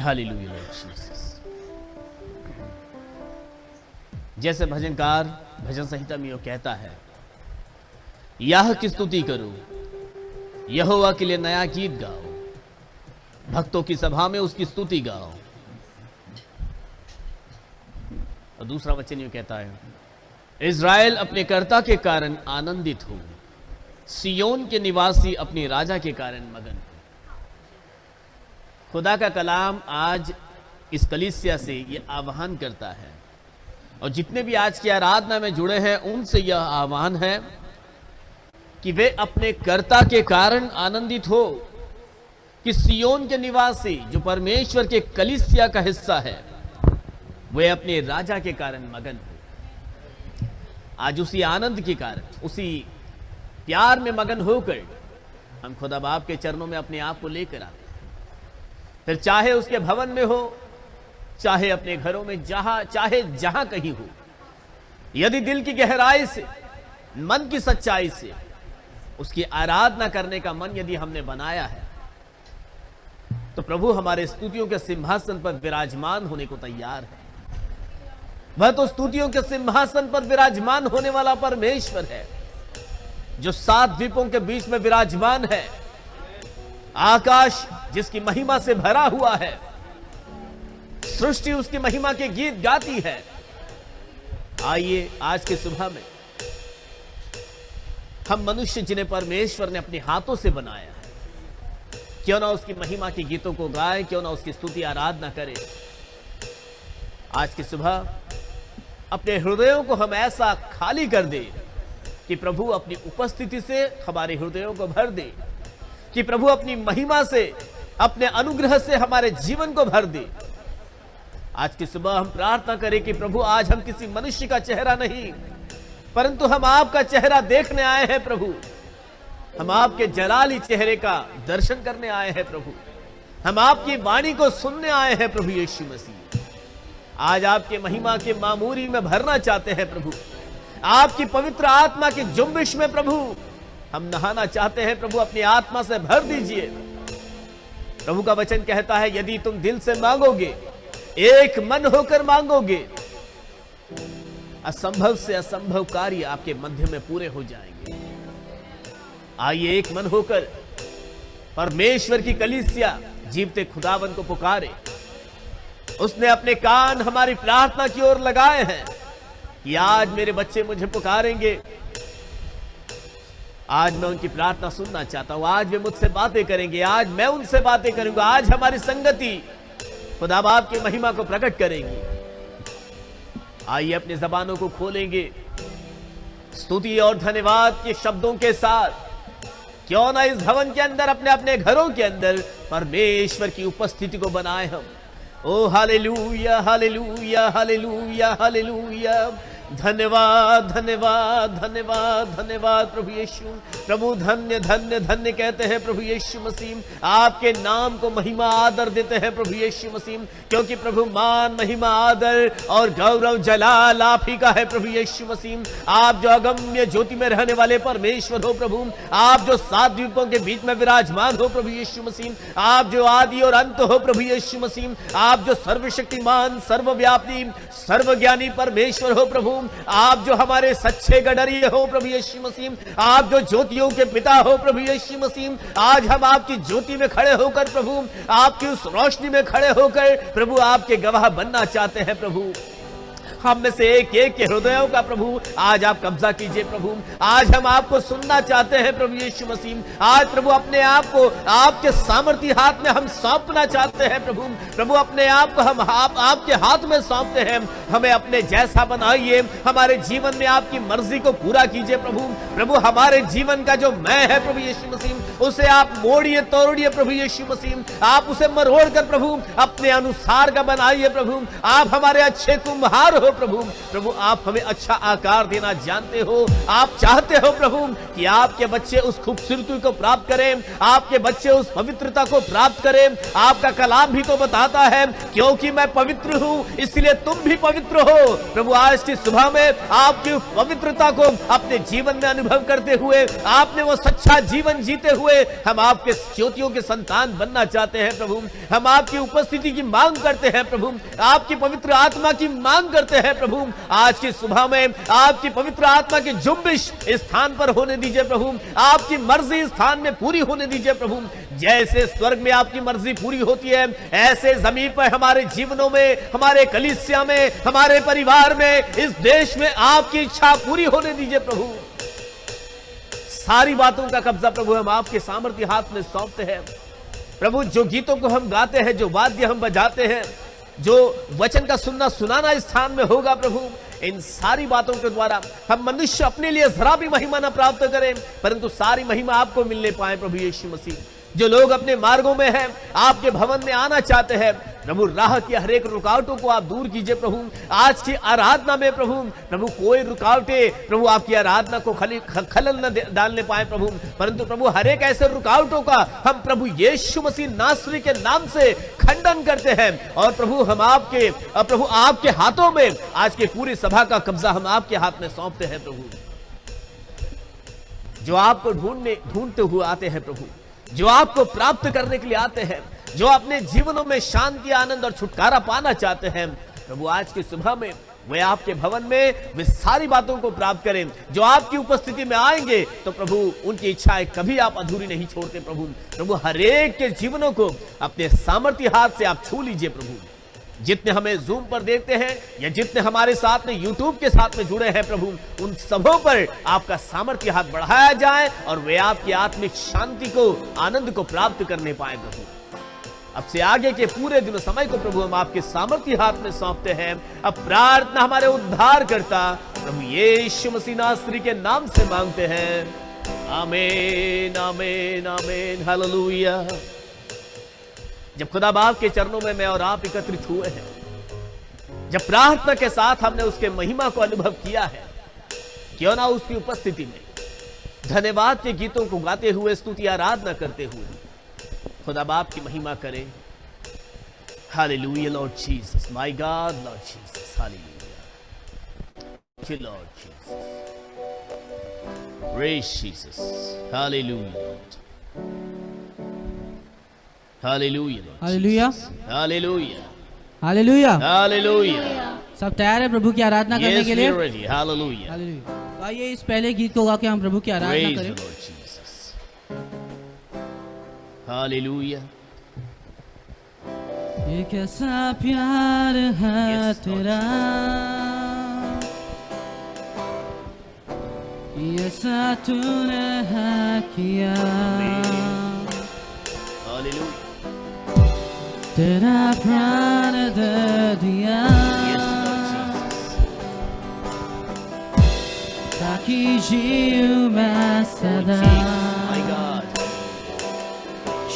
Hallelujah Lord Jesus. जैसे भजनकार भजन संहिता में यो कहता है, याह की स्तुति करो, यहोवा के लिए नया गीत गाओ, भक्तों की सभा में उसकी स्तुति गाओ। और दूसरा वचन यो कहता है, इज़राइल अपने कर्ता के कारण आनंदित हो, सियोन के निवासी अपने राजा के कारण मगन हो। खुदा का कलाम आज इस कलीसिया से यह आह्वान करता है, और जितने भी आज की आराधना में जुड़े हैं उनसे यह आह्वान है कि वे अपने कर्ता के कारण आनंदित हो, कि सियोन के निवासी जो परमेश्वर के कलीसिया का हिस्सा है वे अपने राजा के कारण मगन हो। आज उसी आनंद के कारण, उसी प्यार में मगन होकर हम खुदा बाप के चरणों में अपने आप को लेकर आते हैं। फिर चाहे उसके भवन में हो, चाहे अपने घरों में, चाहे जहां कहीं हो, यदि दिल की गहराई से, मन की सच्चाई से उसकी आराधना करने का मन यदि हमने बनाया है, तो प्रभु हमारे स्तुतियों के सिंहासन पर विराजमान होने को तैयार है। वह तो स्तुतियों के सिंहासन पर विराजमान होने वाला परमेश्वर है, जो 7 द्वीपों के बीच में विराजमान है। आकाश जिसकी महिमा से भरा हुआ है, सृष्टि उसकी महिमा के गीत गाती है। आइए आज की सुबह में हम मनुष्य जिन्हें परमेश्वर ने अपने हाथों से बनाया है, क्यों ना उसकी महिमा के गीतों को गाए, क्यों ना उसकी स्तुति आराधना करें। आज की सुबह अपने हृदयों को हम ऐसा खाली कर दे कि प्रभु अपनी उपस्थिति से हमारे हृदयों को भर दे, कि प्रभु अपनी महिमा से, अपने अनुग्रह से हमारे जीवन को भर दे। आज की सुबह हम प्रार्थना करें कि प्रभु आज हम किसी मनुष्य का चेहरा नहीं, परंतु हम आपका चेहरा देखने आए हैं प्रभु। हम आपके जलाली चेहरे का दर्शन करने आए हैं प्रभु। हम आपकी वाणी को सुनने आए हैं प्रभु यीशु मसीह। आज आपके महिमा के मामूरी में भरना चाहते हैं प्रभु। आपकी पवित्र आत्मा की जुम्बिश में प्रभु हम नहाना चाहते हैं प्रभु। अपनी आत्मा से भर दीजिए। प्रभु का वचन कहता है, यदि तुम दिल से मांगोगे, एक मन होकर मांगोगे, असंभव से असंभव कार्य आपके मध्य में पूरे हो जाएंगे। आइए एक मन होकर परमेश्वर की कलीसिया जीवते खुदावन को पुकारे। उसने अपने कान हमारी प्रार्थना की ओर लगाए हैं कि आज मेरे बच्चे मुझे पुकारेंगे, आज मैं उनकी प्रार्थना सुनना चाहता हूं, आज वे मुझसे बातें करेंगे, आज मैं उनसे बातें करूंगा, आज हमारी संगति खुदा बाप की महिमा को प्रकट करेंगी। आइए अपने जबानों को खोलेंगे स्तुति और धन्यवाद के शब्दों के साथ। क्यों ना इस भवन के अंदर, अपने अपने घरों के अंदर परमेश्वर की उपस्थिति को बनाए हम। ओ हालेलुया हालेलुया हालेलुया हालेलुया। धन्यवाद धन्यवाद धन्यवाद धन्यवाद प्रभु यीशु। प्रभु धन्य धन्य धन्य कहते हैं प्रभु यीशु मसीह। आपके नाम को महिमा आदर देते हैं प्रभु यीशु मसीह, क्योंकि प्रभु मान महिमा आदर और गौरव जलाल आप ही का है प्रभु यीशु मसीह। आप जो अगम्य ज्योति में रहने वाले परमेश्वर हो प्रभु, आप जो 7 द्वीपों के बीच में विराजमान हो प्रभु यीशु मसीह, आप जो आदि और अंत हो प्रभु यीशु मसीह, आप जो सर्वशक्तिमान सर्वव्यापी सर्वज्ञानी परमेश्वर हो प्रभु, आप जो हमारे सच्चे गडरिये हो प्रभु यीशु मसीह, आप जो ज्योतियों के पिता हो प्रभु यीशु मसीह। आज हम आपकी ज्योति में खड़े होकर प्रभु, आपकी उस रोशनी में खड़े होकर प्रभु आपके गवाह बनना चाहते हैं प्रभु। हम में से एक एक के हृदयों का प्रभु आज आप कब्जा कीजिए प्रभु। आज हम आपको सुनना चाहते हैं प्रभु यीशु मसीह। आज प्रभु अपने आप को आपके सामर्थी हाथ में हम सौंपना चाहते हैं प्रभु। प्रभु अपने आप को हम आपके हाथ में सौंपते हैं। हमें अपने जैसा बनाइए, हमारे जीवन में आपकी मर्जी को पूरा कीजिए प्रभु। प्रभु हमारे जीवन का जो मैं है प्रभु यीशु मसीह, उसे आप मोड़िए तोड़िए प्रभु यीशु मसीह। आप उसे मरोड़ कर प्रभु अपने अनुसार का बनाइए प्रभु। आप हमारे अच्छे कुम्हार आकार हो प्रभु। प्रभु आप हमें अच्छा आकार देना जानते हो, आप चाहते हो प्रभु कि आपके बच्चे उस खूबसूरती को प्राप्त करें, आपके बच्चे उस पवित्रता को प्राप्त करें। आपका कलाम भी तो बताता है क्योंकि मैं पवित्र हूं इसलिए तुम भी पवित्र हो। प्रभु आज की सुबह में आपकी पवित्रता को अपने जीवन में अनुभव करते हुए, आपने वो सच्चा जीवन जीते हुए हम आपके ज्योतियों के संतान बनना चाहते हैं प्रभु। हम आपकी उपस्थिति की मांग करते हैं प्रभु, आपकी पवित्र आत्मा की मांग करते हैं प्रभु। आज की सुबह में आपकी पवित्र आत्मा की जुम्बिश इस स्थान पर होने दीजिए प्रभु, आपकी मर्जी इस स्थान में पूरी होने दीजिए प्रभु। जैसे स्वर्ग में आपकी मर्जी पूरी होती है, ऐसे जमीन पर हमारे जीवनों में, हमारे कलीसिया में, हमारे परिवार में, इस देश में आपकी इच्छा पूरी होने दीजिए प्रभु। सारी बातों का कब्जा प्रभु हम आपके सामर्थ्य हाथ में सौंपते हैं प्रभु। जो गीतों को हम गाते हैं, जो वाद्य हम बजाते हैं, जो वचन का सुनना सुनाना इस स्थान में होगा प्रभु, इन सारी बातों के द्वारा हम मनुष्य अपने लिए जरा भी महिमा न प्राप्त करें, परंतु सारी महिमा आपको मिलने पाए प्रभु यीशु मसीह। जो लोग अपने मार्गों में हैं, आपके भवन में आना चाहते हैं प्रभु, राह की हर एक रुकावटों को आप दूर कीजिए प्रभु। आज की आराधना में प्रभु कोई रुकावटें प्रभु आपकी आराधना को खलल न डालने पाए प्रभु, परंतु प्रभु हर एक ऐसे रुकावटों का हम प्रभु यीशु मसीह नासरी के नाम से खंडन करते हैं। और प्रभु हम आपके हाथों में आज के पूरी सभा का कब्जा हम आपके हाथ में सौंपते हैं प्रभु। जो आपको ढूंढते हुए आते हैं प्रभु, जो आपको प्राप्त करने के लिए आते हैं, जो अपने जीवनों में शांति, आनंद और छुटकारा पाना चाहते हैं प्रभु, आज की सुबह में वे आपके भवन में वे सारी बातों को प्राप्त करें। जो आपकी उपस्थिति में आएंगे तो प्रभु उनकी इच्छाएं कभी आप अधूरी नहीं छोड़ते प्रभु। प्रभु हर एक के जीवनों को अपने सामर्थ्य हाथ से आप छू लीजिए प्रभु। जितने हमें जूम पर देखते हैं या जितने हमारे साथ में यूट्यूब के साथ में जुड़े हैं प्रभु, उन सबों पर आपका सामर्थ्य हाथ बढ़ाया जाए और वे आपकी आत्मिक शांति को, आनंद को प्राप्त करने पाए प्रभु। अब से आगे के पूरे दिन समय को प्रभु हम आपके सामर्थ्य हाथ में सौंपते हैं। अब प्रार्थना हमारे उद्धार करता प्रभु यीशु मसीह नासरी के नाम से मांगते हैं, आमीन आमीन आमीन हालेलुया। जब खुदा बाप के चरणों में मैं और आप एकत्रित हुए हैं, जब प्रार्थना के साथ हमने उसके महिमा को अनुभव किया है, क्यों ना उसकी उपस्थिति में धन्यवाद के गीतों को गाते हुए, स्तुति आराधना करते हुए खुदा बाप की महिमा करें। Hallelujah Lord Jesus, my God Lord Jesus, hallelujah Lord Jesus, praise Jesus, hallelujah hallelujah hallelujah hallelujah hallelujah hallelujah. सब तैयार है प्रभु की आराधना करने के लिए? Hallelujah hallelujah. तो आइए इस पहले गीत को गा के हम प्रभु की आराधना करें। हालेलुया। ये कैसा प्यार है तेरा, ऐसा तूने है किया, तेरा प्राण दे दिया ताकि जीऊं मैं सदा।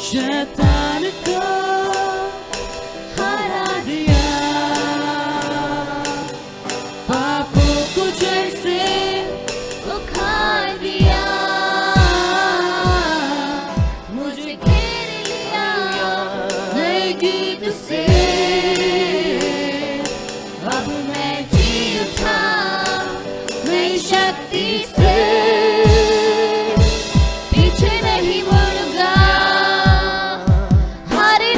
शैतान को हरा दिया, पापों को जैसे उखाड़ दिया, मुझे घेर लिया नए गीत से। अब मैं जी उठा नई शक्ति से, पीछे नहीं मुड़ूंगा, हारे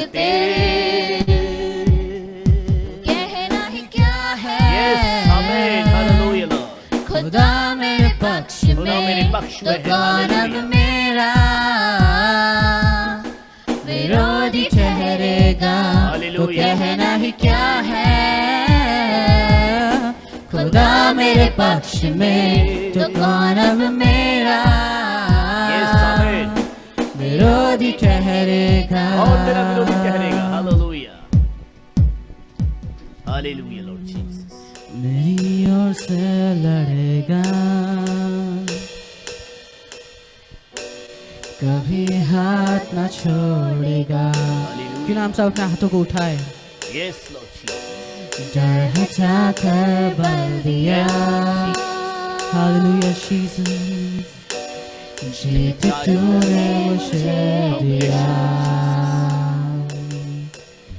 तेरे कहना ही क्या है Yes, Amen. Hallelujah, Lord. खुदा मेरे पक्ष खुदा मेरे में पक्ष तो में है, कौन अब Hallelujah. मेरा विरोधी ठहरेगा तो Hallelujah. कहना ही क्या है खुदा मेरे पक्ष में तो कौन अब मेरा Yes, Amen. विरोधी ठहरेगा और तेरा विरोधी ठहरेगा. Hallelujah. Hallelujah, Lord Jesus. मेरी ओर से लड़ेगा, कभी हाथ न छोड़ेगा। क्यों ना हम सब अपने हाथों को उठाए, Yes, Lord Jesus. डर हटाकर बल दिया। हालेलुया जीसस, जीत तूने मुझे दिया।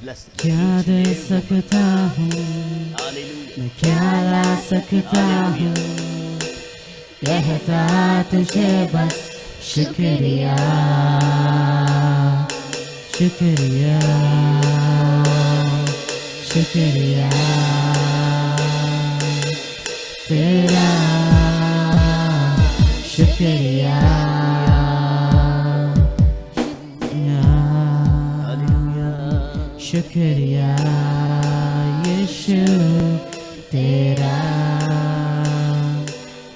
Bless the क्या Lord दे Jesus. सकता हूँ, Hallelujah. मैं क्या ला सकता हूँ, कहता तुझे बस शुक्रिया, शुक्रिया, शुक्रिया तेरा, शुक्रिया, शुक्रिया यीशु तेरा,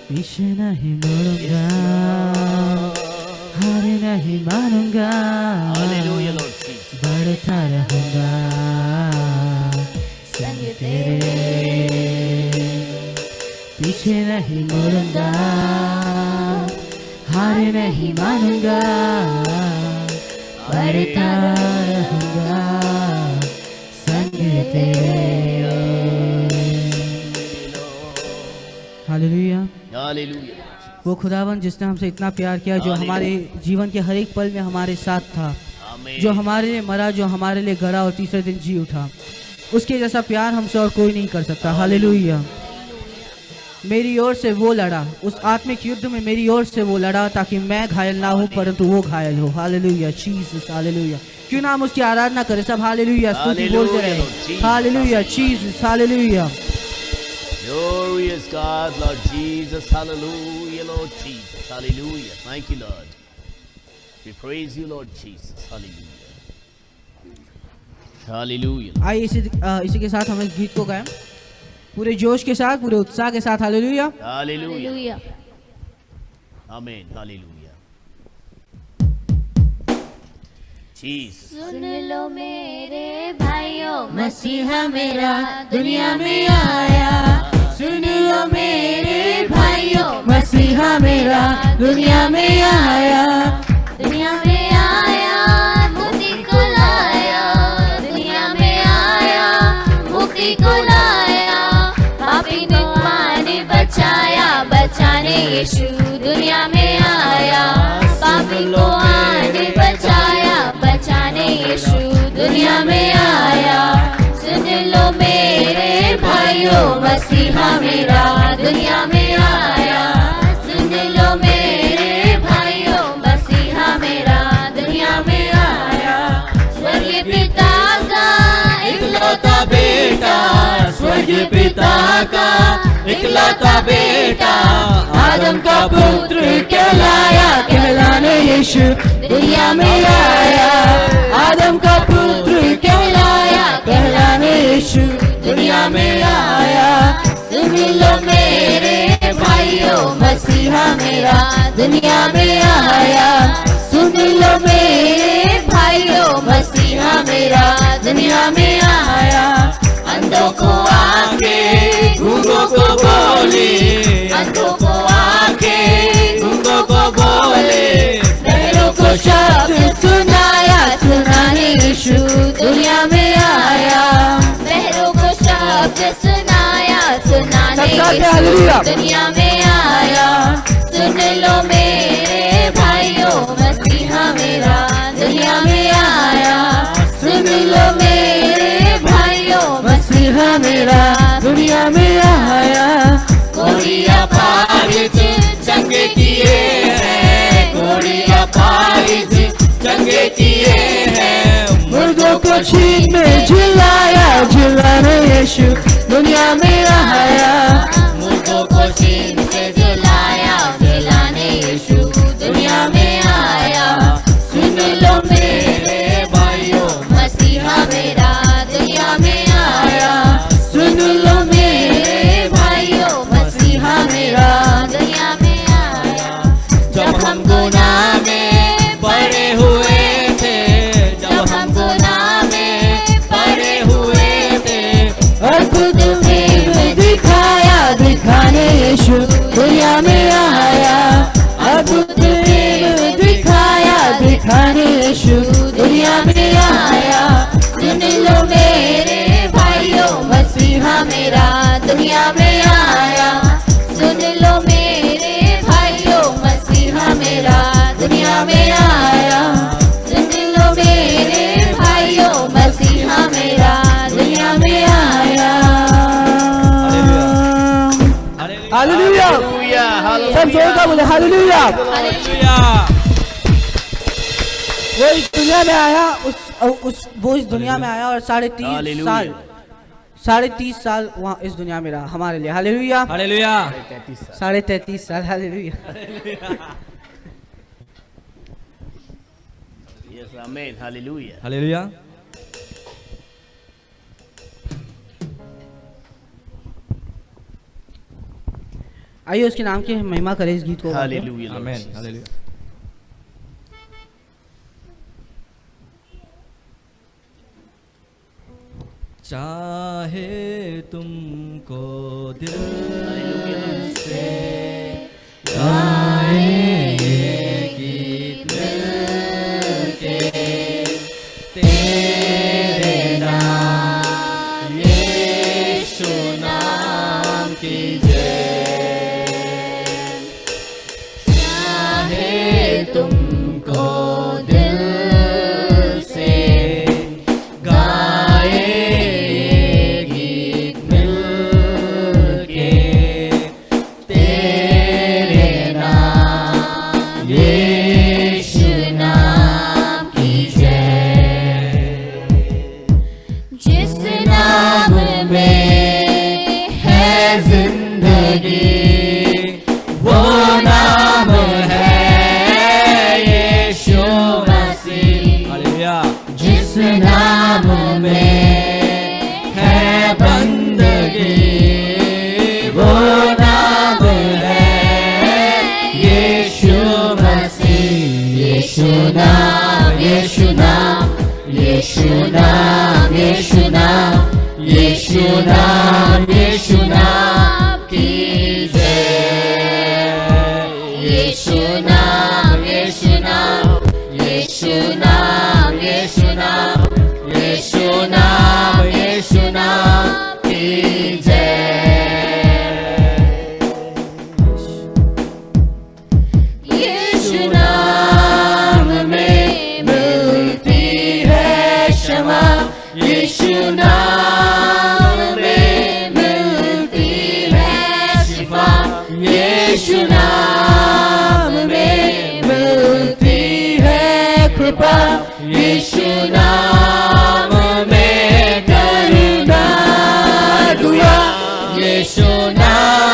पीछे नहीं मुड़ूंगा, हार नहीं मानूंगा, Hallelujah, Lord Jesus. बढ़ता रहूंगा संग तेरे, पीछे नहीं मुड़ूंगा, हार नहीं मानूंगा, बढ़ता रहूंगा संग तेरे। हालेलुया। Hallelujah. वो खुदावन जिसने हमसे इतना प्यार किया, जो हमारे जीवन के हर एक पल में हमारे साथ था, Amen. जो हमारे लिए मरा, जो हमारे लिए गड़ा और तीसरे दिन जी उठा, उसके जैसा प्यार हमसे और कोई नहीं कर सकता। हालेलुया। मेरी ओर से वो लड़ा, उस आत्मिक युद्ध में मेरी ओर से वो लड़ा ताकि मैं घायल ना हूँ परंतु वो घायल हो। Hallelujah Jesus, hallelujah. क्यों ना हम उसकी आराधना करें सब। हालेलुया, स्तुति बोलते रहे। Hallelujah Jesus, hallelujah. Glorious God, Lord Jesus. Hallelujah, Lord Jesus. Hallelujah. Thank you, Lord. We praise you, Lord Jesus. Hallelujah. Hallelujah. आइए इसी के साथ हम इस गीत को गाएं पूरे जोश के साथ, पूरे उत्साह के साथ। Hallelujah. Hallelujah. Hallelujah. Amen. Hallelujah. Jesus. सुन लो मेरे भाइयों, मसीहा मेरा दुनिया में आया। सुन लो मेरे भाइयों, मसीहा मेरा दुनिया में आया। दुनिया में आया, मुक्ति को लाया। दुनिया में आया, मुक्ति को लाया। पापी को माने बचाया, बचाने यीशु दुनिया में आया। पापी को आने बचाया, बचाने यीशु दुनिया में आया। सुन लो मेरे भाइयों, मसीहा मेरा दुनिया में आया। सुन लो मेरे भाइयों, मसीहा मेरा दुनिया में आया। स्वर्गीय पिता का इकलौता बेटा, स्वर्गीय पिता का इकलौता बेटा, आदम का पुत्र कहलाया, कहलाने यीशु दुनिया में आया। आदम का पुत्र कहलाया, कहलाने यीशु दुनिया में आया। सुन लो मेरे भाइयों, मसीहा मेरा दुनिया में आया। सुन लो मेरे भाइयों, मसीहा मेरा दुनिया में आया। अंधों को आके गूंगों को बोले, अंधों को आके गूंगों को बोले, बहरों को शब्द सुनाया, सुनाने यीशु दुनिया में आया। बहरों को शब्द सुनाया, सुनाने यीशु दुनिया में आया। सुन लो मेरे भाइयों, मसीहा मेरा दुनिया में आया। सुन लो मेरे भाइयों, मसीहा मेरा दुनिया में आया। कोड़िया पारिज चंगे किए हैं, कोड़िया पारिज चंगे किए हैं, मुर्दों छीन में जिलाया, जिलाने यीशु दुनिया में आया। मुर्दों को छीन से जिलाया, जिलाने यीशु दुनिया में आया। सुन लो मेरे भाइयों, मसीहा मेरा दुनिया में आया। सुन लो मेरे भाइयों, मसीहा मेरा दुनिया में आया। जब हम गुनाह में पड़े हुए थे, जब हम गुनाह में पड़े हुए थे, अद्भुत प्रेम दिखाया, दिखाने यीशु दुनिया में आया। अद्भुत प्रेम दिखाया, दिखाने यीशु दुनिया में आया। सुन लो मेरे भाइयों, मसीहा मेरा दुनिया में आया। सुन लो मेरे भाइयों, मसीहा मेरा दुनिया में आया। सुन लो मेरे भाइयों, मसीहा मेरा दुनिया में आया। हालेलुया, सब जोर का बोले हालेलुया। वो इस दुनिया में आया, वो इस दुनिया में आया और 30 साल वहाँ इस दुनिया में रहा हमारे लिए। Hallelujah, hallelujah. 33 साल। Hallelujah. Yes, amen. Hallelujah. Hallelujah. आइए उसके नाम की महिमा करें इस गीत को। Hallelujah. Lord आमेन। Jesus. हालेलुया। चाहे तुमको दिल से गाएगी मिलके तेरे नाम यीशु नाम की जय। चाहे तुमको दिल से यीशु नाम की जय। यीशु नाम, यीशु नाम, यीशु नाम, यीशु नाम, यीशु नाम, यीशु नाम की जय। यीशु नाम में मिलती है क्षमा। यीशु नाम में मिलती है शिफा। यीशु नाम में मिलती है कृपा। यीशु नाम में करुणा दुआ। यीशु नाम,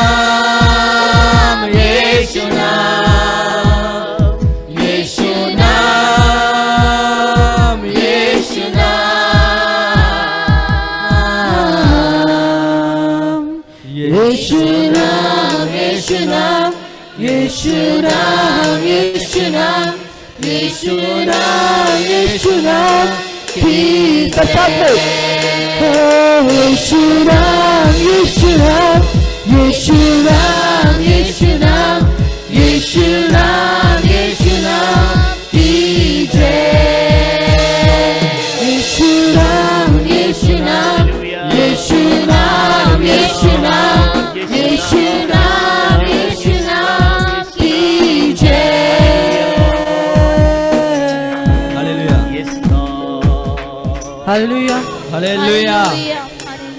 यीशु नाम, यीशु नाम, यीशु नाम, यीशु नाम, यीशु नाम, यीशु नाम, यीशु नाम, यीशु नाम, यीशु नाम की जय। यीशु नाम, यीशु नाम, यीशु नाम, यीशु नाम, यीशु नाम, यीशु नाम की जय। यीशु नाम, यीशु नाम, यीशु नाम, यीशु नाम, यीशु नाम, यीशु नाम की जय। Hallelujah. Yes, Lord. Hallelujah. Hallelujah.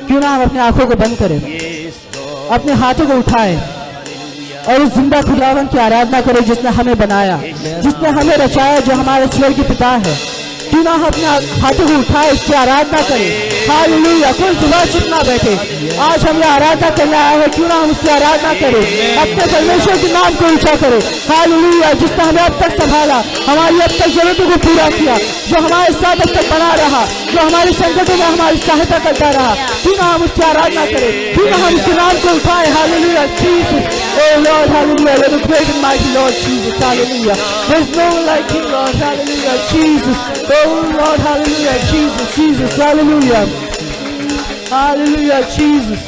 क्यों ना हम अपनी आंखों को बंद करें, Yes, Lord. अपने हाथों को उठाएं Hallelujah. और उस जिंदा खुदावन की आराधना करें जिसने हमें बनाया, जिसने हमें रचाया, जो हमारे स्वर्गीय पिता है। क्यों ना हम अपने हाथों को उठाए उसकी आराधना करें। हालेलुया। कोई सुबह चुप ना बैठे, आज हम ये आराधना करने आए हैं, क्यों ना हम उसकी आराधना करें, अपने परमेश्वर के नाम को ऊंचा करें। हालेलुया। जिसने हमें अब तक संभाला, हमारी अब तक जरूरतों को पूरा किया, जो हमारे साथ अब तक बना रहा, जो हमारे संकटों में हमारी सहायता करता रहा, क्यों ना हम उसकी आराधना करें, क्यों ना हम उसके नाम को उठाए। Hallelujah Jesus. Oh Lord, hallelujah. Let the great and mighty Lord Jesus. Hallelujah. There's no one like him, Lord. Hallelujah. Jesus. Oh Lord, hallelujah. Jesus, Jesus. Hallelujah. Hallelujah, Jesus.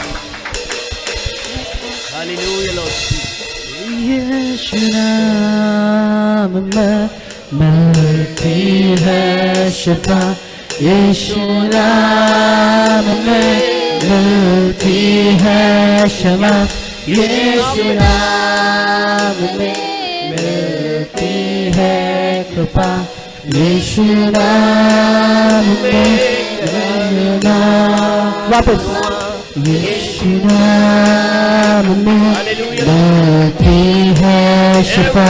Hallelujah, Lord Jesus. यीशु नाम में मिलती है शिफा, यीशु नाम में मिलती है क्षमा, यीशु नाम में मिलती है कृपा, यीशु नाम में मिलना। वापस। यीशु नाम में मिलती है शिफा,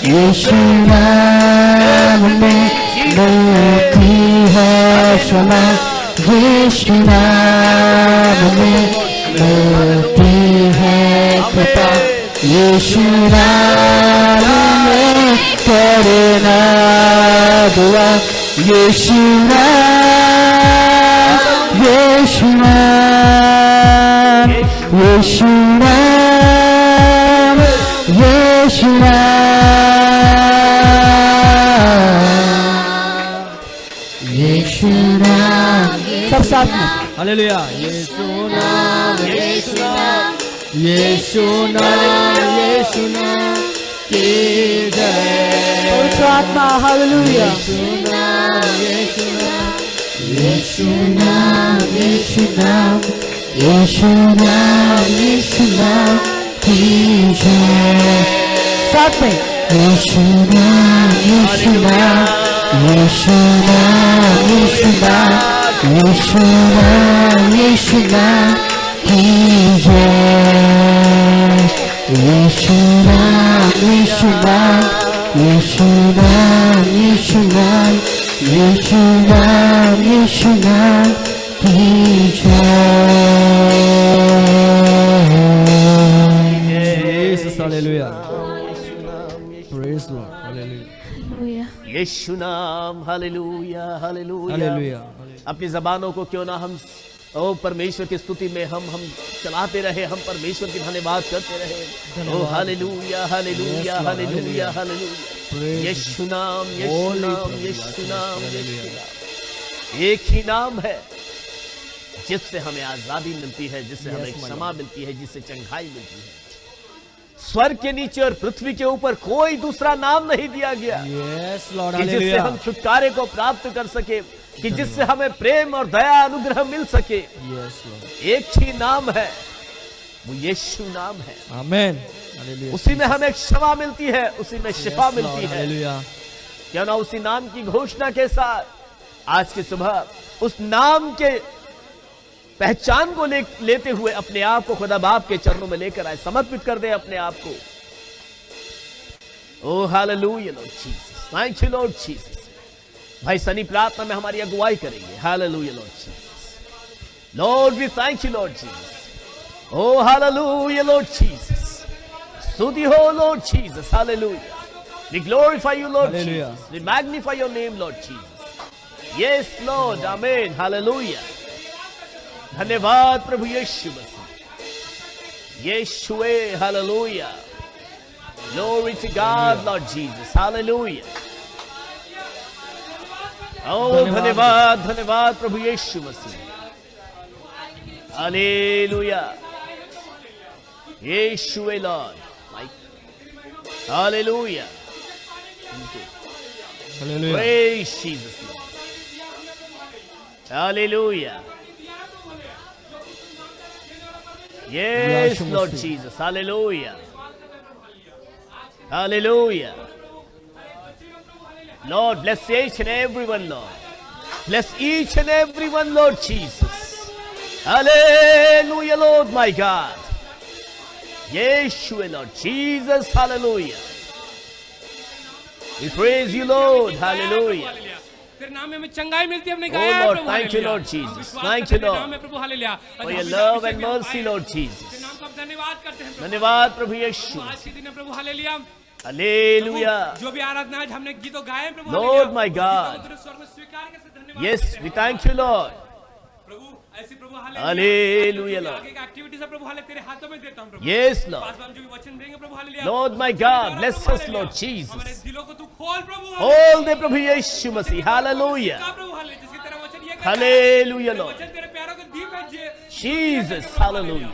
यीशु नाम में मिलती है क्षमा, यीशु नाम में मिलती है कृपा, यीशु नाम में करना दुआ, यीशु नाम, यीशु नाम, यीशु नाम, यीशु नाम, यीशु नाम। सब साथ में हालेलुया। यीशु नाम, यीशु नाम, यीशु नाम, यीशु नाम की जय। पवित्र आत्मा। हालेलुया। यीशु नाम, यीशु नाम, यीशु नाम, यीशु नाम, यीशु नाम, यीशु नाम की जय। साथ में यीशु नाम, यीशु नाम, यीशु नाम, यीशु नाम, यीशु नाम, यीशु नाम की जय। यीशु नाम, यीशु नाम, यीशु नाम, यीशु नाम, यीशु नाम, यीशु नाम की जय। Jesus, hallelujah. Praise Lord. Hallelujah. यीशु नाम। Hallelujah, hallelujah. Hallelujah. अपनी जबानों को क्यों ना हम ओ परमेश्वर की स्तुति में हम चलाते रहे, हम परमेश्वर की धन्यवाद करते रहे। ओ हालेलुया, हालेलुया, हालेलुया, हालेलुया। यीशु नाम, यीशु नाम, यीशु नाम, यीशु नाम। एक ही नाम है जिससे हमें आजादी मिलती है, जिससे हमें क्षमा मिलती है, जिससे चंगाई मिलती है। स्वर्ग के नीचे और पृथ्वी के ऊपर कोई दूसरा नाम नहीं दिया गया Yes, Lord. कि जिससे Hallelujah. हम छुटकारे को प्राप्त कर सके, कि जिससे हमें प्रेम और दया अनुग्रह मिल सके। Yes, Lord. एक ही नाम है, वो यीशु नाम है। Amen. Hallelujah. उसी में हमें क्षमा मिलती है, उसी में शिफा Yes, मिलती Lord. है। Hallelujah. क्यों ना उसी नाम की घोषणा के साथ आज की सुबह उस नाम के पहचान को लेते हुए अपने आप को खुदा बाप के चरणों में लेकर आए, समर्पित कर दे अपने आप को। Oh hallelujah Lord Jesus, thank you Lord Jesus. भाई सनी प्रार्थना में हमारी अगुवाई करेंगे। Hallelujah Lord Jesus. Lord we thank you Lord Jesus. Oh hallelujah Lord Jesus. स्तुति हो Lord Jesus. Hallelujah. We glorify you, Lord Hallelujah. Jesus. We magnify your name, Lord Jesus. Yes, Lord. Amen. Hallelujah. धन्यवाद प्रभु यीशु मसीह। यीशुए hallelujah. Glory to God, Lord Jesus. Hallelujah. Oh, धन्यवाद धन्यवाद प्रभु यीशु मसीह। Hallelujah. यीशुए Lord. Hallelujah. Hallelujah. Praise Jesus. Hallelujah. Yes, Yeshua Lord Mashiach. Jesus. Hallelujah. Hallelujah. Lord, bless each and everyone, Lord. Bless each and everyone, Lord Jesus. Hallelujah, Lord, my God. Yeshua, Lord Jesus. Hallelujah. We praise you, Lord. Hallelujah. तेरे नाम में हमें चंगाई मिलती है, हमने Oh गाया है Lord, Prabhu, thank you hallelujah. Lord हम Jesus. विश्वास Thank करते you हैं तेरे Lord नाम में प्रभु, हालेलुया। for आज your हम love अभिषेक and में हम mercy आए Lord हैं। Jesus. तेरे नाम का हम धन्यवाद करते हैं प्रभु। धन्यवाद प्रभु यीशु प्रभु, आज के दिन है प्रभु, हालेलुया। हालेलुया प्रभु, जो भी आराधना आज हमने गीतों गाए हैं प्रभु, Lord हालेलुया। my उस God. गीतों को तेरे स्वर्ग में स्वीकार करके धन्यवाद Yes, करते हैं we Prabhu, thank you Lord. प्रभु ऐसी प्रभु, हालेलुया। हालेलुया, आज जो भी Lord. आगे का एक्टिविटीज है प्रभु, हाले तेरे हाथों में देता हूं प्रभु। Yes Lord. पास में हम जो भी वचन देंगे प्रभु, हालेलुया। Lord my उसको God, द्वारा bless प्रभु, us, हालेलुया। Lord Jesus. हमारे दिलों को तू खोल प्रभु, Hold the प्रभु यीशु मसीह हालेलुया का प्रभु, हालेलुया। जिसकी तेरा वचन ये कहता है, हालेलुया तेरा Lord वचन तेरे प्यारों को दीप है, Jesus प्रभु, हालेलुया हम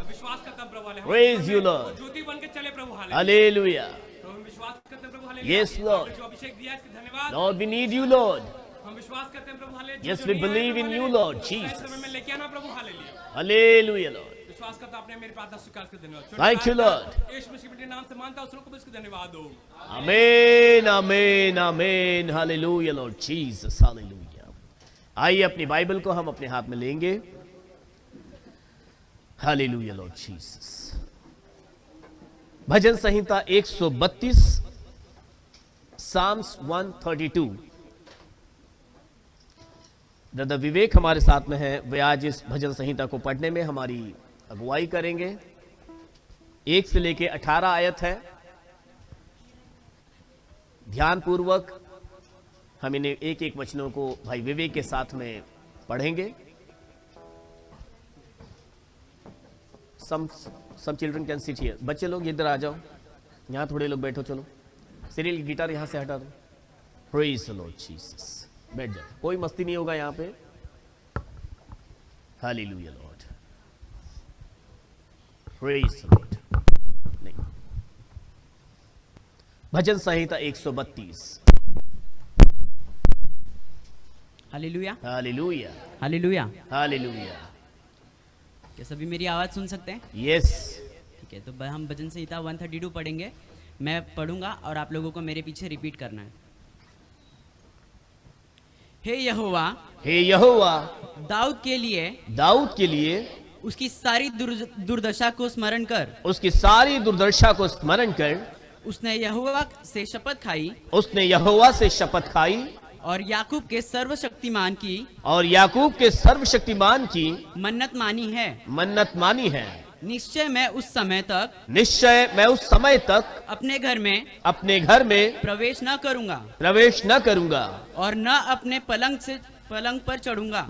विश्वास करते हैं प्रभु, हालेलुया। Praise you, हमें Lord. वो ज्योति बन के चले प्रभु, हालेलुया। हालेलुया तो हम विश्वास करते हैं प्रभु, हालेलुया। Yes, Lord. आपने जो अभिषेक दिया है, इसके धन्यवाद। Lord we need you Lord. हम विश्वास करते हैं प्रभु, हालेलुया। Yes, जो we नहीं आए believe Prabhu, in you, hallelujah. Lord उस Jesus. समय में लेके आना प्रभु, हालेलुया। Hallelujah Lord. विश्वास करता आपने मेरी प्रार्थना स्वीकार कर धन्यवाद। Thank you, Lord. यीशु मसीह के नाम से मानता हूं, उसको भी इसको धन्यवाद दो। Amen, amen, amen. Hallelujah, Lord Jesus. Hallelujah. आइए अपनी बाइबल को हम अपने हाथ में लेंगे। Hallelujah, Lord Jesus. भजन संहिता 132, Psalms 132। ब्रदर विवेक हमारे साथ में है, वे आज इस भजन संहिता को पढ़ने में हमारी अगुवाई करेंगे। 1 से लेके 18 आयत है। ध्यान पूर्वक हम इन्हें एक एक वचनों को भाई विवेक के साथ में पढ़ेंगे। some children can sit here. बच्चे लोग इधर आ जाओ, यहाँ थोड़े लोग बैठो। चलो सीरियल की गिटार यहाँ से हटा दो। Praise the Lord Jesus. बैठ जाओ, कोई मस्ती नहीं होगा यहाँ पे। Hallelujah Lord. Praise the Lord. नहीं, भजन संहिता 132। Hallelujah hallelujah hallelujah. हालेलुया। क्या सभी मेरी आवाज़ सुन सकते हैं? यस ठीक है, तो हम भजन संहिता 132 पढ़ेंगे। मैं पढ़ूंगा और आप लोगों को मेरे पीछे रिपीट करना है। हे यहोवा, हे यहोवा, दाऊद के लिए उसकी सारी दुर्दशा को स्मरण कर। उसकी सारी दुर्दशा को स्मरण कर। उसने यहोवा से शपथ खाई उसने यहोवा से शपथ खाई और याकूब के सर्वशक्तिमान की मन्नत मानी है। निश्चय मैं उस समय तक अपने घर में प्रवेश न करूंगा और न अपने पलंग पर चढ़ूंगा,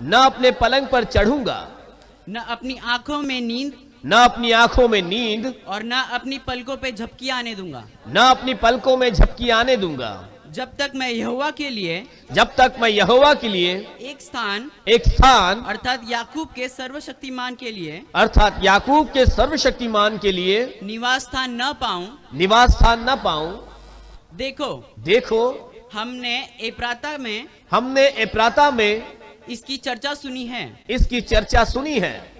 न अपनी आंखों में नींद और न अपनी पलकों पे झपकी आने दूंगा, जब तक मैं यहोवा के लिए एक स्थान अर्थात याकूब के सर्वशक्तिमान के लिए निवास स्थान न पाऊं। देखो हमने एप्राता में इसकी चर्चा सुनी है।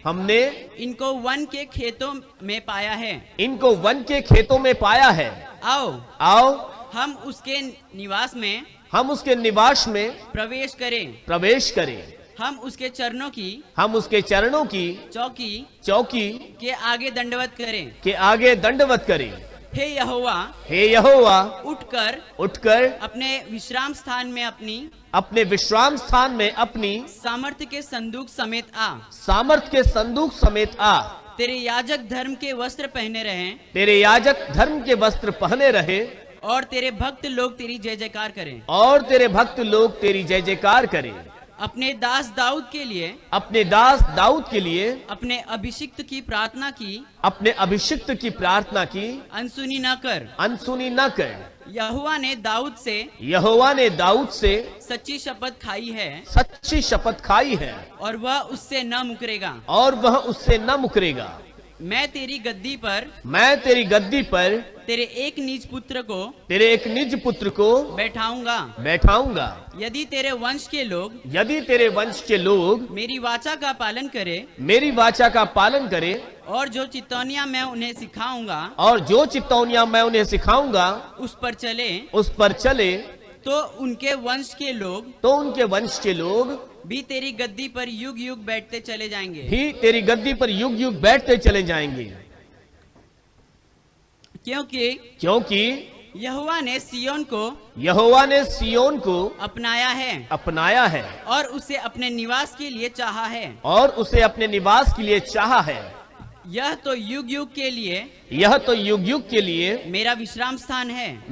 हमने इनको वन के खेतों में पाया है। आओ हम उसके निवास में प्रवेश करें। हम उसके चरणों की चौकी के आगे दंडवत करें। हे यहोवा, उठकर अपने विश्राम स्थान में अपनी सामर्थ्य के संदूक समेत आ। तेरे याजक धर्म के वस्त्र पहने रहे और तेरे भक्त लोग तेरी जय जयकार करें। अपने दास दाऊद के लिए अपने अभिषिक्त की प्रार्थना की अनसुनी न कर। यहोवा ने दाऊद से सच्ची शपथ खाई है और वह उससे न मुकरेगा। मैं तेरी गद्दी पर तेरे एक निज पुत्र को बैठाऊंगा। यदि तेरे वंश के लोग मेरी वाचा का पालन करे और जो चितौनियां मैं उन्हें सिखाऊंगा उस पर चले तो उनके वंश के लोग भी तेरी गद्दी पर युग युग बैठते चले जाएंगे। क्योंकि यहोवा ने सियोन को अपनाया है और उसे अपने निवास के लिए चाहा है। यह तो युग युग के लिए मेरा विश्राम स्थान है।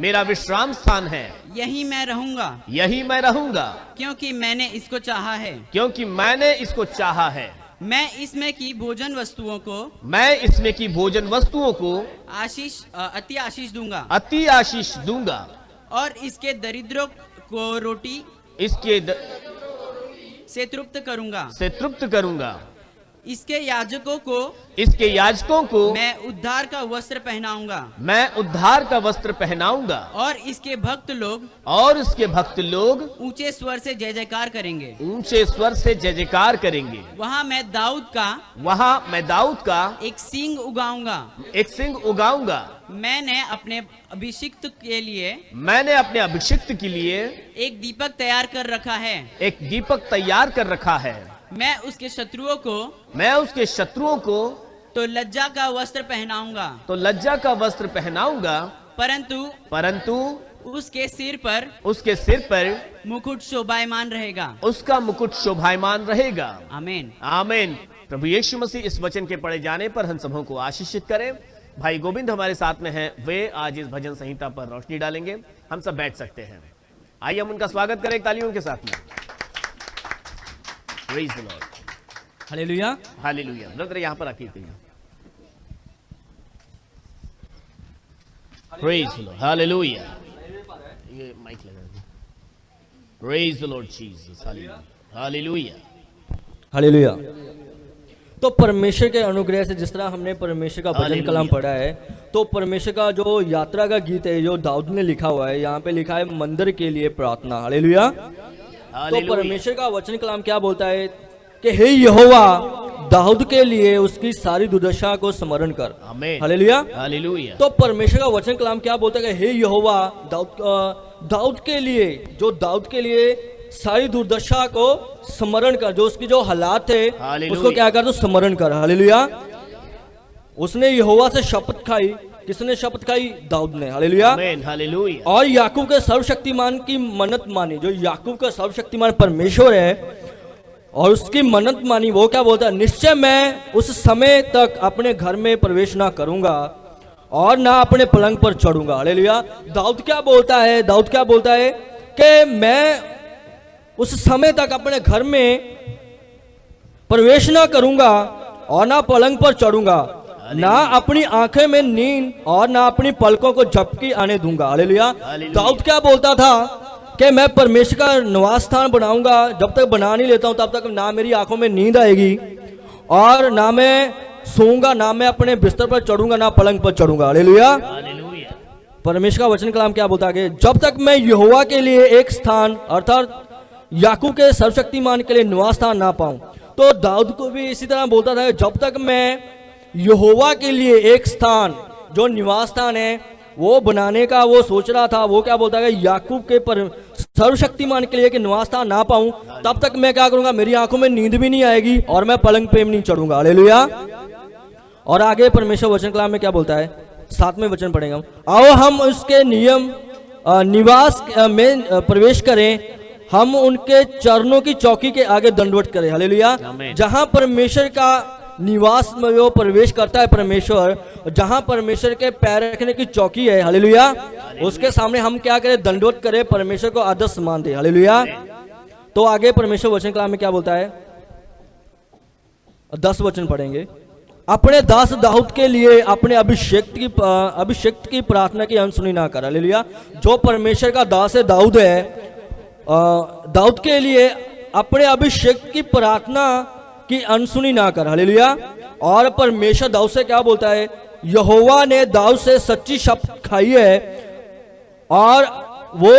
यही मैं रहूंगा क्योंकि मैंने इसको चाहा है। मैं इसमें की भोजन वस्तुओं को अति आशीष दूंगा और इसके दरिद्रों को रोटी से तृप्त करूंगा। इसके याजकों को मैं उद्धार का वस्त्र पहनाऊंगा और इसके भक्त लोग ऊंचे स्वर से जय जयकार करेंगे। वहाँ मैं दाऊद का एक सींग उगाऊंगा। मैंने अपने अभिषिक्त के लिए एक दीपक तैयार कर रखा है। मैं उसके शत्रुओं को तो लज्जा का वस्त्र पहनाऊंगा परंतु उसके सिर पर मुकुट शोभायमान रहेगा। आमीन। प्रभु यीशु मसीह इस वचन के पढ़े जाने पर हम सबों को आशीषित करें। भाई गोविंद हमारे साथ में हैं, वे आज इस भजन संहिता पर रोशनी डालेंगे। हम सब बैठ सकते हैं। आइए हम उनका स्वागत करें तालियों के साथ में। Praise the Lord. Hallelujah. Hallelujah. Brother यहाँ पर आके कहिए। Praise the Lord. हालेलुया। ये माइक लगा दीजिए। Praise the Lord Jesus. Hallelujah. Hallelujah. Hallelujah. तो परमेश्वर के अनुग्रह से जिस तरह हमने परमेश्वर का भजन कलाम पढ़ा है, तो परमेश्वर का जो यात्रा का गीत है जो दाऊद ने लिखा हुआ है, यहाँ पे लिखा है मंदिर के लिए प्रार्थना। हालेलुया। तो परमेश्वर का वचन कलाम क्या बोलता है कि हे यहोवा दाऊद के लिए उसकी सारी दुर्दशा को स्मरण कर। हालेलुया। हालेलुया। तो परमेश्वर का वचन कलाम क्या बोलता है कि हे यहोवा दाऊद के लिए सारी दुर्दशा को स्मरण कर। जो उसकी जो हालात है उसको क्या कर, तो स्मरण कर। हालेलुया। उसने यहोवा से शपथ खाई। किसने शपथ खाई? दाऊद ने। हालेलुया। हालेलुया। और याकूब के सर्वशक्तिमान की मन्नत मानी। जो याकूब का सर्वशक्तिमान परमेश्वर है और उसकी मन्नत मानी, वो क्या बोलता है? निश्चय मैं उस समय तक अपने घर में प्रवेश ना करूंगा और ना अपने पलंग पर चढ़ूंगा। हालेलुया। दाऊद क्या बोलता है कि मैं उस समय तक अपने घर में प्रवेश ना करूंगा और ना पलंग पर चढ़ूंगा, ना अपनी आंखें में नींद और ना अपनी पलकों को झपकी आने दूंगा। हालेलुया। दाऊद क्या बोलता था कि मैं परमेश्वर का निवास स्थान बनाऊंगा। जब तक बना नहीं लेता हूं तब तक ना मेरी आंखों में नींद आएगी और ना मैं सोऊंगा, ना मैं अपने बिस्तर पर चढ़ूंगा, ना पलंग पर चढ़ूंगा। हालेलुया। परमेश्वर का वचन कलाम क्या बोलता है? जब तक मैं यहोवा के लिए एक स्थान अर्थात याकूब के सर्वशक्तिमान के लिए निवास स्थान ना पाऊं। तो दाऊद को भी इसी तरह बोलता था, जब तक मैं यहोवा के लिए एक स्थान जो निवास स्थान है वो बनाने का वो सोच रहा था, वो क्या बोलता है? याकूब के सर्वशक्तिमान के लिए कि निवास स्थान ना पाऊं तब तक मैं क्या करूंगा? मेरी आंखों में नींद भी नहीं आएगी और मैं पलंग पे भी नहीं चढ़ूंगा। हालेलुया। और आगे परमेश्वर वचन कलाम में क्या बोलता है? 7वें वचन पढ़ेंगे हम। आओ हम उसके निवास में प्रवेश करें, हम उनके चरणों की चौकी के आगे दंडवत करें। हालेलुया। जहां परमेश्वर का निवास में वो प्रवेश करता है परमेश्वर, जहां परमेश्वर के पैर रखने की चौकी है। हालेलुया। उसके सामने हम क्या करें? दंडवत करें, परमेश्वर को आदर सम्मान दे। हालेलुया। तो आगे परमेश्वर वचन कलाम में क्या बोलता है? 10 वचन पढ़ेंगे। अपने दास दाऊद के लिए अपने अभिषेक्त की प्रार्थना की अनसुनी ना कर। हालेलुया। जो परमेश्वर का दास है दाऊद है, दाऊद के लिए अपने अभिषेक की प्रार्थना की अनसुनी ना कर। हालेलुया। और परमेश्वर दाऊद से क्या बोलता है? यहोवा ने दाऊद से सच्ची शपथ खाई है और वो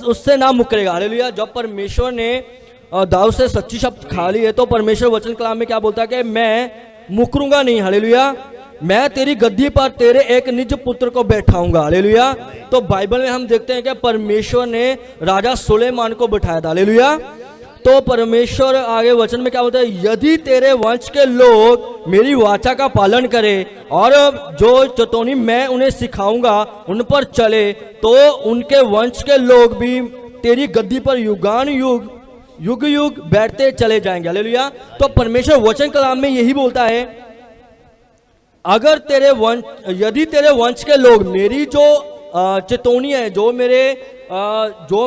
उससे ना मुकरेगा। हालेलुया। जब परमेश्वर ने दाऊद से सच्ची शपथ खा ली है तो परमेश्वर वचन कलाम में क्या बोलता है कि मैं मुकरूंगा नहीं। हालेलुया। मैं तेरी गद्दी पर तेरे एक निज पुत्र को बैठाऊंगा। हालेलुया। तो बाइबल में हम देखते हैं कि परमेश्वर ने राजा सुलेमान को बिठाया था। हालेलुया। तो परमेश्वर आगे वचन में क्या बोलता है, यदि तेरे वंश के लोग मेरी वाचा का पालन करें और जो चतौनी मैं उन्हें सिखाऊंगा उन पर चले, तो उनके वंश के लोग भी तेरी गद्दी पर युगान युग युग युग बैठते चले जाएंगे। हालेलुया। तो परमेश्वर वचन कलाम में यही बोलता है, अगर तेरे वंश, यदि तेरे वंश के लोग मेरी जो चेतौनी है, जो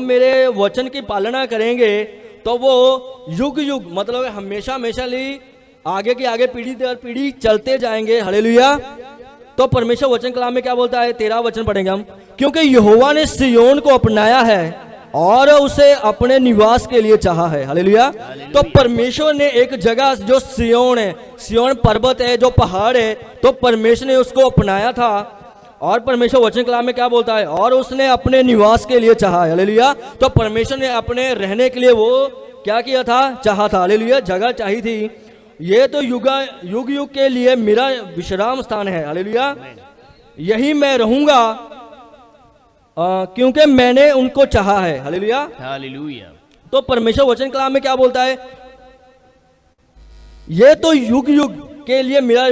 मेरे वचन की पालना करेंगे, तो वो युग युग मतलब हमेशा हमेशा लिए आगे की आगे पीढ़ी दर पीढ़ी चलते जाएंगे। हालेलुया। तो परमेश्वर वचन कलाम में क्या बोलता है, 13 वचन पढ़ेंगे हम, क्योंकि यहोवा ने सिय्योन को अपनाया है और उसे अपने निवास के लिए चाहा है। हालेलुया। तो परमेश्वर ने एक जगह जो सिय्योन है, सिय्योन पर्वत है, जो पहाड़ है, तो परमेश्वर ने उसको अपनाया था। और परमेश्वर वचन कलाम में क्या बोलता है, और उसने अपने निवास के लिए चाहा है। हालेलुया। तो परमेश्वर ने अपने रहने के लिए वो क्या किया था, चाहा था। हालेलुया। जगह चाहिए थी। ये तो युग युग के लिए मेरा विश्राम स्थान है। हालेलुया। यही मैं रहूंगा क्योंकि मैंने उनको चाहा है। हालेलुया। हालेलुया। तो परमेश्वर वचन कलाम में क्या बोलता है, ये तो युग युग के लिए मेरा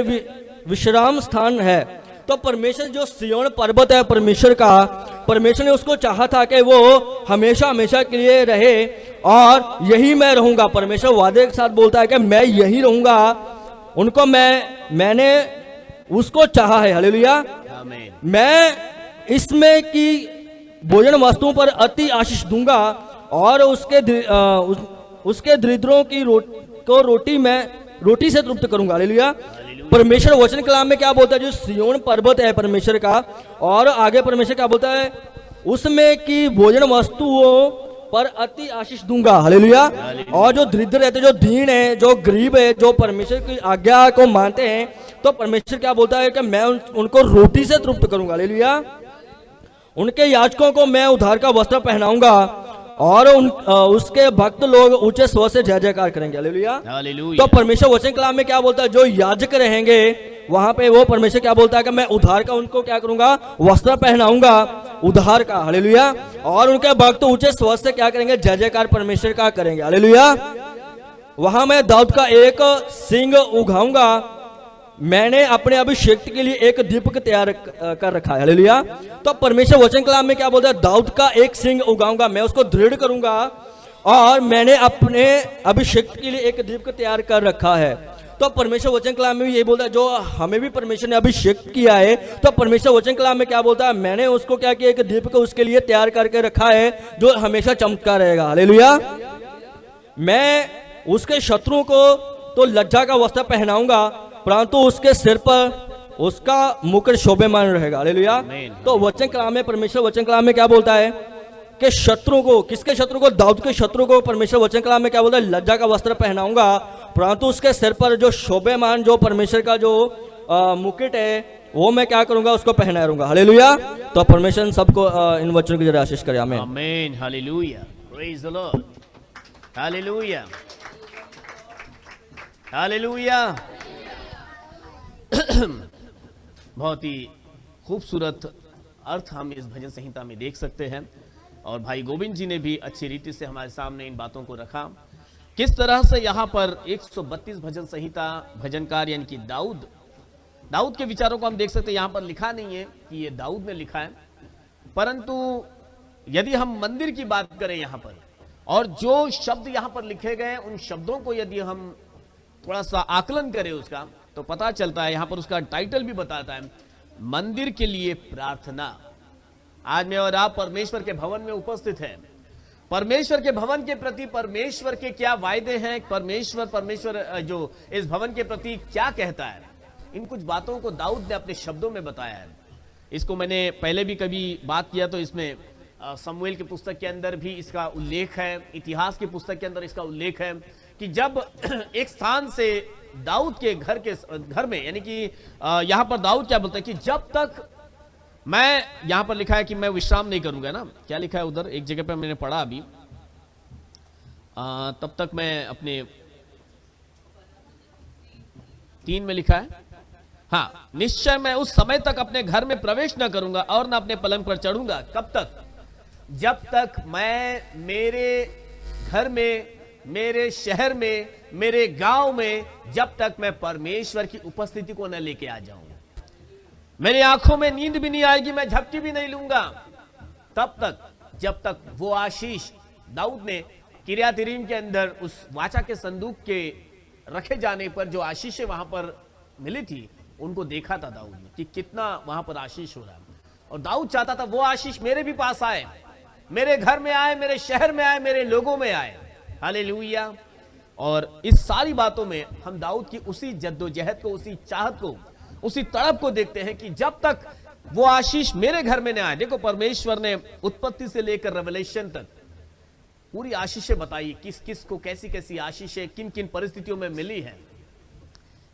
विश्राम स्थान है। तो परमेश्वर जो सिय्योन पर्वत है परमेश्वर का, परमेश्वर ने उसको चाहा था कि वो हमेशा हमेशा के लिए रहे, और यही मैं रहूंगा। परमेश्वर वादे के साथ बोलता है कि मैं यही रहूंगा, उनको मैंने उसको चाहा है। हालेलुया। आमीन। मैं इसमें की भोजन वस्तुओं पर अति आशीष दूंगा, और उसके दरिद्रों की रोटी से तृप्त करूंगा। हालेलुया। परमेश्वर वचन कलाम में क्या बोलता है, जो सिय्योन पर्वत है परमेश्वर का, और आगे परमेश्वर क्या बोलता है, उसमें की भोजन वस्तुओं पर अति आशीष दूंगा। हालेलुया। और जो दरिद्र रहते, जो दीन है, जो गरीब है, जो परमेश्वर की आज्ञा को मानते हैं, तो परमेश्वर क्या बोलता है कि मैं उनको रोटी से तृप्त करूंगा। हालेलुया। उनके याजकों को मैं उद्धार का वस्त्र पहनाऊंगा, और उसके भक्त लोग ऊंचे स्वर से जय जयकार करेंगे। हालेलुया। तो परमेश्वर वचन कलाम में क्या बोलता है, जो याजक रहेंगे वहां पे, वो परमेश्वर क्या बोलता है कि मैं उद्धार का उनको क्या करूंगा, वस्त्र पहनाऊंगा उद्धार का। हालेलुया। और उनके भक्त ऊंचे स्वर से क्या करेंगे, जय जयकार परमेश्वर का करेंगे। हालेलुया। वहां मैं दाऊद का एक सिंह उगाऊंगा, मैंने अपने अभिषेक के लिए एक दीपक तैयार कर रखा है। हालेलुया। तो परमेश्वर वचन कलाम में क्या बोलता है, दाऊद का एक सिंह उगाऊंगा, मैं उसको दृढ़ करूंगा, और मैंने अपने अभिषेक के लिए एक दीपक तैयार कर रखा है। तो परमेश्वर वचन कलाम में भी यही बोलता है, जो हमें भी परमेश्वर ने अभिषेक किया है, तो परमेश्वर वचन कलाम में क्या बोलता है, मैंने उसको क्या किया, एक दीपक उसके लिए तैयार करके रखा है, जो हमेशा चमकता रहेगा। हालेलुया। मैं उसके शत्रुओं को तो लज्जा का वस्त्र पहनाऊंगा, परंतु उसके सिर पर उसका मुकुट शोभायमान रहेगा। हालेलुया। तो वचन कलाम में, परमेश्वर वचन कलाम में क्या बोलता है कि शत्रु को, किसके शत्रु को, दाऊद के शत्रु को परमेश्वर वचन कलाम में क्या बोलता है, लज्जा का वस्त्र पहनाऊंगा, परंतु उसके सिर पर जो शोभायमान, जो परमेश्वर का जो मुकुट है, वो मैं क्या करूंगा, उसको पहनाऊंगा। हालेलुया। तो परमेश्वर सबको इन वचनों की जरा आशीष करे। आमीन। आमीन। Hallelujah. Praise the Lord. Hallelujah. Hallelujah. बहुत ही खूबसूरत अर्थ हम इस भजन संहिता में देख सकते हैं, और भाई गोविंद जी ने भी अच्छी रीति से हमारे सामने इन बातों को रखा, किस तरह से यहाँ पर 132 भजन संहिता, भजनकार यानी कि दाऊद के विचारों को हम देख सकते हैं। यहाँ पर लिखा नहीं है कि ये दाऊद ने लिखा है, परंतु यदि हम मंदिर की बात करें यहाँ पर, और जो शब्द यहाँ पर लिखे गए, उन शब्दों को यदि हम थोड़ा सा आकलन करें उसका, तो पता चलता है, यहाँ पर उसका टाइटल भी बताता है, मंदिर के लिए प्रार्थना। आज मैं और आप परमेश्वर के भवन में उपस्थित हैं। परमेश्वर के भवन के प्रति परमेश्वर के क्या वायदे हैं, परमेश्वर जो इस भवन के प्रति क्या कहता है, इन कुछ बातों को दाऊद ने अपने शब्दों में बताया है। इसको मैंने पहले भी कभी बात किया, तो इसमें शमूएल की पुस्तक के अंदर भी इसका उल्लेख है, इतिहास की पुस्तक के अंदर इसका उल्लेख है, कि जब एक स्थान से दाऊद के घर में, यानी कि यहां पर दाऊद क्या बोलता है कि जब तक मैं, यहां पर लिखा है कि मैं विश्राम नहीं करूंगा ना, क्या लिखा है उधर एक जगह पे मैंने पढ़ा अभी, तब तक मैं अपने 3 में लिखा है, हाँ, निश्चय मैं उस समय तक अपने घर में प्रवेश न करूंगा और न अपने पलंग पर चढ़ूंगा। कब तक? जब तक मैं मेरे घर में मेरे शहर में, मेरे गांव में, जब तक मैं परमेश्वर की उपस्थिति को न लेके आ जाऊं। मेरी आंखों में नींद भी नहीं आएगी, मैं झपकी भी नहीं लूंगा तब तक, जब तक वो आशीष दाऊद ने किर्यात यरीम के अंदर उस वाचा के संदूक के रखे जाने पर जो आशीषें वहां पर मिली थी, उनको देखा था दाऊद ने कि कितना वहां पर आशीष हो रहा है। और दाऊद चाहता था वो आशीष मेरे भी पास आए, मेरे घर में आए, मेरे शहर में आए, मेरे लोगों में आए। हालेलुया। और इस सारी बातों में हम दाऊद की उसी जद्दोजहद को, उसी चाहत को, उसी तड़प को देखते हैं कि जब तक वो आशीष मेरे घर में न आए। देखो, परमेश्वर ने उत्पत्ति से लेकर रेवलेशन तक पूरी आशीषें बताई, किस किस को कैसी कैसी आशीषें किन किन परिस्थितियों में मिली है।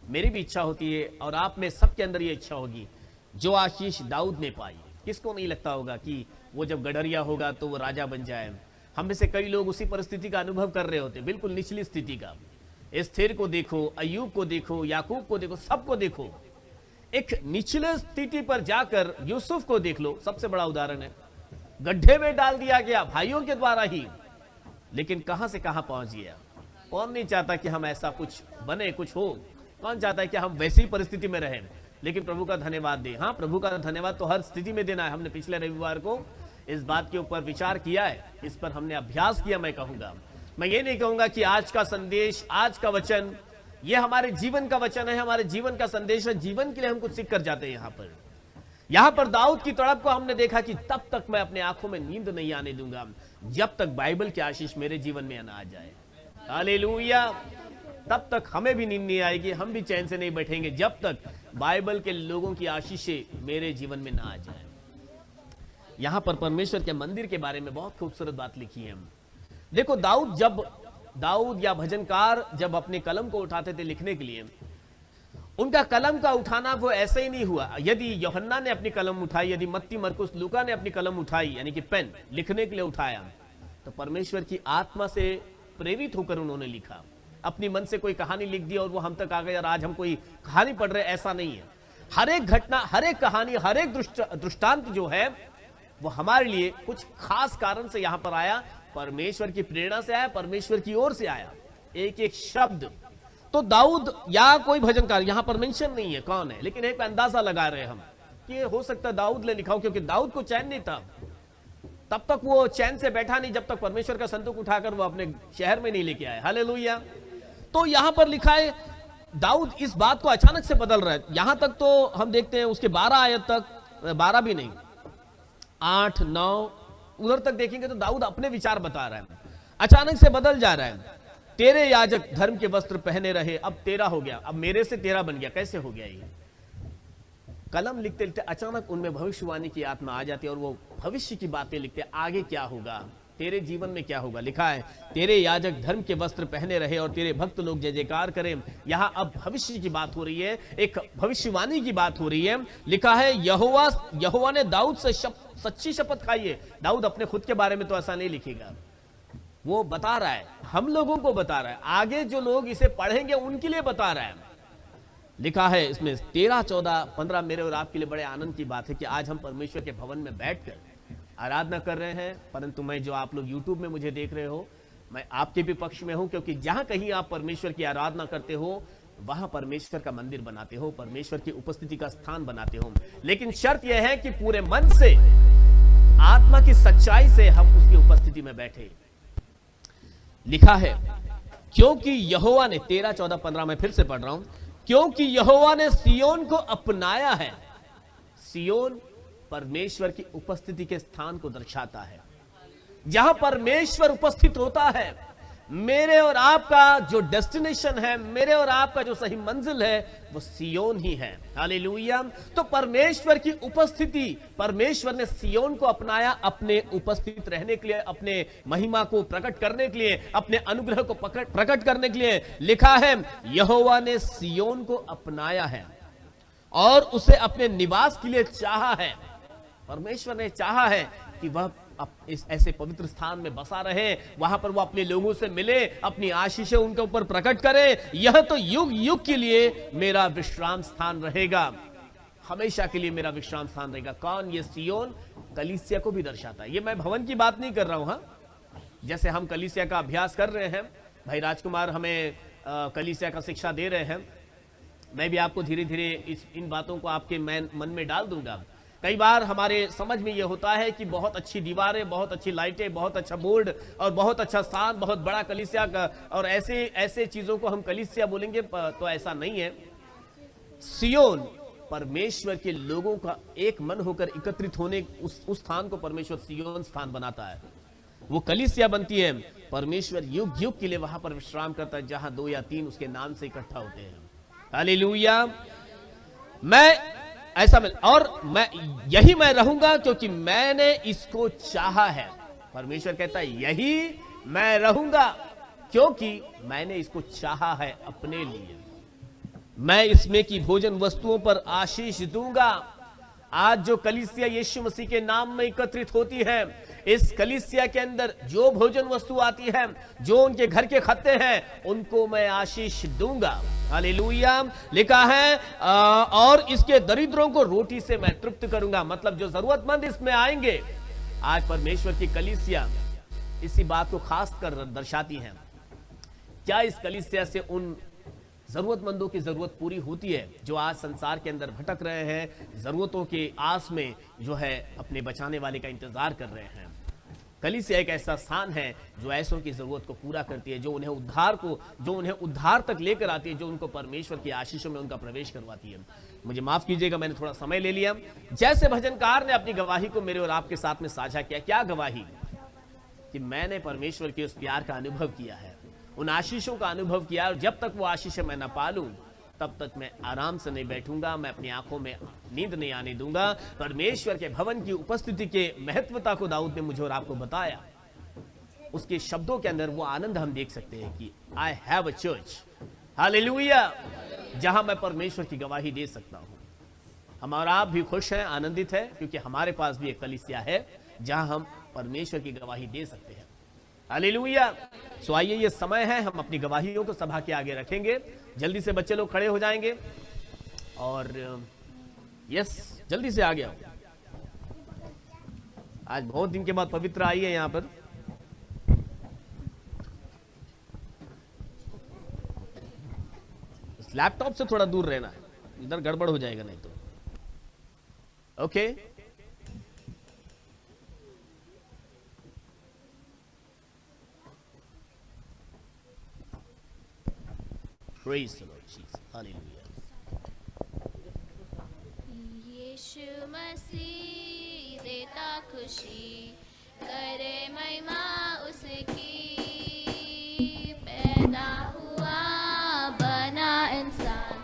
मेरी भी इच्छा होती है और आप में सबके अंदर ये इच्छा होगी, जो आशीष दाऊद ने पाई। किसको नहीं लगता होगा कि वो जब गडरिया होगा तो वो राजा बन जाए। हम में से कई लोग उसी परिस्थिति का अनुभव कर रहे होते, बिल्कुल निचली स्थिति का। एस्थेर को देखो, अय्यूब को देखो, याकूब को देखो, सबको देखो। एक निचले स्थिति पर जाकर यूसुफ को देख लो, सबसे बड़ा उदाहरण है। गड्ढे में डाल दिया गया भाइयों के द्वारा ही, लेकिन कहां से कहां पहुंच गया। कौन नहीं चाहता कि हम ऐसा कुछ बने, कुछ हो। कौन चाहता है कि हम वैसी परिस्थिति में रहें, लेकिन प्रभु का धन्यवाद दें। हाँ, प्रभु का धन्यवाद तो हर स्थिति में देना है। हमने पिछले रविवार को इस बात के ऊपर विचार किया है, इस पर हमने अभ्यास किया। मैं कहूंगा, मैं ये नहीं कहूंगा कि आज का संदेश, आज का वचन ये हमारे जीवन का वचन है, हमारे जीवन का संदेश है, जीवन के लिए हम कुछ सीख कर जाते हैं। यहाँ पर दाऊद की तड़प को हमने देखा कि तब तक मैं अपने आंखों में नींद नहीं आने दूंगा जब तक बाइबल की आशीष मेरे जीवन में न आ जाए। हालेलुया। तब तक हमें भी नींद नहीं आएगी, हम भी चैन से नहीं बैठेंगे जब तक बाइबल के लोगों की आशीषें मेरे जीवन में ना आ जाए। यहां पर परमेश्वर के मंदिर के बारे में बहुत खूबसूरत बात लिखी है। देखो, दाऊद या भजनकार जब अपने कलम को उठाते थे लिखने के लिए, उनका कलम का उठाना वो ऐसे ही नहीं हुआ। यदि यूहन्ना ने अपनी कलम उठाई, यदि मत्ती, मरकुस, लूका ने अपनी कलम उठाई, यानी कि पेन लिखने के लिए उठाया, तो परमेश्वर की आत्मा से प्रेरित होकर उन्होंने लिखा। अपनी मन से कोई कहानी लिख दी और वो हम तक आ गई और आज हम कोई कहानी पढ़ रहे, ऐसा नहीं है। हर एक घटना, हर एक कहानी, हर एक दृष्टांत जो है वो हमारे लिए कुछ खास कारण से यहां पर आया, परमेश्वर की प्रेरणा से आया, परमेश्वर की ओर से आया। एक एक शब्द। तो दाऊद या कोई भजनकार, यहां पर मेंशन नहीं है कौन है, लेकिन एक अंदाजा लगा रहे हम कि हो सकता है दाऊद ने लिखा हो, क्योंकि दाऊद को चैन नहीं था। तब तक वो चैन से बैठा नहीं जब तक परमेश्वर का संदूक उठाकर वो अपने शहर में नहीं लेके आए। हालेलुया। तो यहां पर लिखा है दाऊद इस बात को अचानक से बदल रहा है। यहां तक तो हम देखते हैं उसके 12 आयत तक, 12 भी नहीं, 8, 9 उधर तक देखेंगे तो दाऊद अपने विचार बता रहा है, अचानक से बदल जा रहा है। तेरे याजक धर्म के वस्त्र पहने रहे, अब तेरा हो गया, अब मेरे से तेरा बन गया। कैसे हो गया ये? कलम लिखते लिखते अचानक उनमें भविष्यवाणी की आत्मा आ जाती है और वो भविष्य की बातें लिखते, आगे क्या होगा, तेरे जीवन में क्या होगा। लिखा है तेरे याजक धर्म के वस्त्र पहने रहे और तेरे भक्त लोग जय जयकार करें। यहां अब भविष्य की बात हो रही है, एक भविष्यवाणी की बात हो रही है। लिखा है यहोवा ने दाऊद से सच्ची शपथ खाई है। दाऊद अपने खुद के बारे में तो ऐसा नहीं लिखेगा, वो बता रहा है, हम लोगों को बता रहा है, आगे जो लोग इसे पढ़ेंगे उनके लिए बता रहा है। लिखा है इसमें 13, 14, 15 मेरे और आपके लिए बड़े आनंद की बात है कि आज हम परमेश्वर के भवन में बैठकर आराधना कर रहे हैं। परंतु मैं, जो आप लोग YouTube में मुझे देख रहे हो, मैं आपके भी पक्ष में हूं, क्योंकि जहां कहीं आप परमेश्वर की आराधना करते हो वहां परमेश्वर का मंदिर बनाते हो, परमेश्वर की उपस्थिति का स्थान बनाते हो। लेकिन शर्त यह है कि पूरे मन से, आत्मा की सच्चाई से हम उसकी उपस्थिति में बैठे। लिखा है क्योंकि यहोवा ने, 13, 14, 15 मैं फिर से पढ़ रहा हूं, क्योंकि यहोवा ने सियोन को अपनाया है। सियोन परमेश्वर की उपस्थिति के स्थान को दर्शाता है, जहां परमेश्वर उपस्थित होता है। मेरे और आपका जो डेस्टिनेशन है, मेरे और आपका जो सही मंजिल है, वो सियोन ही है। हालेलुया। तो परमेश्वर की उपस्थिति, परमेश्वर ने सियोन को अपनाया अपने उपस्थित रहने के लिए, अपने महिमा को प्रकट करने के लिए, अपने अनुग्रह को प्रकट करने के लिए। लिखा है यहोवा ने सियोन को अपनाया है और उसे अपने निवास के लिए चाहा है। परमेश्वर ने चाहा है कि वह इस ऐसे पवित्र स्थान में बसा रहे, वहां पर वो अपने लोगों से मिले, अपनी आशीषें उनके ऊपर प्रकट करे। यह तो युग युग के लिए मेरा विश्राम स्थान रहेगा, हमेशा के लिए मेरा विश्राम स्थान रहेगा। कौन? ये सियोन कलीसिया को भी दर्शाता है। ये मैं भवन की बात नहीं कर रहा हूं, हाँ, जैसे हम कलीसिया का अभ्यास कर रहे हैं, भाई राजकुमार हमें कलीसिया का शिक्षा दे रहे हैं। मैं भी आपको धीरे धीरे इन बातों को आपके मन में डाल दूंगा। कई बार हमारे समझ में यह होता है कि बहुत अच्छी दीवारें, बहुत अच्छी लाइटें, बहुत अच्छा बोर्ड और बहुत अच्छा स्थान, बहुत बड़ा कलीसिया का, और ऐसे चीजों को हम कलीसिया बोलेंगे, तो ऐसा नहीं है। सियोन परमेश्वर के लोगों का एक मन होकर एकत्रित होने, उस स्थान को परमेश्वर सियोन स्थान बनाता है। वो कलीसिया बनती है। परमेश्वर युग युग के लिए वहां पर विश्राम करता है, जहां 2 या 3 उसके नाम से इकट्ठा होते हैं। हालेलुया। मैं रहूंगा क्योंकि मैंने इसको चाहा है। परमेश्वर कहता है यही मैं रहूंगा क्योंकि मैंने इसको चाहा है अपने लिए। मैं इसमें की भोजन वस्तुओं पर आशीष दूंगा। आज जो कलीसिया यीशु मसीह के नाम में एकत्रित होती है, इस कलीसिया के अंदर जो भोजन वस्तु आती है, जो उनके घर के खत्ते हैं, उनको मैं आशीष दूंगा। हालेलुया। लिखा है और इसके दरिद्रों को रोटी से मैं तृप्त करूंगा। मतलब जो जरूरतमंद इसमें आएंगे, आज परमेश्वर की कलीसिया इसी बात को खास कर दर्शाती है। क्या इस कलीसिया से उन जरूरतमंदों की जरूरत पूरी होती है जो आज संसार के अंदर भटक रहे हैं, जरूरतों के आस में जो है अपने बचाने वाले का इंतजार कर रहे हैं। कलीसिया एक ऐसा स्थान है जो ऐसों की जरूरत को पूरा करती है, जो उन्हें उद्धार तक लेकर आती है, जो उनको परमेश्वर की आशीषों में उनका प्रवेश करवाती है। मुझे माफ कीजिएगा, मैंने थोड़ा समय ले लिया। जैसे भजनकार ने अपनी गवाही को मेरे और आपके साथ में साझा किया, क्या गवाही कि मैंने परमेश्वर के उस प्यार का अनुभव किया है, उन आशीषों का अनुभव किया, और जब तक वो आशीषें मैं न पालूं तब तक मैं आराम से नहीं बैठूंगा, मैं अपनी आंखों में नींद नहीं आने दूंगा। परमेश्वर के भवन की उपस्थिति के महत्वता को दाऊद ने मुझे और आपको बताया। उसके शब्दों के अंदर वो आनंद हम देख सकते हैं कि I have a church, hallelujah, जहां मैं परमेश्वर की गवाही दे सकता हूं। हम और आप भी खुश हैं, आनंदित है, क्योंकि हमारे पास भी एक कलीसिया है जहां हम परमेश्वर की गवाही दे सकते हैं। हालेलुया। सो आइए, ये समय है, हम अपनी गवाहियों को सभा के आगे रखेंगे। जल्दी से बच्चे लोग खड़े हो जाएंगे और यस, जल्दी से आ गया। आज बहुत दिन के बाद पवित्र आई है यहां पर। इस लैपटॉप से थोड़ा दूर रहना है, इधर गड़बड़ हो जाएगा नहीं तो। Okay, Praise the Lord Jesus. Hallelujah. यीशु मसीह देता खुशी, करे महिमा उसकी। पैदा हुआ बना इंसान,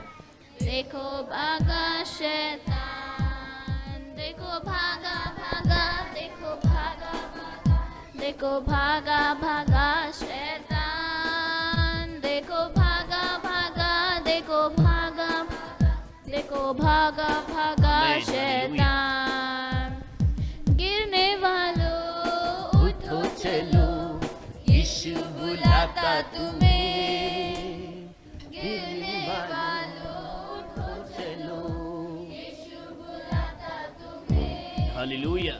देखो भागा शैतान, देखो भागा भागा, देखो भागा भागा, देखो भागा भागा शैतान, देखो भागा भागा, देखो भागा भागा, देखो भागा भागा शैतान। गिरने वालों उठो चलो, यीशु बुलाता तुम्हें। गिरने वालों उठो चलो, यीशु बुलाता तुम्हें। हालेलुया।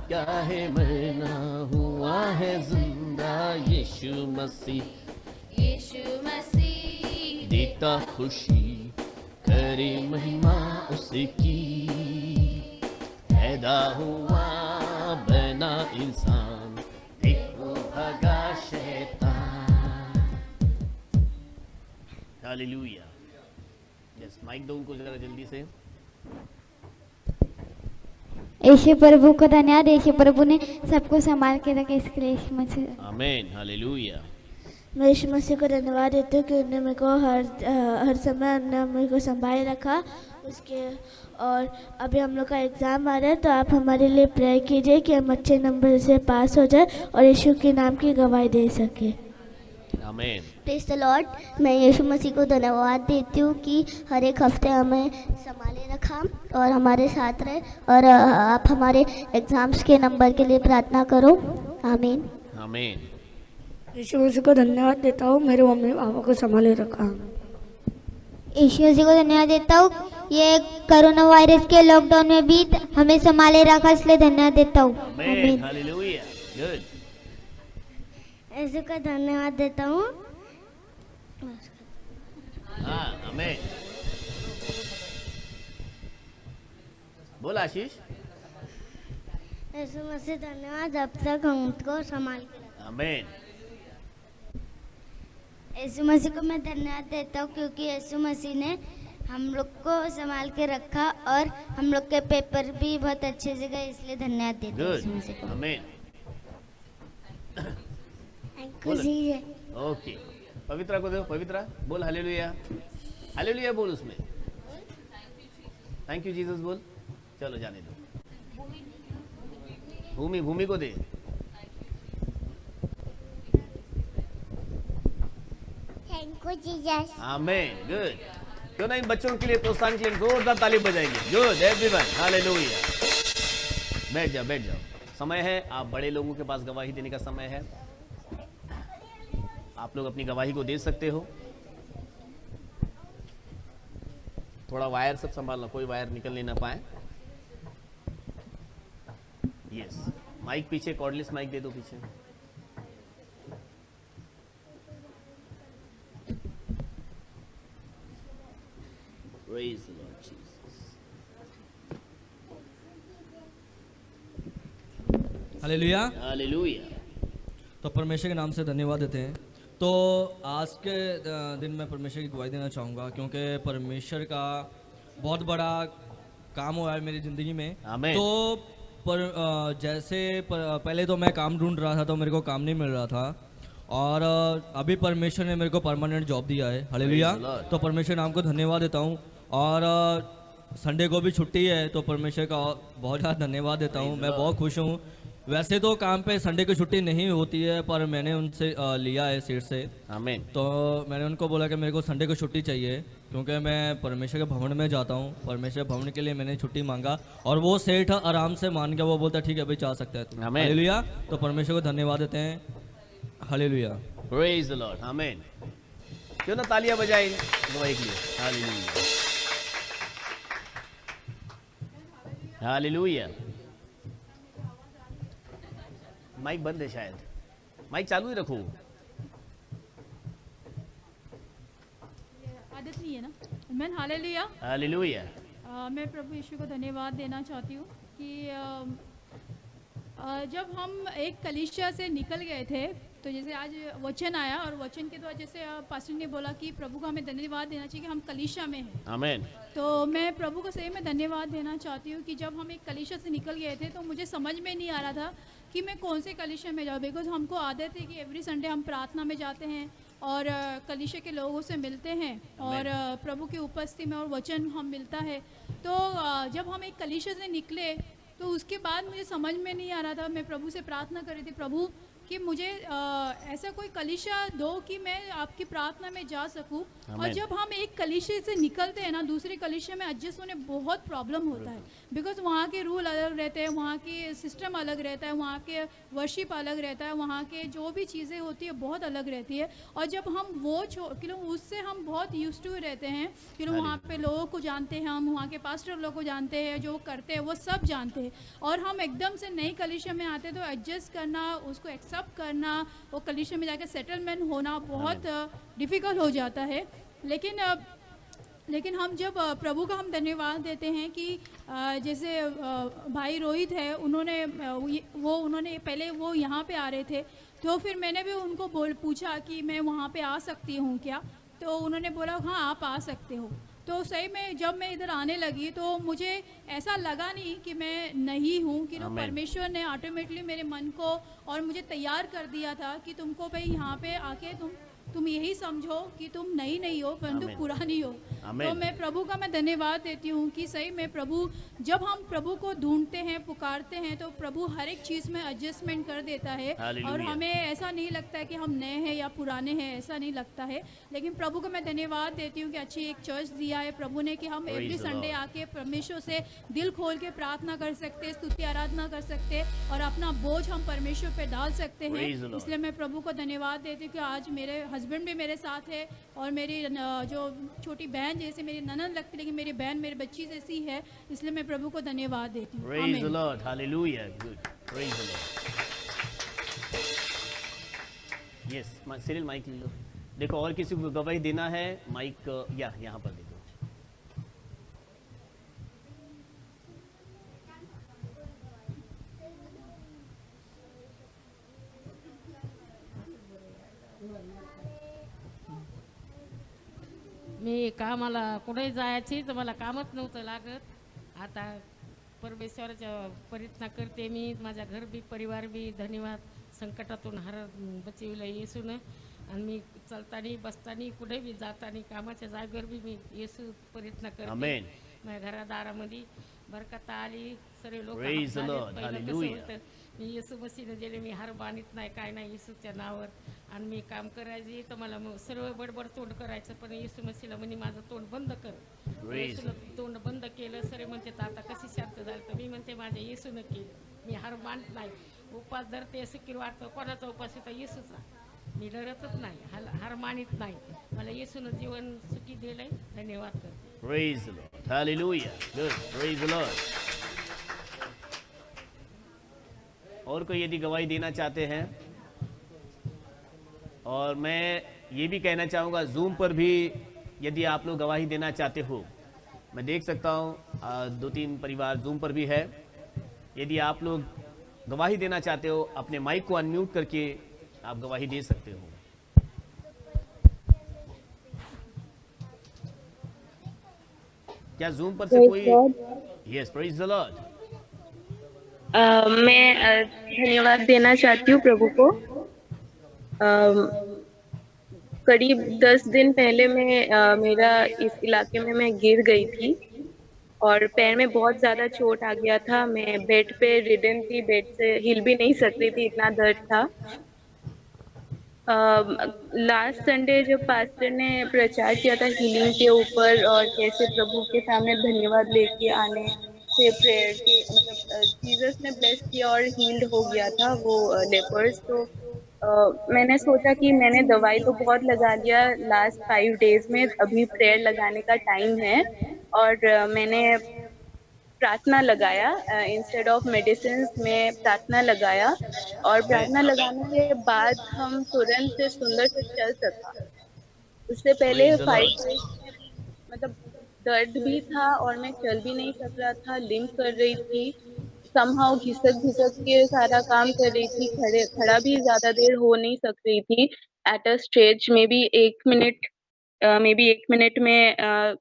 क्या है मरना, हुआ है जिंदा यीशु मसीह। यीशु मसीह देता खुशी, करे महिमा उसकी। पैदा हुआ बना इंसान, देखो भगा शैतान। हालेलुया। यस, माइक दो उनको जरा जल्दी से। यीशु प्रभु को धन्यवाद, यीशु प्रभु ने सबको संभाल के रखा, इसके लिए यीशु मसीह। आमीन। हालेलुया। मैं यीशु मसीह को धन्यवाद देती हूँ कि उन्होंने मेरे को हर समय उन्होंने मेरे को संभाल रखा उसके। और अभी हम लोग का एग्ज़ाम आ रहा है, तो आप हमारे लिए प्रेयर कीजिए कि हम अच्छे नंबर से पास हो जाए और यीशु के नाम की गवाही दे सके। आमीन। Praise the Lord. मैं यीशु मसीह को धन्यवाद देती हूँ कि हर एक हफ्ते हमें संभाले रखा और हमारे साथ रहे, और आप हमारे एग्ज़ाम्स के नंबर के लिए प्रार्थना करो। आमीन। आमीन। यीशु मसीह को धन्यवाद देता हूँ, मेरे मम्मी पापा को संभाले रखा। यीशु मसीह को धन्यवाद देता हूँ ये कोरोना वायरस के लॉकडाउन में भी हमें संभाले रखा, इसलिए धन्यवाद देता हूँ। आमीन, हालेलुया, गुड। यीशु का धन्यवाद देता हूँ। हाँ, आमीन। बोल आशीष। यीशु मसीह धन्यवाद, अब तक हमको संभाल के रखा। आमीन। यीशु मसीह को मैं धन्यवाद देता हूँ क्योंकि यीशु मसीह ने हम लोग को संभाल के रखा और हम लोग के पेपर भी बहुत अच्छे से गए, इसलिए धन्यवाद देता हूँ यीशु मसीह गुड, को। आमीन। खुशी है। ओके, पवित्रा को दो। पवित्रा बोल हालेलुया, हालेलुया बोल उसमें। थैंक यू जीसस बोल। चलो जाने दो। भूमि, भूमि को दे। Thank you Jesus. आमीन, गुड। क्यों ना इन बच्चों के लिए प्रोत्साहन के लिए जोरदार ताली बजाएंगे। Good everyone, hallelujah. बैठ जाओ, बैठ जाओ। समय है, आप बड़े लोगों के पास गवाही देने का समय है। आप लोग अपनी गवाही को दे सकते हो। थोड़ा वायर सब संभालना, कोई वायर निकलने ना पाए। यस, माइक पीछे, कॉर्डलेस माइक दे दो पीछे। Praise the Lord Jesus. Hallelujah. Hallelujah. तो परमेश्वर के नाम से धन्यवाद देते हैं। तो आज के दिन मैं परमेश्वर की गवाही देना चाहूँगा क्योंकि परमेश्वर का बहुत बड़ा काम हुआ है मेरी ज़िंदगी में। आमीन। तो पहले तो मैं काम ढूंढ रहा था तो मेरे को काम नहीं मिल रहा था और अभी परमेश्वर ने मेरे को परमानेंट जॉब दिया है। हालेलुया। Praise the Lord. तो परमेश्वर नाम को धन्यवाद देता हूँ और संडे को भी छुट्टी है तो परमेश्वर का बहुत ज़्यादा धन्यवाद देता हूँ। मैं बहुत खुश हूँ। वैसे तो काम पे संडे की छुट्टी नहीं होती है पर मैंने उनसे लिया है सीट से। आमीन। तो मैंने उनको बोला कि मेरे को संडे को छुट्टी चाहिए क्योंकि मैं परमेश्वर के भवन में जाता हूँ। परमेश्वर भवन के लिए मैंने छुट्टी मांगा और वो सेठ आराम से मान गया। वो बोलता ठीक है भाई जा सकता है तू। आमीन। हालेलुया। तो परमेश्वर को धन्यवाद देते हैं। हालेलुया। Praise the Lord. आमीन। क्यों ना तालियां बजाएं गवाही के लिए। Hallelujah, hallelujah. माइक बंद है शायद, माइक चालू ही रखो। आदत नहीं है ना। आमीन, हालेलुया। हालेलुया। मैं प्रभु यीशु को धन्यवाद देना चाहती हूँ कि जब हम एक कलीसिया से निकल गए थे तो जैसे आज वचन आया और वचन के द्वारा जैसे पास्टर ने बोला कि प्रभु को हमें धन्यवाद देना चाहिए कि हम कलीसिया में हैं। आमीन। तो मैं प्रभु को सही में धन्यवाद देना चाहती हूँ कि जब हम एक कलीसिया से निकल गए थे तो मुझे समझ में नहीं आ रहा था कि मैं कौन से कलीसिया में जाऊँ। बिकॉज हमको आदत है कि एवरी संडे हम प्रार्थना में जाते हैं और कलीसिया के लोगों से मिलते हैं और प्रभु की उपस्थिति में और वचन हम मिलता है। तो जब हम एक कलीसिया से निकले तो उसके बाद मुझे समझ में नहीं आ रहा था। मैं प्रभु से प्रार्थना कर रही थी, प्रभु कि मुझे ऐसा कोई कलीसिया दो कि मैं आपकी प्रार्थना में जा सकूं। और जब हम एक कलीसिया से निकलते हैं ना दूसरे कलीसिया में एडजस्ट होने बहुत प्रॉब्लम होता है। बिकॉज वहाँ के रूल अलग रहते हैं, वहाँ की सिस्टम अलग रहता है, वहाँ के वर्शिप अलग रहता है, वहाँ के जो भी चीज़ें होती है बहुत अलग रहती है। और जब हम वो उससे हम बहुत यूज्ड टू रहते हैं कि वहाँ पे लोगों को जानते हैं, हम वहाँ के पास्टर लोगों को जानते हैं, जो करते हैं वो सब जानते हैं। और हम एकदम से नई कलीसिया में आते हैं तो एडजस्ट करना, उसको एक्सेप्ट करना, वो कलीसिया में जाके सेटलमेंट होना बहुत डिफ़िकल्ट हो जाता है। लेकिन हम जब प्रभु का हम धन्यवाद देते हैं कि जैसे भाई रोहित है, उन्होंने पहले वो यहाँ पे आ रहे थे तो फिर मैंने भी उनको पूछा कि मैं वहाँ पे आ सकती हूँ क्या, तो उन्होंने बोला हाँ आप आ सकते हो। तो सही में जब मैं इधर आने लगी तो मुझे ऐसा लगा नहीं कि मैं नहीं हूँ कि परमेश्वर ने ऑटोमेटिकली मेरे मन को और मुझे तैयार कर दिया था कि तुमको भाई यहाँ पे आके तुम यही समझो कि तुम नई नहीं हो परंतु पुरानी हो। तो मैं प्रभु का मैं धन्यवाद देती हूँ कि सही में प्रभु जब हम प्रभु को ढूंढते हैं, पुकारते हैं तो प्रभु हर एक चीज़ में एडजस्टमेंट कर देता है और हमें ऐसा नहीं लगता है कि हम नए हैं या पुराने हैं, ऐसा नहीं लगता है। लेकिन प्रभु को मैं धन्यवाद देती हूँ कि अच्छी एक चर्च दिया है प्रभु ने कि हम एवरी संडे आके परमेश्वर से दिल खोल के प्रार्थना कर सकते, स्तुति आराधना कर सकते और अपना बोझ हम परमेश्वर पे डाल सकते हैं। इसलिए मैं प्रभु को धन्यवाद देती हूँ कि आज मेरे हस्बैंड भी मेरे साथ है और मेरी जो छोटी बहन जैसे मेरी ननद लगती, लेकिन मेरी बहन मेरी बच्ची जैसी है, इसलिए मैं प्रभु को धन्यवाद देती हूँ। Praise the Lord. Hallelujah. Good. Praise the Lord. Yes, Cyril mike ले लो। देखो और किसी को गवाही देना है, माइक यहाँ पर दे दो। मी कामाला कुठे जायची तर मला कामच नव्हतं लागत. आता परमेश्वराच्या प्रार्थना करते मी, माझा घर बी परिवार बी धन्यवाद संकटातून बचविलं येसूनं. आणि मी चलतानी बसतानी कुठे बी जातानी कामाच्या जागेवर बी मी येसू प्रार्थना करते. आमेन. माझ्या घरादारामध्ये बरकत आली, सर्व लोक Praise the Lord. Hallelujah. मी येसू मसीने गेले, मी हार बांधित नाही काय नाही येसूच्या नावावर. आणि मी काम करायची तर मला मग सर्व बडबड तोंड करायचं, पण येसू मसीला म्हणे माझं तोंड बंद कर. येसूनं तोंड बंद केलं. सर्व म्हणते आता कशी शांत झालं, तर मी म्हणते माझ्या येसूनं केलं, मी हार बांधत नाही. उपास धरते असं की वाटतं कोणाचा उपास होता येसूचा, मी डरतच नाही, हार मानित नाही. मला येसूनं जीवन सुखी दिलंय. धन्यवाद करते. Praise the Lord. Hallelujah. Good. Praise the Lord. और कोई यदि गवाही देना चाहते हैं, और मैं ये भी कहना चाहूँगा जूम पर भी यदि आप लोग गवाही देना चाहते हो, मैं देख सकता हूँ 2-3 परिवार जूम पर भी है। यदि आप लोग गवाही देना चाहते हो, अपने माइक को अनम्यूट करके आप गवाही दे सकते हो। क्या जूम पर से कोई? Yes, praise the Lord. मैं धन्यवाद देना चाहती हूँ प्रभु को। करीब 10 दिन पहले मेरा इस इलाके में मैं गिर गई थी और पैर में बहुत ज़्यादा चोट आ गया था। मैं बेड पे रिडन थी, बेड से हिल भी नहीं सकती थी, इतना दर्द था। लास्ट संडे जब पास्टर ने प्रचार किया था हीलिंग के ऊपर और कैसे प्रभु के सामने धन्यवाद लेके आने से प्रेयर की, मतलब जीसस ने ब्लेस किया और हील्ड हो गया था वो लेपर्स। तो मैंने सोचा कि मैंने दवाई तो बहुत लगा लिया लास्ट 5 डेज में, अभी प्रेयर लगाने का टाइम है। और मैंने प्रार्थना लगाया, इंस्टेड ऑफ मेडिसिन में प्रार्थना लगाया, और प्रार्थना लगाने के बाद हम तुरंत से सुंदर से चल सका। उससे पहले 5 डेज मतलब दर्द भी था और मैं चल भी नहीं सक रहा था, लिम्प कर रही थी, समहाउ घिसक के सारा काम कर रही थी, खड़ा भी ज्यादा देर हो नहीं सक रही थी। एट अ स्टेज में भी 1 मिनट में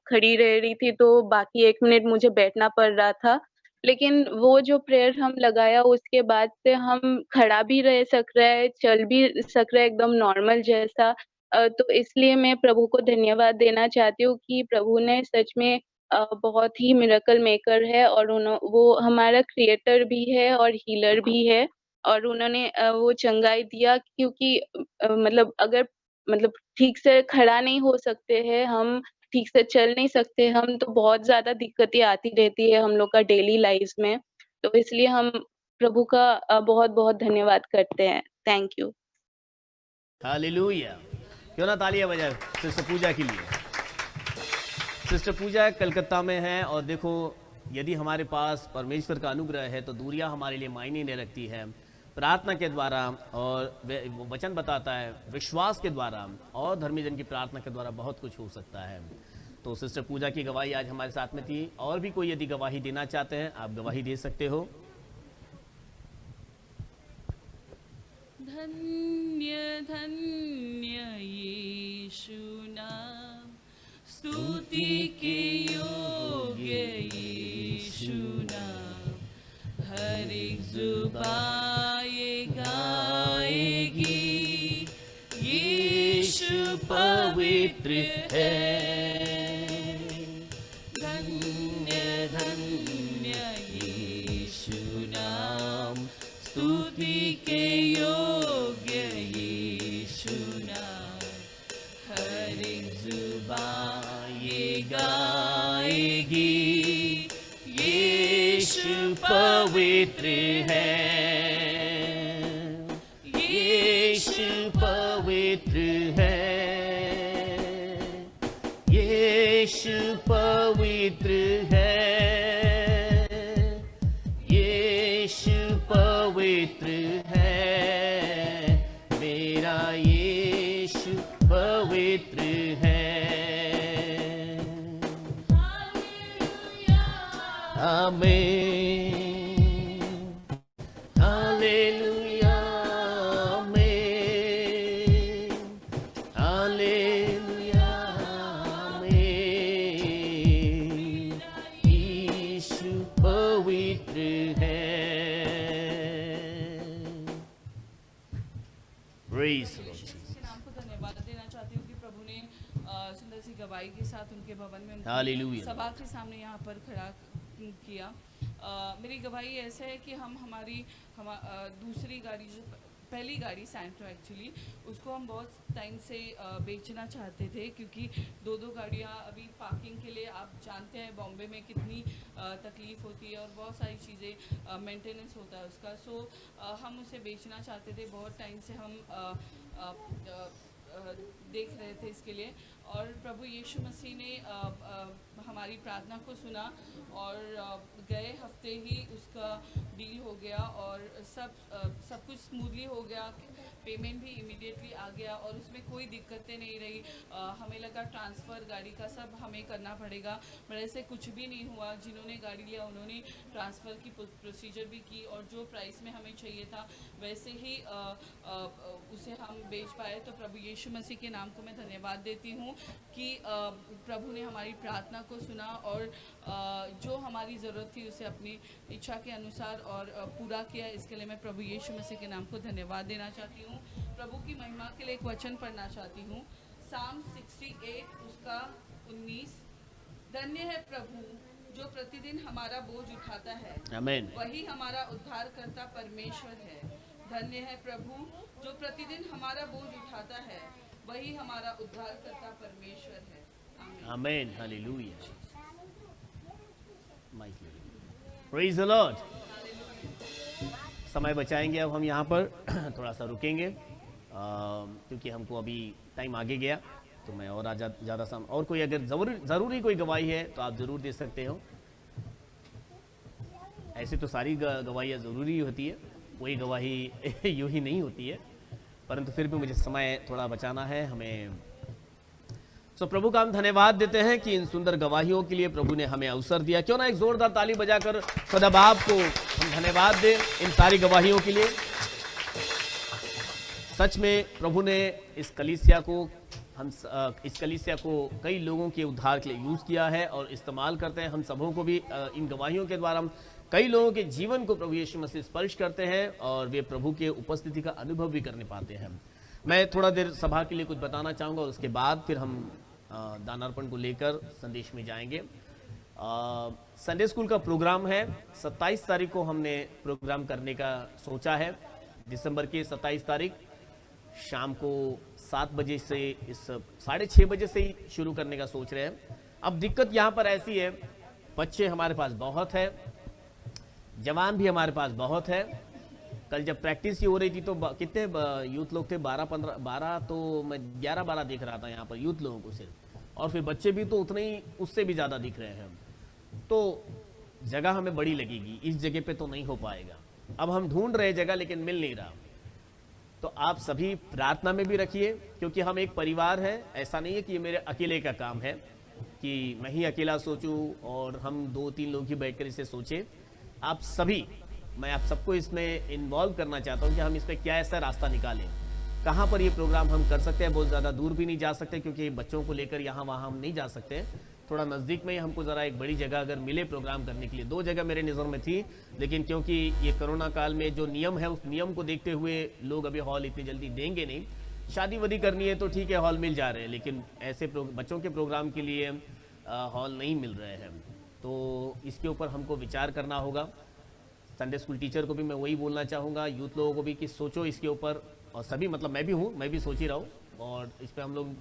खड़ी रह रही थी, तो बाकी 1 मिनट मुझे बैठना पड़ रहा था। लेकिन वो जो प्रेयर हम लगाया उसके बाद से हम खड़ा भी रह सक रहे हैं, चल भी सक रहे हैं एकदम नॉर्मल जैसा। तो इसलिए मैं प्रभु को धन्यवाद देना चाहती हूँ कि प्रभु ने सच में बहुत ही मिरेकल मेकर है, और वो हमारा क्रिएटर भी है और हीलर भी है, और उन्होंने वो चंगाई दिया। क्योंकि मतलब ठीक से खड़ा नहीं हो सकते हैं हम, ठीक से चल नहीं सकते हम, तो बहुत ज़्यादा दिक्कतें आती रहती है हम लोग का डेली लाइफ में। तो इसलिए हम प्रभु का बहुत बहुत धन्यवाद करते हैं। Thank you. हालेलुया। क्यों ना तालियां बजाएं सिस्टर पूजा के लिए। सिस्टर पूजा कलकत्ता में है, और देखो यदि हमारे पास परमेश्वर का अनुग्रह है तो दूरियां हमारे लिए मायने नहीं रखती है। प्रार्थना के द्वारा, और वचन बताता है विश्वास के द्वारा और धर्मी जन की प्रार्थना के द्वारा बहुत कुछ हो सकता है। तो सिस्टर पूजा की गवाही आज हमारे साथ में थी। और भी कोई यदि गवाही देना चाहते हैं, आप गवाही दे सकते हो। धन्य धन्य यीशु नाम, स्तुति के योग्य यीशु नाम, हर एक जुबान ये गाएगी, यीशु पवित्र है। धन्य धन्य यीशु नाम, स्तुति के योग्य यीशु नाम, हर एक जुबान ये गाएगी, यीशु पवित्र है, यीशु पवित्र है। आमेन, हालेलुया, आमेन, हालेलुया, आमेन। यीशु पवित्र है। Praise the Lord. के नाम को धन्यवाद देना चाहती हूँ कि प्रभु ने सुंदर सी गवाही के साथ उनके भवन में उनको Hallelujah. सभा के सामने यहाँ पर खड़ा किया। मेरी गवाही ऐसे है कि हम हमारी दूसरी गाड़ी जो पहली गाड़ी सैंट्रो एक्चुअली उसको हम बहुत टाइम से बेचना चाहते थे, क्योंकि दो गाड़ियाँ अभी पार्किंग के लिए आप जानते हैं बॉम्बे में कितनी तकलीफ़ होती है और बहुत सारी चीज़ें मेंटेनेंस होता है उसका। सो हम उसे बेचना चाहते थे, बहुत टाइम से हम देख रहे थे इसके लिए, और प्रभु यीशु मसीह ने हमारी प्रार्थना को सुना और गए हफ्ते ही उसका डील हो गया और सब कुछ स्मूथली हो गया। पेमेंट भी इमीडिएटली आ गया और उसमें कोई दिक्कतें नहीं रही। हमें लगा ट्रांसफ़र गाड़ी का सब हमें करना पड़ेगा, पर ऐसे कुछ भी नहीं हुआ। जिन्होंने गाड़ी लिया उन्होंने ट्रांसफ़र की प्रोसीजर भी की और जो प्राइस में हमें चाहिए था वैसे ही उसे हम बेच पाए। तो प्रभु यीशु मसीह के नाम को मैं धन्यवाद देती हूँ कि प्रभु ने हमारी प्रार्थना को सुना और जो हमारी ज़रूरत थी उसे अपनी इच्छा के अनुसार और पूरा किया। इसके लिए मैं प्रभु यीशु मसीह के नाम को धन्यवाद देना चाहती हूँ। प्रभु की महिमा के लिए एक वचन पढ़ना चाहती हूँ, साम 68 उसका 19। धन्य है प्रभु जो प्रतिदिन हमारा बोझ उठाता है, आमीन। वही हमारा उद्धारकर्ता परमेश्वर है। धन्य है प्रभु जो प्रतिदिन हमारा बोझ उठाता है, वही हमारा उद्धारकर्ता परमेश्वर है। आमीन, हालेलुया। Praise the Lord. समय बचाएंगे अब हम यहाँ पर थोड़ा सा रुकेंगे क्योंकि हमको अभी टाइम आगे गया, तो मैं और ज़्यादा समय और कोई अगर ज़रूरी कोई गवाही है तो आप ज़रूर दे सकते हो। ऐसे तो सारी गवाहियाँ ज़रूरी होती है, कोई गवाही यूँ ही नहीं होती है, परंतु फिर भी मुझे समय थोड़ा बचाना है हमें। सो प्रभु का हम धन्यवाद देते हैं कि इन सुंदर गवाहियों के लिए प्रभु ने हमें अवसर दिया। क्यों ना एक जोरदार ताली बजाकर खुदा बाप को हम धन्यवाद दें इन सारी गवाहियों के लिए। सच में प्रभु ने इस कलीसिया को कई लोगों के उद्धार के लिए यूज़ किया है और इस्तेमाल करते हैं। हम सबों को भी इन गवाहियों के द्वारा हम कई लोगों के जीवन को प्रभु यीशु मसीह स्पर्श करते हैं और वे प्रभु के उपस्थिति का अनुभव भी करने पाते हैं। मैं थोड़ा देर सभा के लिए कुछ बताना चाहूँगा और उसके बाद फिर हम दानार्पण को लेकर संदेश में जाएंगे। संडे स्कूल का प्रोग्राम है, 27 तारीख को हमने प्रोग्राम करने का सोचा है। दिसंबर की 27 तारीख शाम को 7 बजे से 6:30 बजे से ही शुरू करने का सोच रहे हैं। अब दिक्कत यहाँ पर ऐसी है, बच्चे हमारे पास बहुत है, जवान भी हमारे पास बहुत है। कल जब प्रैक्टिस ही हो रही थी तो कितने यूथ लोग थे, 12 तो मैं 11-12 देख रहा था यहाँ पर यूथ लोगों को सिर्फ, और फिर बच्चे भी तो उतने ही उससे भी ज़्यादा दिख रहे हैं। तो जगह हमें बड़ी लगेगी, इस जगह पे तो नहीं हो पाएगा। अब हम ढूंढ रहे जगह लेकिन मिल नहीं रहा। तो आप सभी प्रार्थना में भी रखिए क्योंकि हम एक परिवार है। ऐसा नहीं है कि ये मेरे अकेले का काम है कि मैं ही अकेला सोचूं और हम 2-3 लोग ही बैठकर इसे सोचें। आप सभी, मैं आप सबको इसमें इन्वॉल्व करना चाहता हूं कि हम इस पर क्या ऐसा रास्ता निकालें, कहां पर ये प्रोग्राम हम कर सकते हैं। बहुत ज़्यादा दूर भी नहीं जा सकते क्योंकि बच्चों को लेकर यहाँ वहाँ हम नहीं जा सकते। थोड़ा नज़दीक में ही हमको ज़रा एक बड़ी जगह अगर मिले प्रोग्राम करने के लिए। 2 जगह मेरे नज़र में थी, लेकिन क्योंकि ये कोरोना काल में जो नियम है उस नियम को देखते हुए लोग अभी हॉल इतनी जल्दी देंगे नहीं। शादी वादी करनी है तो ठीक है, हॉल मिल जा रहे हैं, लेकिन ऐसे बच्चों के प्रोग्राम के लिए हॉल नहीं मिल रहे हैं। तो इसके ऊपर हमको विचार करना होगा। संडे स्कूल टीचर को भी मैं वही बोलना चाहूँगा, यूथ लोगों को भी कि सोचो इसके ऊपर, और सभी मतलब मैं भी हूँ, मैं भी सोच ही रहा हूँ और इस पर हम लोग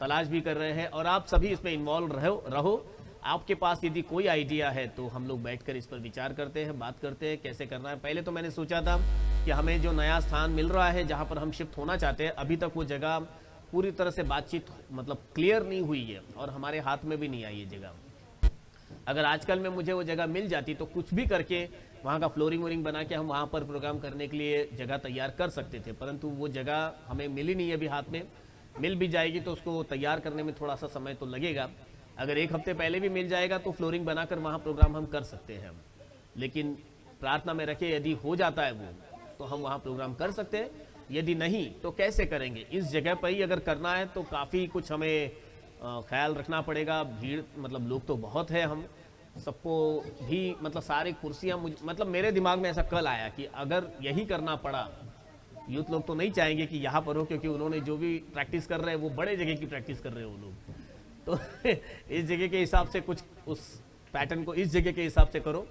तलाश भी कर रहे हैं और आप सभी इसमें इन्वॉल्व रहो। आपके पास यदि कोई आइडिया है तो हम लोग बैठकर इस पर विचार करते हैं, बात करते हैं कैसे करना है। पहले तो मैंने सोचा था कि हमें जो नया स्थान मिल रहा है जहाँ पर हम शिफ्ट होना चाहते हैं, अभी तक वो जगह पूरी तरह से बातचीत मतलब क्लियर नहीं हुई है और हमारे हाथ में भी नहीं आई है जगह। अगर आजकल में मुझे वो जगह मिल जाती तो कुछ भी करके वहाँ का फ्लोरिंग वोरिंग बना के हम वहाँ पर प्रोग्राम करने के लिए जगह तैयार कर सकते थे, परंतु वो जगह हमें मिली नहीं है अभी हाथ में। मिल भी जाएगी तो उसको तैयार करने में थोड़ा सा समय तो लगेगा अगर एक हफ्ते पहले भी मिल जाएगा तो फ्लोरिंग बनाकर वहाँ प्रोग्राम हम कर सकते हैं, लेकिन प्रार्थना में रखे यदि हो जाता है वो तो हम वहाँ प्रोग्राम कर सकते हैं, यदि नहीं तो कैसे करेंगे। इस जगह पर ही अगर करना है तो काफ़ी कुछ हमें ख्याल रखना पड़ेगा। भीड़ मतलब लोग तो बहुत है, हम सबको भी मतलब सारी कुर्सियाँ मतलब मेरे दिमाग में ऐसा कल आया कि अगर यही करना पड़ा, यूथ लोग तो नहीं चाहेंगे कि यहाँ पर हो, क्योंकि उन्होंने जो भी प्रैक्टिस कर रहे हैं वो बड़े जगह की प्रैक्टिस कर रहे हैं वो लोग, तो इस जगह के हिसाब से कुछ उस पैटर्न को इस जगह के हिसाब से करो।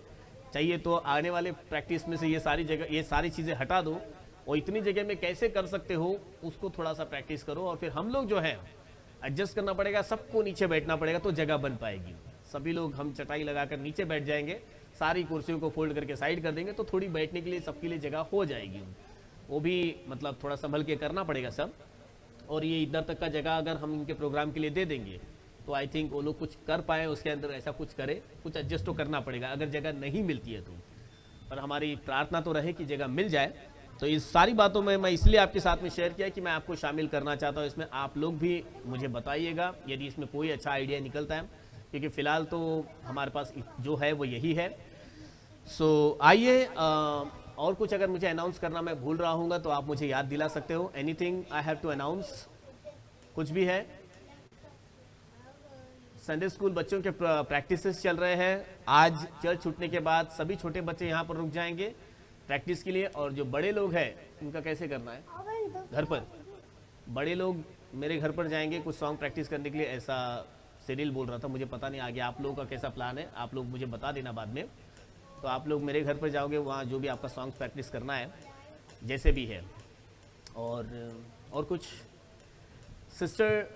चाहिए तो आने वाले प्रैक्टिस में से ये सारी चीज़ें हटा दो और इतनी जगह में कैसे कर सकते हो उसको थोड़ा सा प्रैक्टिस करो। और फिर हम लोग जो है एडजस्ट करना पड़ेगा, सबको नीचे बैठना पड़ेगा तो जगह बन पाएगी। सभी लोग हम चटाई लगाकर नीचे बैठ जाएंगे, सारी कुर्सियों को फोल्ड करके साइड कर देंगे तो थोड़ी बैठने के लिए सबके लिए जगह हो जाएगी। वो भी मतलब थोड़ा संभल के करना पड़ेगा सब। और ये इधर तक का जगह अगर हम इनके प्रोग्राम के लिए दे देंगे तो आई थिंक वो लोग कुछ कर पाए, उसके अंदर ऐसा कुछ करे, कुछ एडजस्ट तो करना पड़ेगा अगर जगह नहीं मिलती है तो। पर हमारी प्रार्थना तो रहे कि जगह मिल जाए। तो इस सारी बातों में मैं इसलिए आपके साथ में शेयर किया कि मैं आपको शामिल करना चाहता हूँ इसमें। आप लोग भी मुझे बताइएगा यदि इसमें कोई अच्छा आइडिया निकलता है, क्योंकि फ़िलहाल तो हमारे पास जो है वो यही है। सो आइए, और कुछ अगर मुझे अनाउंस करना मैं भूल रहा हूँगा तो आप मुझे याद दिला सकते हो। Anything I have to announce, कुछ भी है? संडे स्कूल बच्चों के प्रैक्टिसेस चल रहे हैं। आज चर्च छूटने के बाद सभी छोटे बच्चे यहाँ पर रुक जाएंगे प्रैक्टिस के लिए, और जो बड़े लोग हैं उनका कैसे करना है घर पर। बड़े लोग मेरे घर पर जाएंगे कुछ सॉन्ग प्रैक्टिस करने के लिए, ऐसा सिरिल बोल रहा था। मुझे पता नहीं आगे आप लोगों का कैसा प्लान है, आप लोग मुझे बता देना बाद में। तो आप लोग मेरे घर पर जाओगे, वहाँ जो भी आपका सॉन्ग प्रैक्टिस करना है जैसे भी है। और कुछ सिस्टर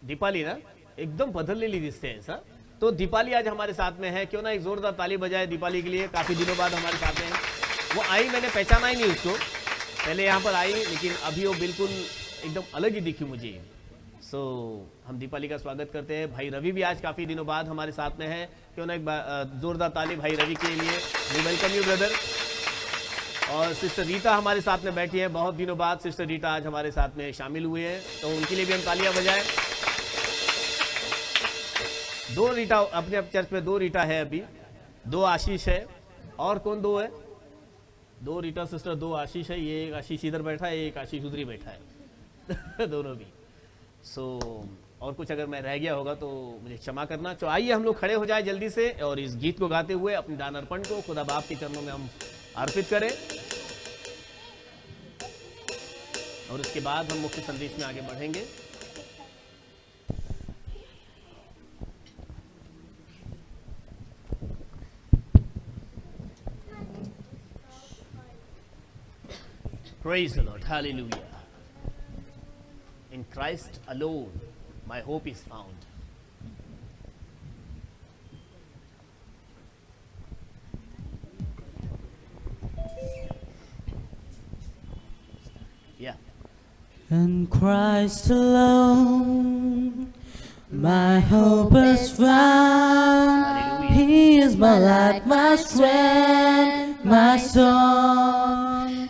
दीपाली ना एकदम बदललेली दिसते हैं ऐसा। तो दीपाली आज हमारे साथ में है, क्यों ना एक जोरदार ताली बजाए दीपाली के लिए। काफ़ी दिनों बाद हमारे साथ में वो आई, मैंने पहचाना ही नहीं उसको, पहले यहाँ पर आई लेकिन अभी वो बिल्कुल एकदम अलग ही दिखी मुझे। सो हम दीपाली का स्वागत करते हैं। भाई रवि भी आज काफ़ी दिनों बाद हमारे साथ में है, क्यों ना एक जोरदार ताली भाई रवि के लिए। We welcome you brother. और सिस्टर रीटा हमारे साथ में बैठी है, बहुत दिनों बाद सिस्टर रीटा आज हमारे साथ में शामिल हुए हैं, तो उनके लिए भी हम तालियां बजाएं। 2 रीटा अपने चर्च में 2 रीटा है, अभी 2 आशीष है। और कौन 2 है? 2 रीटा सिस्टर, 2 आशीष है। ये एक आशीष इधर बैठा है, एक आशीष उधर ही बैठा है दोनों भी। सो और कुछ अगर मैं रह गया होगा तो मुझे क्षमा करना। तो आइए हम लोग खड़े हो जाए जल्दी से और इस गीत को गाते हुए अपने दान अर्पण को खुदा बाप के चरणों में हम अर्पित करें, और उसके बाद हम मुख्य संदेश में आगे बढ़ेंगे। Praise the Lord. Hallelujah. In Christ alone, my hope is found. Yeah. In Christ alone, my hope is found. He is my light, my strength, my song.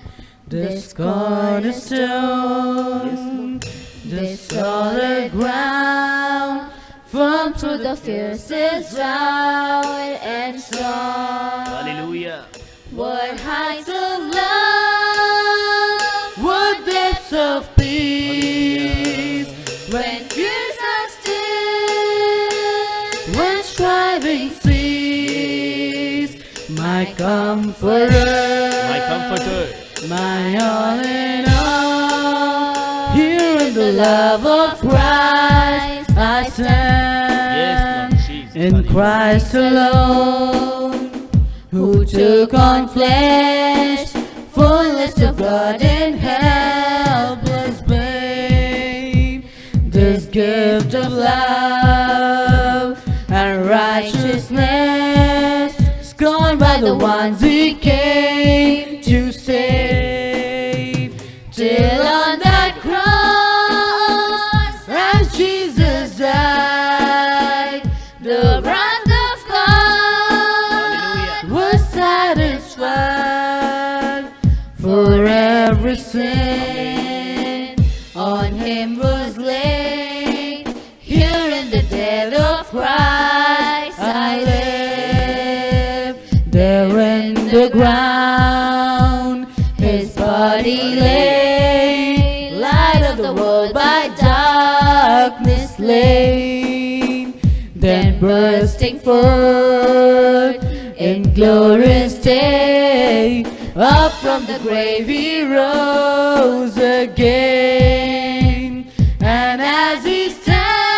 This cornerstone, this solid ground, from through the fiercest drought and storm. Hallelujah. What heights of love, what depths of peace, when fears are still, when striving cease, my comforter, my all in all, here in the love of Christ I stand. In Christ alone, who took on flesh, fullness of God and helpless babe. This gift of love and righteousness, scorned by the ones He came to save. Till on that cross, as Jesus died, the wrath of God was satisfied. For every sin on Him was laid. He the ground, his body lay, light of the world by darkness slain, then bursting forth in glorious day, up from the grave he rose again, and as he stands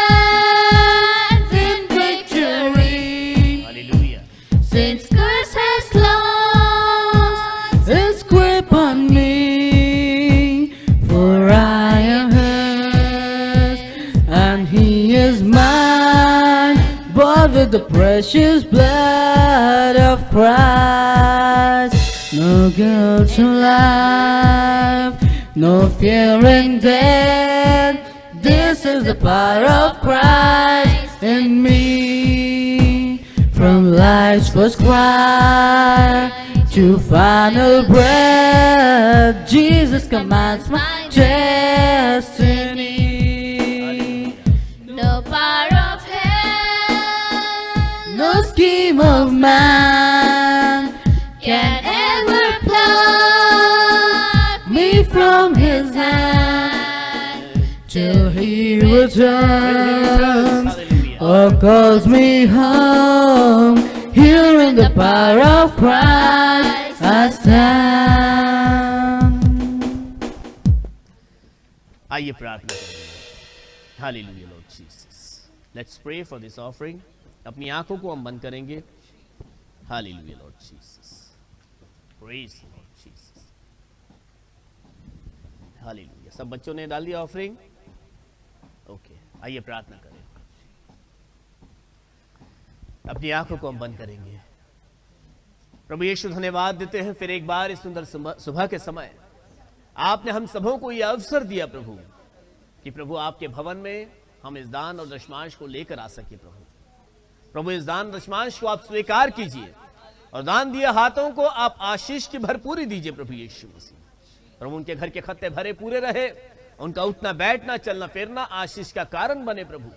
in victory, Hallelujah. since curse has lost its grip on me, for I am his and he is mine, bought with the precious blood of Christ. No guilt in life, no fear in death. This is the power of Christ in me. From life's first cry to final breath, Jesus commands my destiny. No power of hell, no scheme of man can ever pluck me from his hand till he returns or calls me home. Here in the power of Christ I stand. आइए प्रार्थना करें. Hallelujah, Lord Jesus. Let's pray for this offering. अपनी आंखों को हम बंद करेंगे. Hallelujah, Lord Jesus. Praise the Lord Jesus. Hallelujah. सब बच्चों ने डाल दिया ऑफरिंग? ओके, आइए प्रार्थना करें. अपनी आंखों को हम बंद करेंगे. प्रभु यीशु धन्यवाद देते हैं फिर एक बार इस सुंदर सुबह के समय आपने हम सबों को यह अवसर दिया प्रभु कि प्रभु आपके भवन में हम इस दान और दशमांश को लेकर आ सके. प्रभु इस दान दशमांश को आप स्वीकार कीजिए और दान दिए हाथों को आप आशीष की भरपूरी दीजिए प्रभु यीशु मसीह. प्रभु उनके घर के खत्ते भरे पूरे रहे, उनका उठना बैठना चलना फिरना आशीष का कारण बने प्रभु.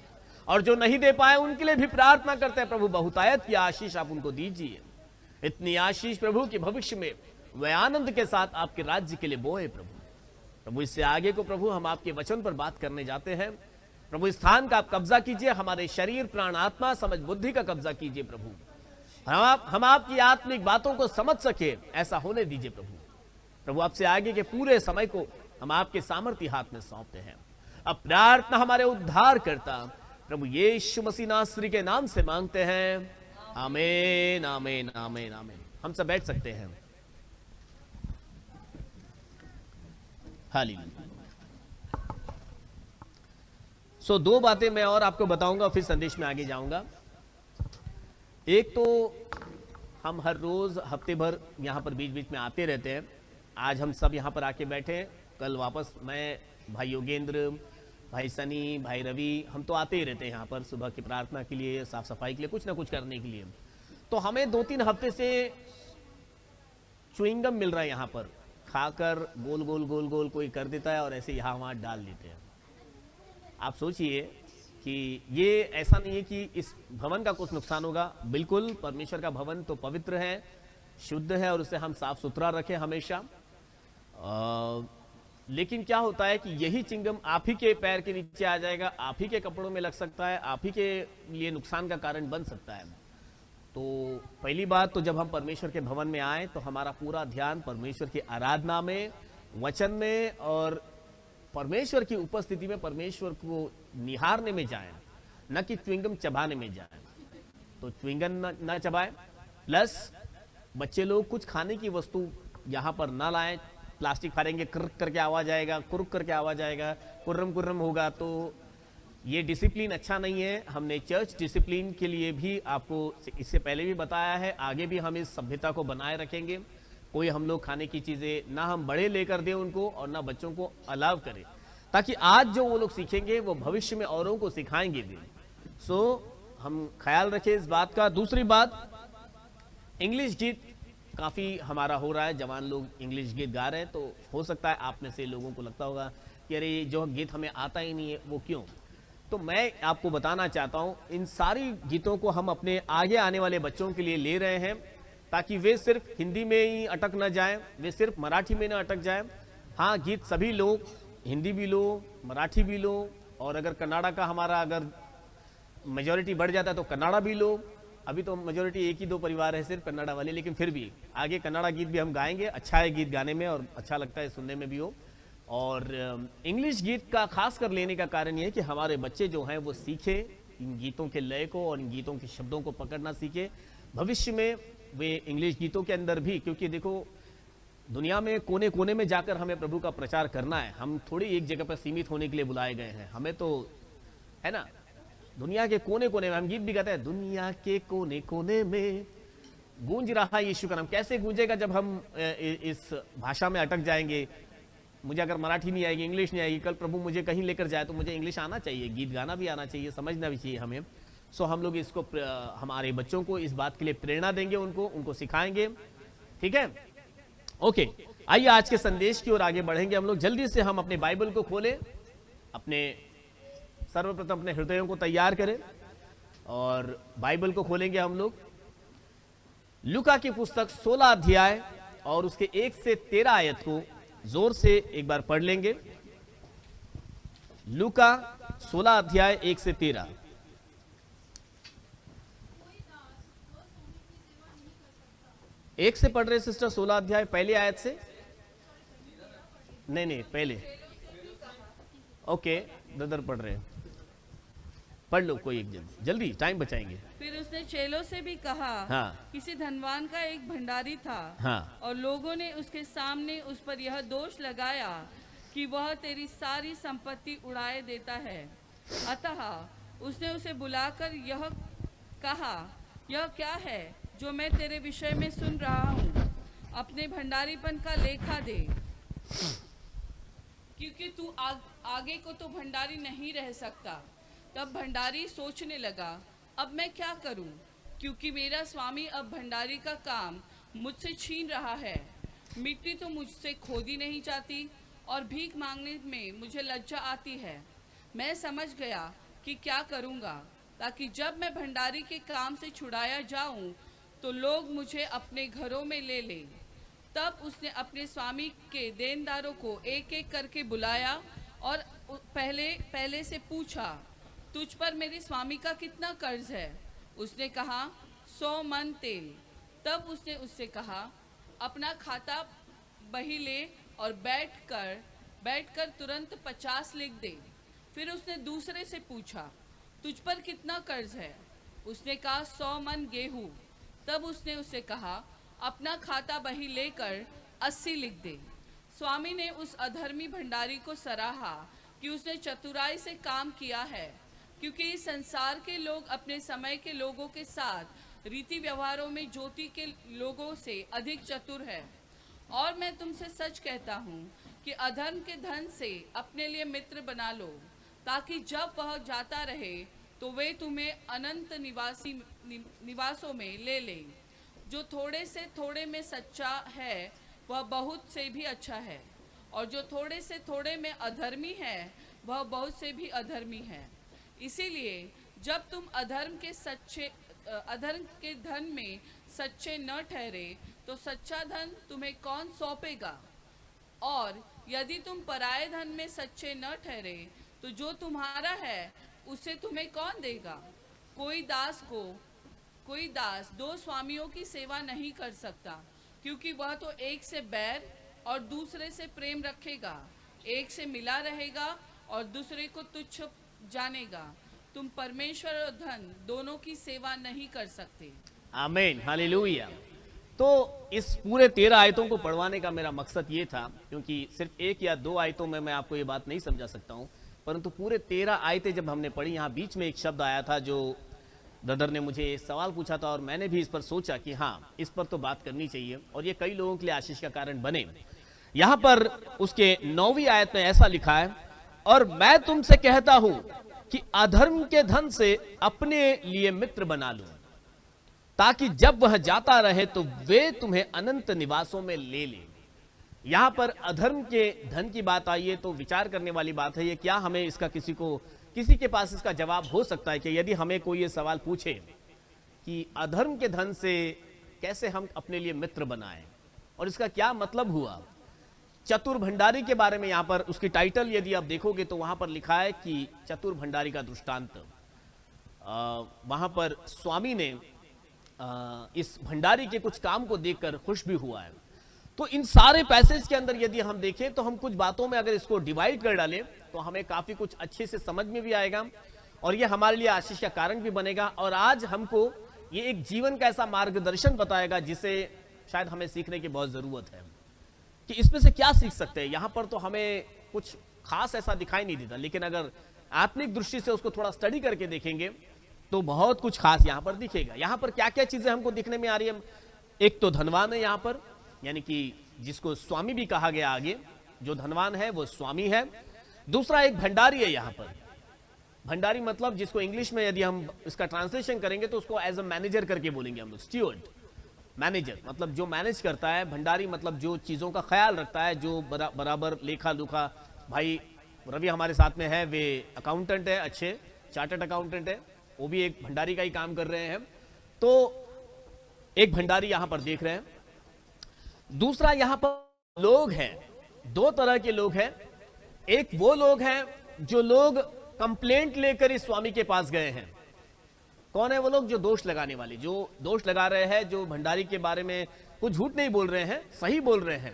और जो नहीं दे पाए उनके लिए भी प्रार्थना करते हैं प्रभु बहुतायत की आशीष आप उनको दीजिए. इतनी आशीष प्रभु कि भविष्य में वे आनंद के साथ आपके राज्य के लिए बोए प्रभु. प्रभु इससे आगे को प्रभु हम आपके वचन पर बात करने जाते हैं. प्रभु इस स्थान का आप कब्जा कीजिए, हमारे शरीर प्राण आत्मा समझ बुद्धि का कब्जा कीजिए प्रभु. हम आपकी आत्मिक बातों को समझ सके ऐसा होने दीजिए प्रभु. प्रभु आपसे आगे के पूरे समय को हम आपके सामर्थ्य हाथ में सौंपते हैं. अब प्रार्थना हमारे उद्धार करता प्रभु यीशु मसीह नासरी के नाम से मांगते हैं. आमीन आमीन आमीन आमीन. हम सब बैठ सकते हैं. हालेलुया. दो बातें मैं और आपको बताऊंगा फिर संदेश में आगे जाऊंगा. एक तो हम हर रोज हफ्ते भर यहां पर बीच बीच में आते रहते हैं. आज हम सब यहां पर आके बैठे हैं. कल वापस मैं, भाई योगेंद्र, भाई सनी, भाई रवि, हम तो आते ही रहते हैं यहाँ पर सुबह की प्रार्थना के लिए, साफ सफाई के लिए, कुछ ना कुछ करने के लिए. तो हमें 2-3 हफ्ते से च्युइंगम मिल रहा है यहाँ पर. खाकर गोल गोल गोल गोल कोई कर देता है और ऐसे यहाँ वहाँ डाल देते हैं. आप सोचिए कि ये ऐसा नहीं है कि इस भवन का कुछ नुकसान होगा. बिल्कुल, परमेश्वर का भवन तो पवित्र है, शुद्ध है और उसे हम साफ सुथरा रखें हमेशा. लेकिन क्या होता है कि यही चिंगम आप ही के पैर के नीचे आ जाएगा, आप ही के कपड़ों में लग सकता है, आप ही के लिए नुकसान का कारण बन सकता है. तो पहली बात तो जब हम परमेश्वर के भवन में आए तो हमारा पूरा ध्यान परमेश्वर की आराधना में, वचन में और परमेश्वर की उपस्थिति में परमेश्वर को निहारने में जाए, न कि च्युइंगम चबाने में जाए. तो च्युइंगम न चबाए. प्लस बच्चे लोग कुछ खाने की वस्तु यहाँ पर ना लाएं. प्लास्टिक फाड़ेंगे, क्रुक करके आवाज आएगा, कुरुक करके आवाज आएगा, कुर्रम कुर्रम होगा. तो ये डिसिप्लिन अच्छा नहीं है. हमने चर्च डिसिप्लिन के लिए भी आपको इससे पहले भी बताया है, आगे भी हम इस सभ्यता को बनाए रखेंगे. कोई हम लोग खाने की चीज़ें ना हम बड़े लेकर दें उनको और ना बच्चों को अलाव करें, ताकि आज जो वो लोग सीखेंगे वो भविष्य में औरों को सिखाएंगे भी. हम ख्याल रखें इस बात का. दूसरी बात, इंग्लिश गीत काफ़ी हमारा हो रहा है, जवान लोग इंग्लिश गीत गा रहे हैं. तो हो सकता है आप में से लोगों को लगता होगा कि अरे जो गीत हमें आता ही नहीं है वो क्यों. तो मैं आपको बताना चाहता हूँ इन सारी गीतों को हम अपने आगे आने वाले बच्चों के लिए ले रहे हैं ताकि वे सिर्फ हिंदी में ही अटक न जाएं, वे सिर्फ मराठी में न अटक जाएं। हाँ, गीत सभी लो, हिंदी भी लो, मराठी भी लो, और अगर कन्नाडा का हमारा अगर मेजॉरिटी बढ़ जाता है तो कन्नाडा भी लो। अभी तो मेजॉरिटी एक ही दो परिवार है सिर्फ कन्नाडा वाले, लेकिन फिर भी आगे कन्नाडा गीत भी हम गाएंगे। अच्छा है गीत गाने में और अच्छा लगता है सुनने में भी हो। और इंग्लिश गीत का खास कर लेने का कारण ये है कि हमारे बच्चे जो हैं वो सीखे इन गीतों के लय को और इन गीतों के शब्दों को पकड़ना सीखे। भविष्य में वे इंग्लिश गीतों के अंदर भी, क्योंकि देखो दुनिया में कोने कोने में जाकर हमें प्रभु का प्रचार करना है। हम थोड़ी एक जगह पर सीमित होने के लिए बुलाए गए हैं, हमें तो है ना दुनिया के कोने कोने में। हम गीत भी गाते हैं, दुनिया के कोने कोने में गूंज रहा है यीशु का नाम। कैसे गूंजेगा जब हम इस भाषा में अटक जाएंगे। मुझे अगर मराठी नहीं आएगी, इंग्लिश नहीं आएगी, कल प्रभु मुझे कहीं लेकर जाए तो मुझे इंग्लिश आना चाहिए, गीत गाना भी आना चाहिए, समझना भी चाहिए हमें। सो हम लोग इसको हमारे बच्चों को इस बात के लिए प्रेरणा देंगे, उनको सिखाएंगे। ठीक है, ओके। आइए आज के संदेश की ओर आगे बढ़ेंगे हम लोग। जल्दी से हम अपने बाइबल को खोलें, अपने सर्वप्रथम अपने हृदयों को तैयार करें और बाइबल को खोलेंगे हम लोग। लूका की पुस्तक 16 अध्याय और उसके 1 से 13 आयत को जोर से एक बार पढ़ लेंगे। लूका 16 अध्याय 1 से 13। एक से पढ़ रहे सिस्टर 16 अध्याय पहले आयत से? नहीं पहले। ओके, ददर पढ़ रहे हैं, पढ़ लो कोई एक जल्दी टाइम बचाएंगे। फिर उसने चेलों से भी कहा, हाँ। किसी धनवान का एक भंडारी था, हाँ। और लोगों ने उसके सामने उस पर यह दोष लगाया कि वह तेरी सारी संपत्ति उड़ाए देता है। अतः उसने उसे बुलाकर यह कहा, यह क्या है जो मैं तेरे विषय में सुन रहा हूँ? अपने भंडारीपन का लेखा दे, क्योंकि तू आगे को तो भंडारी नहीं रह सकता। तब भंडारी सोचने लगा, अब मैं क्या करूं, क्योंकि मेरा स्वामी अब भंडारी का काम मुझसे छीन रहा है। मिट्टी तो मुझसे खोदी नहीं जाती और भीख मांगने में मुझे लज्जा आती है। मैं समझ गया कि क्या करूंगा, ताकि जब मैं भंडारी के काम से छुड़ाया जाऊं तो लोग मुझे अपने घरों में ले लें। तब उसने अपने स्वामी के देनदारों को एक एक करके बुलाया और पहले से पूछा, तुझ पर मेरे स्वामी का कितना कर्ज है? उसने कहा, 100 मन तेल। तब उसने उससे कहा, अपना खाता बही ले और बैठकर तुरंत 50 लिख दे। फिर उसने दूसरे से पूछा, तुझ पर कितना कर्ज है? उसने कहा, 100 मन गेहूं। तब उसने उससे कहा, अपना खाता बही लेकर 80 लिख दे। स्वामी ने उस अधर्मी भंडारी को सराहा कि उसने चतुराई से काम किया है, क्योंकि इस संसार के लोग अपने समय के लोगों के साथ रीति व्यवहारों में ज्योति के लोगों से अधिक चतुर है। और मैं तुमसे सच कहता हूँ कि अधर्म के धन से अपने लिए मित्र बना लो, ताकि जब वह जाता रहे तो वे तुम्हें अनंत निवासों में ले लें। जो थोड़े से थोड़े में सच्चा है वह बहुत से भी अच्छा है, और जो थोड़े से थोड़े में अधर्मी है वह बहुत से भी अधर्मी है। इसीलिए जब तुम अधर्म के धन में सच्चे न ठहरे तो सच्चा धन तुम्हें कौन सौंपेगा? और यदि तुम पराये धन में सच्चे न ठहरे तो जो तुम्हारा है उसे तुम्हें कौन देगा? कोई दास 2 स्वामियों की सेवा नहीं कर सकता, क्योंकि वह तो एक से बैर और दूसरे से प्रेम रखेगा, एक से मिला रहेगा और दूसरे को तुच्छ जानेगा। तुम परमेश्वर और धन दोनों की सेवा नहीं कर सकते। आमीन, हालेलुया। तो इस पूरे 13 आयतों को पढ़वाने का मेरा मकसद ये था, क्योंकि सिर्फ 1 या 2 आयतों में मैं आपको ये बात नहीं समझा सकता हूँ, परंतु पूरे 13 आयतें जब हमने पढ़ी, यहाँ बीच में एक शब्द आया था जो ब्रदर ने मुझे सवाल पूछा था और मैंने भी इस पर सोचा कि हाँ, इस पर तो बात करनी चाहिए और ये कई लोगों के लिए आशीष का कारण बने। यहाँ पर उसके 9वीं आयत में ऐसा लिखा है, और मैं तुमसे कहता हूं कि अधर्म के धन से अपने लिए मित्र बना लो, ताकि जब वह जाता रहे तो वे तुम्हें अनंत निवासों में ले ले। यहां पर अधर्म के धन की बात आई है तो विचार करने वाली बात है, ये क्या हमें इसका किसी के पास इसका जवाब हो सकता है कि यदि हमें कोई ये सवाल पूछे कि अधर्म के धन से कैसे हम अपने लिए मित्र बनाएं और इसका क्या मतलब हुआ। चतुर भंडारी के बारे में यहां पर उसकी टाइटल यदि आप देखोगे तो वहां पर लिखा है कि चतुर भंडारी का दृष्टांत। वहां पर स्वामी ने इस भंडारी के कुछ काम को देखकर खुश भी हुआ है। तो इन सारे पैसेज के अंदर यदि हम देखें तो हम कुछ बातों में अगर इसको डिवाइड कर डालें तो हमें काफी कुछ अच्छे से समझ में भी आएगा और ये हमारे लिए आशीष का कारण भी बनेगा। और आज हमको ये एक जीवन का ऐसा मार्गदर्शन बताएगा जिसे शायद हमें सीखने की बहुत जरूरत है कि इसमें से क्या सीख सकते हैं। यहां पर तो हमें कुछ खास ऐसा दिखाई नहीं देता, लेकिन अगर आत्मिक दृष्टि से उसको थोड़ा स्टडी करके देखेंगे तो बहुत कुछ खास यहां पर दिखेगा। यहां पर क्या क्या चीजें हमको दिखने में आ रही है। एक तो धनवान है यहां पर, यानी कि जिसको स्वामी भी कहा गया आगे, जो धनवान है वो स्वामी है। दूसरा एक भंडारी है यहां पर। भंडारी मतलब जिसको इंग्लिश में यदि हम इसका ट्रांसलेशन करेंगे तो उसको एज अ मैनेजर करके बोलेंगे हम लोग, स्टीवर्ड। मैनेजर मतलब जो मैनेज करता है, भंडारी मतलब जो चीजों का ख्याल रखता है, जो बराबर लेखा लुखा। भाई रवि हमारे साथ में है, वे अकाउंटेंट है, अच्छे चार्टर्ड अकाउंटेंट है, वो भी एक भंडारी का ही काम कर रहे हैं। तो एक भंडारी यहां पर देख रहे हैं। दूसरा यहां पर लोग हैं, दो तरह के लोग हैं। एक वो लोग हैं जो लोग कंप्लेंट लेकर इस स्वामी के पास गए हैं। कौन है वो लोग? जो दोष लगाने वाले, जो दोष लगा रहे हैं, जो भंडारी के बारे में कुछ झूठ नहीं बोल रहे हैं, सही बोल रहे हैं।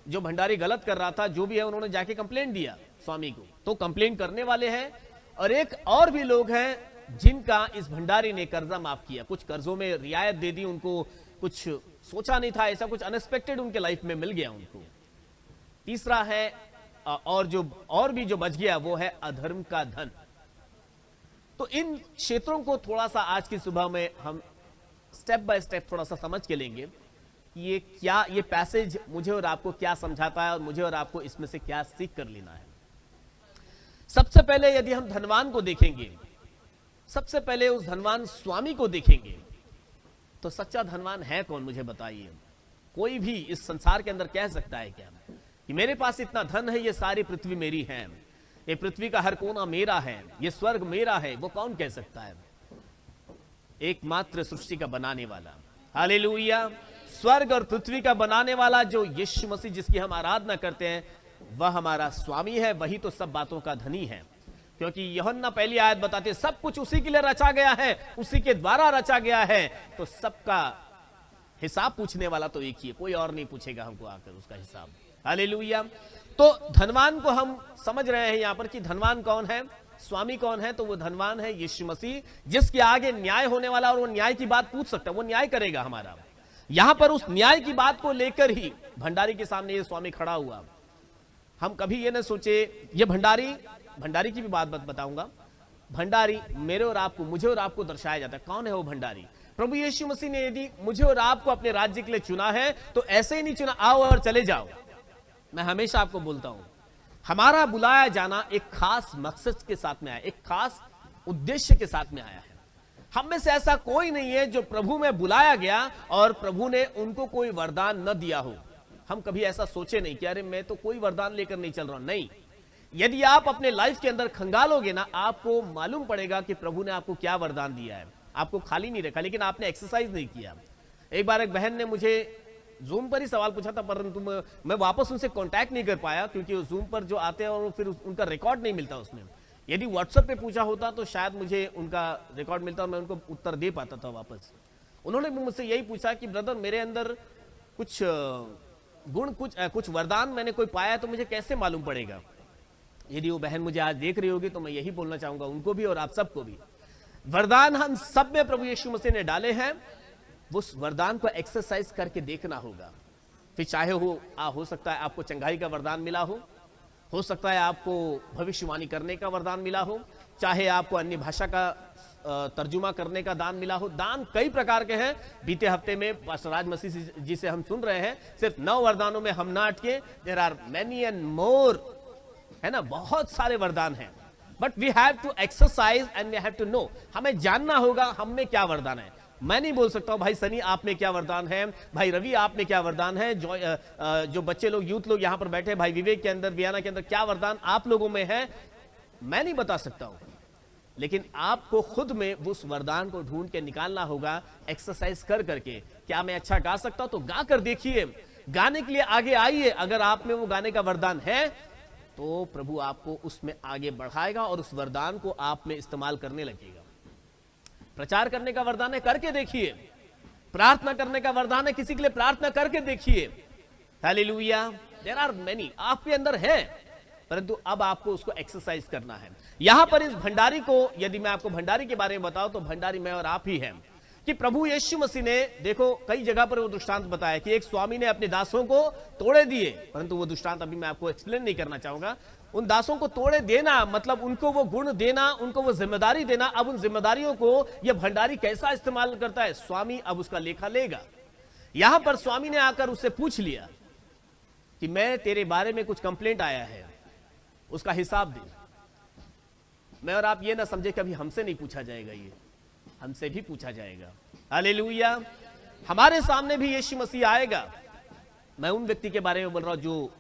जो भंडारी गलत कर रहा था, जो भी है, उन्होंने जाके कंप्लेंट दिया स्वामी को, तो कंप्लेंट करने वाले हैं। और एक और भी लोग हैं जिनका इस भंडारी ने कर्जा माफ किया, कुछ कर्जों में रियायत दे दी उनको, कुछ सोचा नहीं था, ऐसा कुछ अनएक्सपेक्टेड उनके लाइफ में मिल गया उनको। तीसरा है और भी जो बच गया वो है अधर्म का धन। तो इन क्षेत्रों को थोड़ा सा आज की सुबह में हम स्टेप बाय स्टेप थोड़ा सा समझ के लेंगे कि ये पैसेज मुझे और आपको क्या समझाता है और मुझे और आपको इसमें से क्या सीख कर लेना है। सबसे पहले यदि हम धनवान को देखेंगे, सबसे पहले उस धनवान स्वामी को देखेंगे, तो सच्चा धनवान है कौन, मुझे बताइए। कोई भी इस संसार के अंदर कह सकता है क्या कि मेरे पास इतना धन है, ये सारी पृथ्वी मेरी है, ये पृथ्वी का हर कोना मेरा है, ये स्वर्ग मेरा है? वो कौन कह सकता है? एकमात्र सृष्टि का बनाने वाला, हालेलुया, स्वर्ग और पृथ्वी का बनाने वाला जो यीशु मसीह जिसकी हम आराधना करते हैं, वह हमारा स्वामी है। वही तो सब बातों का धनी है, क्योंकि यूहन्ना पहली आयत बताते सब कुछ उसी के लिए रचा गया है, उसी के द्वारा रचा गया है। तो सबका हिसाब पूछने वाला तो एक ही है, कोई और नहीं पूछेगा हमको आकर उसका हिसाब। हालेलुया। तो धनवान को हम समझ रहे हैं यहां पर कि धनवान कौन है, स्वामी कौन है। तो वो धनवान है यीशु मसीह, जिसके आगे न्याय होने वाला, और वो न्याय की बात पूछ सकता है, वो न्याय करेगा हमारा। यहां पर उस न्याय की बात को लेकर ही भंडारी के सामने ये स्वामी खड़ा हुआ। हम कभी ये न सोचे, ये भंडारी की भी बात बताऊंगा। भंडारी मुझे और आपको दर्शाया जाता है। कौन है वो भंडारी? प्रभु यीशु मसीह ने यदि मुझे और आपको अपने राज्य के लिए चुना है तो ऐसे ही नहीं चुना आओ और चले जाओ। मैं हमेशा आपको बोलता हूं, हमारा बुलाया जाना एक खास मकसद के साथ में आया, एक खास उद्देश्य के साथ में आया है। हम में से ऐसा कोई नहीं है जो प्रभु में बुलाया गया और प्रभु ने उनको कोई वरदान न दिया हो। हम कभी ऐसा सोचे नहीं कि अरे मैं तो कोई वरदान लेकर नहीं चल रहा हूं। नहीं, यदि आप अपने लाइफ के अंदर खंगालोगे ना, आपको मालूम पड़ेगा कि प्रभु ने आपको क्या वरदान दिया है। आपको खाली नहीं रखा, लेकिन आपने एक्सरसाइज नहीं किया। एक बार एक बहन ने मुझे जूम पर ही सवाल पूछा था, परंतु मैं वापस उनसे कांटेक्ट नहीं कर पाया, क्योंकि जूम पर जो आते हैं और फिर उनका रिकॉर्ड नहीं मिलता उसमें। यदि व्हाट्सएप पे पूछा होता तो शायद मुझे उनका रिकॉर्ड मिलता और मैं उनको उत्तर दे पाता था वापस। उन्होंने भी मुझसे यही पूछा कि ब्रदर, मेरे अंदर कुछ गुण, कुछ वरदान मैंने कोई पाया तो मुझे कैसे मालूम पड़ेगा। यदि वो बहन मुझे आज देख रही होगी तो मैं यही बोलना चाहूंगा उनको भी और आप सबको भी, वरदान हम सब में प्रभु यीशु मसीह ने डाले हैं। उस वरदान को एक्सरसाइज करके देखना होगा। फिर चाहे हो सकता है आपको चंगाई का वरदान मिला हो सकता है आपको भविष्यवाणी करने का वरदान मिला हो, चाहे आपको अन्य भाषा का तर्जुमा करने का दान मिला हो। दान कई प्रकार के हैं। बीते हफ्ते में पास्टर राज मसीह जी से हम सुन रहे हैं, सिर्फ 9 वरदानों में हम ना अटके, there are many and more, है ना, बहुत सारे वरदान हैं। But we have to exercise and we have to know, हमें जानना होगा हम में क्या वरदान है। मैं नहीं बोल सकता हूं भाई सनी आप में क्या वरदान है, भाई रवि आप में क्या वरदान है, जो बच्चे लोग, यूथ लोग यहां पर बैठे, भाई विवेक के अंदर, वियाना के अंदर क्या वरदान आप लोगों में है, मैं नहीं बता सकता हूं। लेकिन आपको खुद में उस वरदान को ढूंढ के निकालना होगा, एक्सरसाइज कर करके। क्या मैं अच्छा गा सकता हूं? तो गा कर देखिए, गाने के लिए आगे आइए। अगर आप में वो गाने का वरदान है तो प्रभु आपको उसमें आगे बढ़ाएगा और उस वरदान को आप में इस्तेमाल करने लगेगा। प्रचार करने का वरदान है, करके देखिए। प्रार्थना करने का वरदान है, किसी के लिए प्रार्थना करके देखिए। हालेलुया। देयर आर मेनी, आपके अंदर है, परंतु अब आपको उसको एक्सरसाइज करना है। यहां पर इस भंडारी को, यदि मैं आपको भंडारी के बारे में बताऊं तो भंडारी मैं और आप ही हैं। कि प्रभु यीशु मसीह ने, देखो कई जगह पर वो दृष्टांत बताया कि एक स्वामी ने अपने दासों को तोड़े दिए, परंतु वो दृष्टांत अभी मैं आपको एक्सप्लेन नहीं करना चाहूंगा। उन दासों को तोड़े देना मतलब उनको वो गुण देना, उनको वो जिम्मेदारी देना। अब उन जिम्मेदारियों को यह भंडारी कैसा इस्तेमाल करता है, स्वामी अब उसका लेखा लेगा। यहां पर स्वामी ने आकर उससे पूछ लिया कि मैं तेरे बारे में कुछ कंप्लेंट आया है, उसका हिसाब दे। मैं और आप ये ना समझे कभी हमसे नहीं पूछा जाएगा, ये हमसे भी पूछा जाएगा। हालेलुया। हमारे सामने भी यीशु मसीह आएगा। मैं उन व्यक्ति के बारे में बोल रहा हूं जो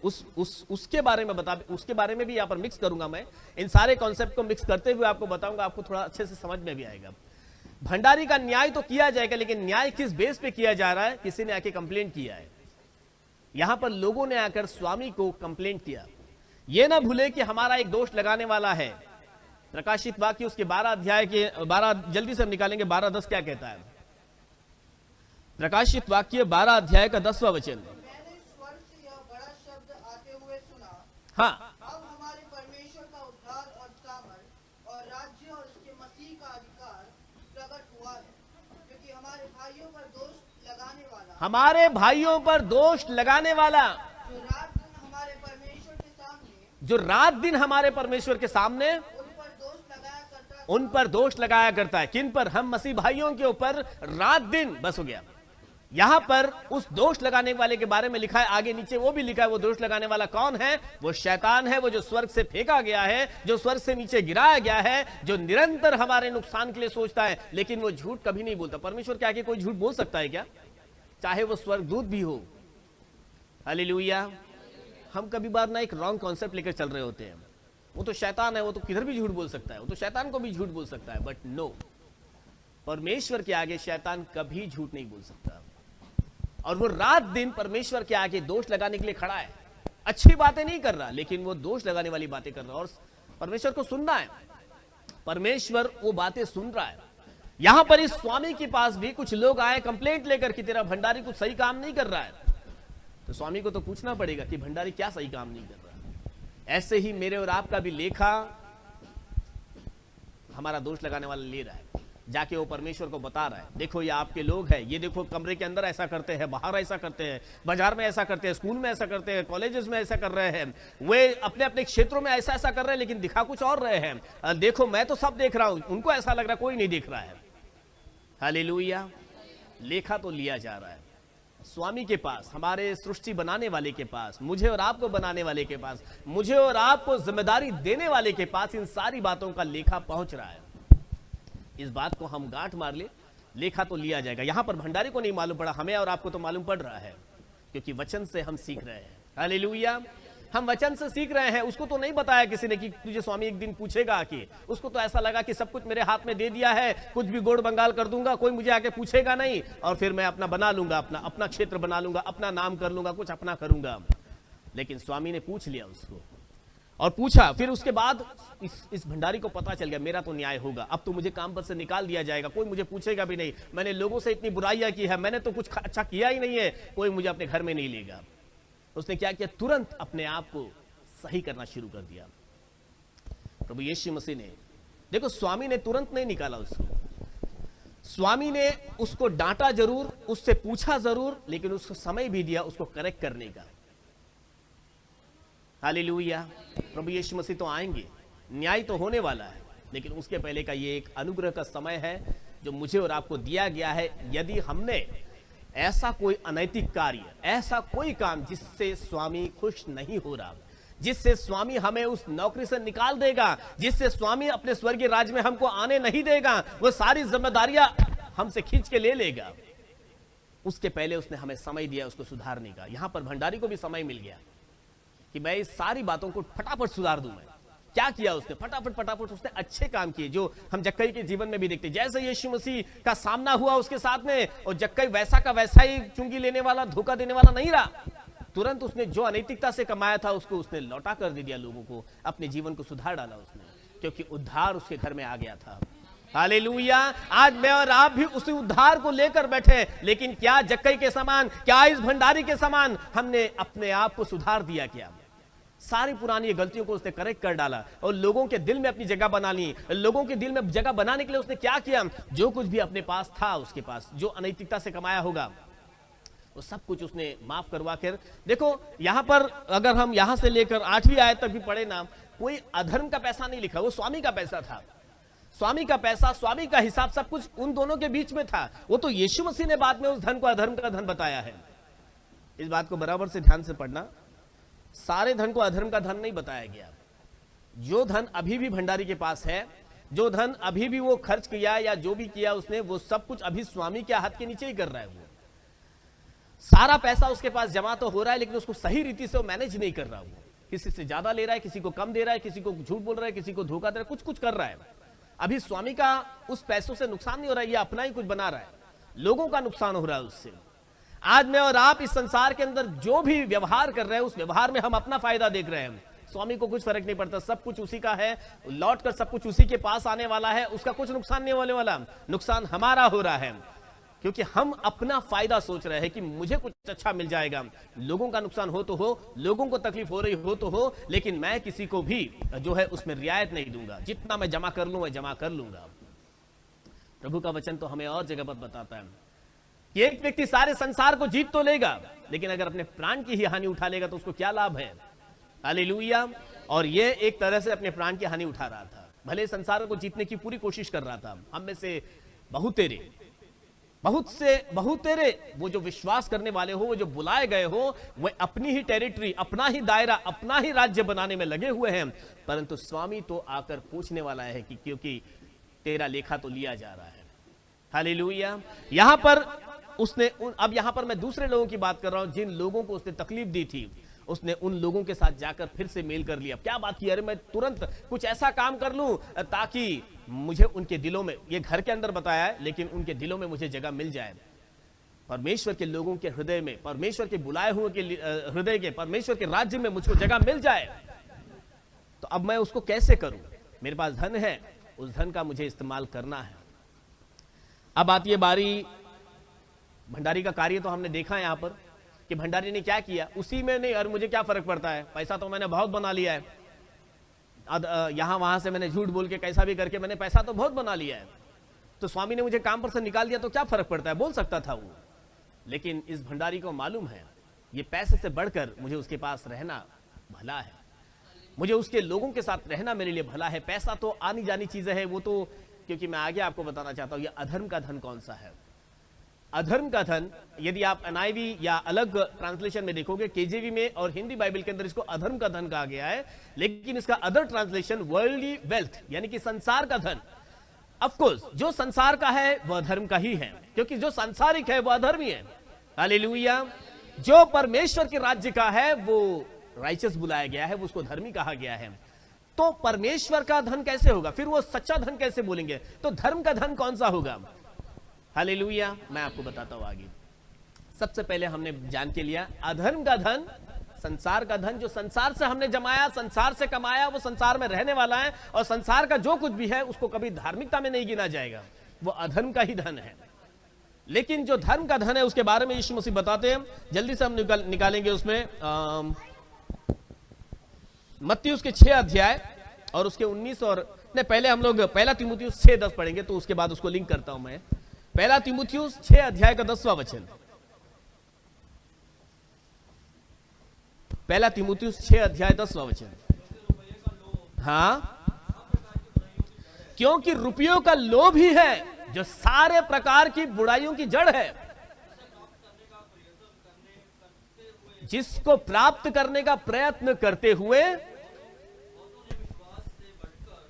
उसके बारे में बता, उसके बारे में भी यहां पर मिक्स करूंगा। मैं इन सारे कॉन्सेप्ट को मिक्स करते हुए आपको बताऊंगा, आपको थोड़ा अच्छे से समझ में भी आएगा। भंडारी का न्याय तो किया जाएगा, लेकिन न्याय किस बेस पे किया जा रहा है? किसी ने आके कंप्लेंट किया है। यहां पर लोगों ने आकर स्वामी को कंप्लेंट किया। यह ना भूले कि हमारा एक दोष लगाने वाला है। प्रकाशित वाक्य उसके 12 अध्याय के 12, जल्दी से हम निकालेंगे 12:10 क्या कहता है? प्रकाशित वाक्य 12 अध्याय का 10वां वचन। हाँ, अब हमारे परमेश्वर का उद्धार और सामर्थ और राज्य और उसके मसीह का अधिकार प्रकट हुआ है, क्योंकि हमारे भाइयों पर दोष लगाने वाला, हमारे भाइयों पर दोष लगाने वाला, जो रात दिन हमारे परमेश्वर के सामने, जो रात दिन हमारे परमेश्वर के सामने उन पर दोष लगाया करता है। किन पर? हम मसीह भाइयों के ऊपर रात दिन। बस हो गया। यहां पर उस दोष लगाने वाले के बारे में लिखा है, आगे नीचे वो भी लिखा है। वो दोष लगाने वाला कौन है? वो शैतान है, वो जो स्वर्ग से फेंका गया है, जो स्वर्ग से नीचे गिराया गया है, जो निरंतर हमारे नुकसान के लिए सोचता है, लेकिन वो झूठ कभी नहीं बोलता। परमेश्वर के आगे कोई झूठ बोल सकता है क्या? चाहे वो स्वर्गदूत भी हो। हालेलुया। हम कभी बार ना एक रॉन्ग कॉन्सेप्ट लेकर चल रहे होते हैं। वो तो शैतान है, वो तो किधर भी झूठ बोल सकता है, वो तो शैतान को भी झूठ बोल सकता है। बट नो, परमेश्वर के आगे शैतान कभी झूठ नहीं बोल सकता। और वो रात दिन परमेश्वर के आगे दोष लगाने के लिए खड़ा है। अच्छी बातें नहीं कर रहा, लेकिन वो दोष लगाने वाली बातें कर रहा है। और परमेश्वर को सुनना है, परमेश्वर वो बातें सुन रहा है। यहां पर इस स्वामी के पास भी कुछ लोग आए कंप्लेंट लेकर कि तेरा भंडारी कुछ सही काम नहीं कर रहा है। तो स्वामी को तो पूछना पड़ेगा कि भंडारी क्या सही काम नहीं कर रहा है। ऐसे ही मेरे और आपका भी लेखा हमारा दोष लगाने वाला ले रहा है। जाके वो परमेश्वर को बता रहा है, देखो ये आपके लोग हैं, ये देखो कमरे के अंदर ऐसा करते हैं, बाहर ऐसा करते हैं, बाजार में ऐसा करते हैं, स्कूल में ऐसा करते हैं, कॉलेजेस में ऐसा कर रहे हैं, वे अपने अपने क्षेत्रों में ऐसा ऐसा कर रहे हैं, लेकिन दिखा कुछ और रहे हैं। देखो मैं तो सब देख रहा हूं, उनको ऐसा लग रहा है कोई नहीं देख रहा है। हालेलुया। लेखा तो लिया जा रहा है स्वामी के पास, हमारे सृष्टि बनाने वाले के पास, मुझे और आपको बनाने वाले के पास, मुझे और आपको जिम्मेदारी देने वाले के पास इन सारी बातों का लेखा पहुंच रहा है। इस बात को हम गांठ मार ले, लेखा तो लिया जाएगा। यहां पर भंडारी को नहीं मालूम पड़ा, हमें और आपको तो मालूम पड़ रहा है, क्योंकि वचन से हम सीख रहे हैं। हालेलुया। हम वचन से सीख रहे हैं। उसको तो नहीं बताया किसी ने कि तुझे स्वामी एक दिन पूछेगा आके। उसको तो ऐसा लगा कि सब कुछ मेरे हाथ में दे दिया है, कुछ भी गोड़ बंगाल कर दूंगा, कोई मुझे आके पूछेगा नहीं, और फिर मैं अपना बना लूंगा, अपना क्षेत्र बना लूंगा, अपना नाम कर लूंगा, कुछ अपना करूंगा। लेकिन स्वामी ने पूछ लिया उसको और पूछा, फिर उसके बाद इस भंडारी को पता चल गया मेरा तो न्याय होगा, अब तो मुझे काम पर से निकाल दिया जाएगा, कोई मुझे पूछेगा भी नहीं, मैंने लोगों से इतनी बुराइयां की है, मैंने तो कुछ अच्छा किया ही नहीं है, कोई मुझे अपने घर में नहीं लेगा। उसने क्या किया? तुरंत अपने आप को सही करना शुरू कर दिया। प्रभु यीशु मसीह ने, देखो स्वामी ने तुरंत नहीं निकाला उसको, स्वामी ने उसको डांटा जरूर, उससे पूछा जरूर, लेकिन उसको समय भी दिया उसको करेक्ट करने का। हालेलुया। प्रभु यीशु मसीह तो आएंगे, न्याय तो होने वाला है, लेकिन उसके पहले का ये एक अनुग्रह का समय है जो मुझे और आपको दिया गया है। यदि हमने ऐसा कोई अनैतिक कार्य, ऐसा कोई काम जिससे स्वामी खुश नहीं हो रहा, जिससे स्वामी हमें उस नौकरी से निकाल देगा, जिससे स्वामी अपने स्वर्गीय राज्य में हमको आने नहीं देगा, वो सारी जिम्मेदारियां हमसे खींच के ले लेगा, उसके पहले उसने हमें समय दिया उसको सुधारने का। यहां पर भंडारी को भी समय मिल गया कि मैं इस सारी बातों को फटाफट सुधार दूं। मैं क्या किया उसने? फटाफट उसने अच्छे काम किए जो हम जक्कई के जीवन में भी देखते। जैसे यीशु मसीह का सामना हुआ उसके साथ में, और जक्कई वैसा का वैसा ही चुंगी लेने वाला, धोखा देने वाला नहीं रहा। तुरंत उसने जो अनैतिकता से कमाया था उसको उसने लौटा कर दे दिया, लोगों को अपने जीवन को सुधार डाला उसने, क्योंकि उद्धार उसके घर में आ गया था। हालेलुया। आज मैं और आप भी उसी उद्धार को लेकर बैठे, लेकिन क्या जक्कई के समान, क्या इस भंडारी के समान हमने अपने आप को सुधार दिया? क्या सारी पुरानी गलतियों को उसने करेक्ट कर डाला और लोगों के दिल में अपनी जगह बना ली? लोगों के दिल में जगह बनाने के लिए उसने क्या किया? जो कुछ भी अपने पास था, उसके पास जो अनैतिकता से कमाया होगा, वो सब कुछ उसने माफ करवा कर, देखो यहां पर अगर हम यहां से लेकर 8वीं आयत तक भी पढ़े ना, कोई अधर्म का पैसा नहीं लिखा, वो स्वामी का पैसा था। स्वामी का पैसा, स्वामी का हिसाब, सब कुछ उन दोनों के बीच में था। वो तो यीशु मसीह ने बाद में उस धन को अधर्म का धन बताया है। इस बात को बराबर से ध्यान से पढ़ना। सारे धन को अधर्म का धन नहीं बताया गया। जो धन अभी भी भंडारी के पास है, जो धन अभी भी वो खर्च किया या जो भी किया उसने, वो सब कुछ अभी स्वामी के हाथ के नीचे ही कर रहा है। वो सारा पैसा उसके पास जमा तो हो रहा है, लेकिन उसको सही रीति से वो मैनेज नहीं कर रहा। वो किसी से ज्यादा ले रहा है, किसी को कम दे रहा है, किसी को झूठ बोल रहा है, किसी को धोखा दे रहा है, कुछ कुछ कर रहा है। अभी स्वामी का उस पैसों से नुकसान नहीं हो रहा है, ये अपना ही कुछ बना रहा है, लोगों का नुकसान हो रहा है उससे। आज मैं और आप इस संसार के अंदर जो भी व्यवहार कर रहे हैं, उस व्यवहार में हम अपना फायदा देख रहे हैं। स्वामी को कुछ फर्क नहीं पड़ता, सब कुछ उसी का है, लौट कर सब कुछ उसी के पास आने वाला है, उसका कुछ नुकसान नहीं होने वाला। नुकसान हमारा हो रहा है, क्योंकि हम अपना फायदा सोच रहे हैं कि मुझे कुछ अच्छा मिल जाएगा। लोगों का नुकसान हो तो हो, लोगों को तकलीफ हो रही हो तो हो, लेकिन मैं किसी को भी जो है उसमें रियायत नहीं दूंगा। जितना मैं जमा कर लूं, मैं जमा कर लूंगा। प्रभु का वचन तो हमें और जगह पर बताता है कि एक व्यक्ति सारे संसार को जीत तो लेगा, लेकिन अगर अपने प्राण की ही हानि उठा लेगा तो उसको क्या लाभ है? हालेलुया। और ये एक तरह से अपने प्राण की हानि उठा रहा था। भले संसार को जीतने की पूरी कोशिश कर रहा था। हम में से बहुतेरे वो जो विश्वास करने वाले हो, वो जो बुलाए गए हो, वो अपनी ही टेरिटरी, अपना ही दायरा, अपना ही राज्य बनाने में लगे हुए हैं। परंतु स्वामी तो आकर पूछने वाला है कि क्योंकि तेरा लेखा तो लिया जा रहा है। हालेलुया। यहां पर उसने अब यहां पर मैं दूसरे लोगों की बात कर रहा हूं, जिन लोगों को उसने तकलीफ दी थी, उसने उन लोगों के साथ जाकर फिर से मेल कर लिया। क्या बात की? अरे मैं तुरंत कुछ ऐसा काम कर लूं ताकि मुझे उनके दिलों में, ये घर के अंदर बताया है, लेकिन उनके दिलों में मुझे जगह मिल जाए। परमेश्वर के लोगों के हृदय में, परमेश्वर के बुलाए हुए के हृदय के, परमेश्वर के राज्य में मुझको जगह मिल जाए। तो अब मैं उसको कैसे करूं? मेरे पास धन है, उस धन का मुझे इस्तेमाल करना है। अब आती है बारी भंडारी का कार्य। तो हमने देखा यहां पर कि भंडारी ने क्या किया, उसी में नहीं, और मुझे क्या फर्क पड़ता है, पैसा तो मैंने बहुत बना लिया है, यहां वहां से मैंने झूठ बोल के कैसा भी करके मैंने पैसा तो बहुत बना लिया है, तो स्वामी ने मुझे काम पर से निकाल दिया तो क्या फर्क पड़ता है, बोल सकता था वो। लेकिन इस भंडारी को मालूम है ये पैसे से बढ़कर मुझे उसके पास रहना भला है, मुझे उसके लोगों के साथ रहना मेरे लिए भला है। पैसा तो आनी जानी चीजें है, वो तो, क्योंकि मैं आगे आपको बताना चाहता हूं ये अधर्म का धन कौन सा है। अधर्म का धन, यदि आप एनआईवी या अलग ट्रांसलेशन में देखोगे, केजेवी में और हिंदी बाइबल के अंदर इसको अधर्म का धन कहा गया है, लेकिन इसका अदर ट्रांसलेशन वर्ल्डली वेल्थ, यानी कि संसार का धन। ऑफ कोर्स जो संसार का है वह धर्म का ही है, क्योंकि जो सांसारिक है वह अधर्मी है। हालेलुया। जो परमेश्वर के राज्य का है वो राइचस बुलाया गया है, वो उसको धर्मी कहा गया है। तो परमेश्वर का धन कैसे होगा, फिर वो सच्चा धन कैसे बोलेंगे? तो धर्म का धन कौन सा होगा? हालेलुया। मैं आपको बताता हूं आगे। सबसे पहले हमने जान के लिया अधर्म का धन, संसार का धन, जो संसार से हमने जमाया, संसार से कमाया, वो संसार में रहने वाला है, और संसार का जो कुछ भी है उसको कभी धार्मिकता में नहीं गिना जाएगा, वो अधर्म का ही धन है। लेकिन जो धर्म का धन है उसके बारे में यीशु मसीह बताते हैं, जल्दी से हम निकालेंगे उसमें मत्ती उसके 6 अध्याय और उसके 19 और पहले हम लोग 1 तीमुथियुस 6:10 पढ़ेंगे, तो उसके बाद उसको लिंक करता हूं मैं। 1 तीमुथियुस 6 अध्याय का 10वां वचन। 1 तीमुथियुस 6 अध्याय 10वां वचन। हाँ, क्योंकि रुपयों का लोभ ही है जो सारे प्रकार की बुराइयों की जड़ है, जिसको प्राप्त करने का प्रयत्न करते हुए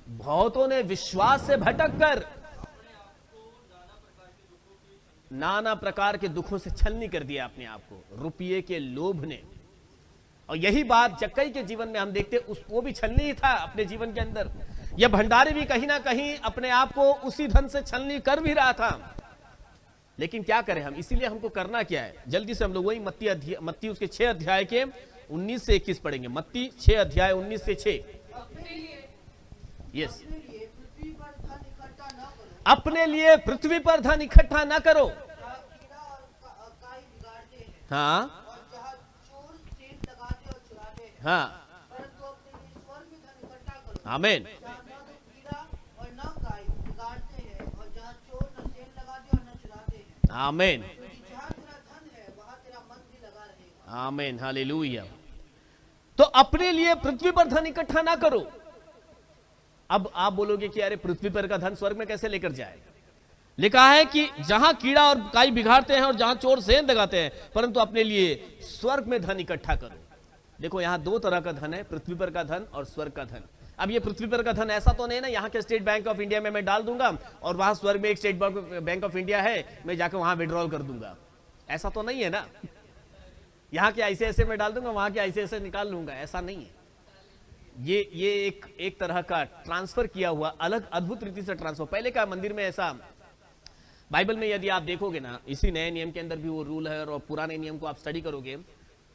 बहुतों ने विश्वास से भटककर नाना प्रकार के दुखों से छलनी कर दिया अपने आप को। रुपये के लोभ ने और यही बात जक्कई के जीवन में हम देखते, वो भी छलनी ही था अपने जीवन के अंदर। यह भंडारी भी कहीं ना कहीं अपने आप को उसी धन से छलनी कर भी रहा था। लेकिन क्या करें हम, इसीलिए हमको करना क्या है, जल्दी से हम लोग वही मत्ती उसके 6 अध्याय के 19 से 21 पढ़ेंगे। मत्ती 6 अध्याय 19 से 6। यस, अपने लिए पृथ्वी पर धन इकट्ठा ना करो। हाँ हाँ, आमीन, आमीन, आमीन, हालेलुया। तो अपने लिए पृथ्वी पर धन इकट्ठा ना करो। अब आप बोलोगे कि अरे पृथ्वी पर का धन स्वर्ग में कैसे लेकर जाए? लिखा है कि जहां कीड़ा और काई बिगाड़ते हैं और जहां चोर सेंध लगाते हैं, परंतु अपने लिए स्वर्ग में धन इकट्ठा करो। देखो यहां 2 तरह का धन है, पृथ्वी पर का धन और स्वर्ग का धन। अब ये पृथ्वी पर का धन ऐसा तो नहीं ना यहाँ के स्टेट बैंक ऑफ इंडिया में मैं डाल दूंगा और वहां स्वर्ग में एक स्टेट बैंक ऑफ इंडिया है, मैं जाकर वहां विड्रॉल कर दूंगा, ऐसा तो नहीं है ना। यहाँ के ICICI में डाल दूंगा, वहां के ICICI निकाल लूंगा, ऐसा नहीं है। ये एक तरह का ट्रांसफर किया हुआ, अलग अद्भुत रीति से ट्रांसफर। पहले का मंदिर में ऐसा, बाइबल में यदि आप देखोगे ना, इसी नए नियम के अंदर भी वो रूल है, और पुराने नियम को आप स्टडी करोगे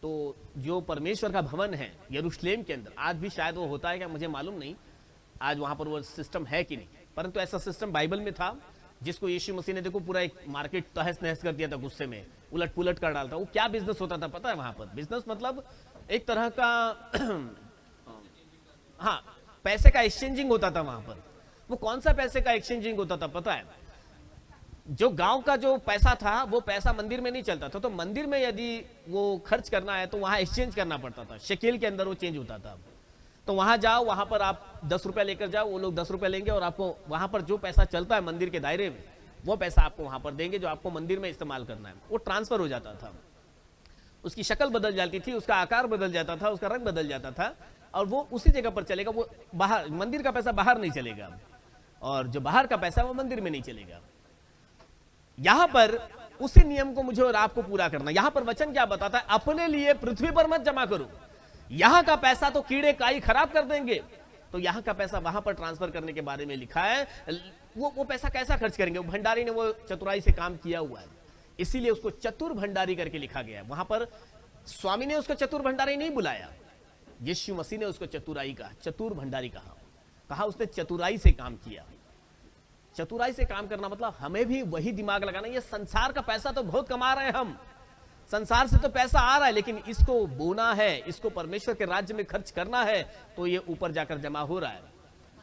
तो जो परमेश्वर का भवन है यरूशलेम के अंदर, आज भी शायद वो होता है क्या मुझे मालूम नहीं, आज वहां पर वो सिस्टम है कि नहीं, परंतु ऐसा सिस्टम बाइबल में था, जिसको यीशु मसीह ने देखो पूरा एक मार्केट तहस नहस कर दिया था, गुस्से में उलट पुलट कर डालता। वो क्या बिजनेस होता था पता है वहां पर? बिजनेस मतलब एक तरह का हाँ, पैसे का एक्सचेंजिंग होता था वहां पर। वो कौन सा पैसे का एक्सचेंजिंग होता था पता है? जो गांव का जो पैसा था वो पैसा मंदिर में नहीं चलता था, तो मंदिर में यदि वो खर्च करना है तो वहां एक्सचेंज करना पड़ता था, शकेल के अंदर वो चेंज होता था। तो वहां जाओ, वहां पर आप 10 रुपए लेकर जाओ, वो लोग 10 रुपए लेंगे और आपको वहां पर जो पैसा चलता है मंदिर के दायरे में, वो पैसा आपको वहां पर देंगे जो आपको मंदिर में इस्तेमाल करना है। वो ट्रांसफर हो जाता था, उसकी शक्ल बदल जाती थी, उसका आकार बदल जाता था, उसका रंग बदल जाता था, और वो उसी जगह पर चलेगा। वो बाहर, मंदिर का पैसा बाहर नहीं चलेगा, और जो बाहर का पैसा वो मंदिर में नहीं चलेगा। यहां पर उसी नियम को मुझे और आपको पूरा करना। यहां पर वचन क्या बताता है? अपने लिए पृथ्वी पर मत जमा करो। यहां का पैसा तो कीड़े काई खराब कर देंगे, तो यहां का पैसा वहां पर ट्रांसफर करने के बारे में लिखा है। वो पैसा कैसा खर्च करेंगे? वो भंडारी ने वो चतुराई से काम किया हुआ है, इसीलिए उसको चतुर भंडारी करके लिखा गया है। वहां पर स्वामी ने उसको चतुर भंडारी नहीं बुलाया, यीशु मसीह ने उसको चतुराई कहा, चतुर भंडारी कहा उसने चतुराई से काम किया। चतुराई से काम करना मतलब हमें भी वही दिमाग लगाना। ये संसार का पैसा तो बहुत कमा रहे हैं हम, संसार से तो पैसा आ रहा है, लेकिन इसको बोना है, इसको परमेश्वर के राज्य में खर्च करना है, तो ये ऊपर जाकर जमा हो रहा है।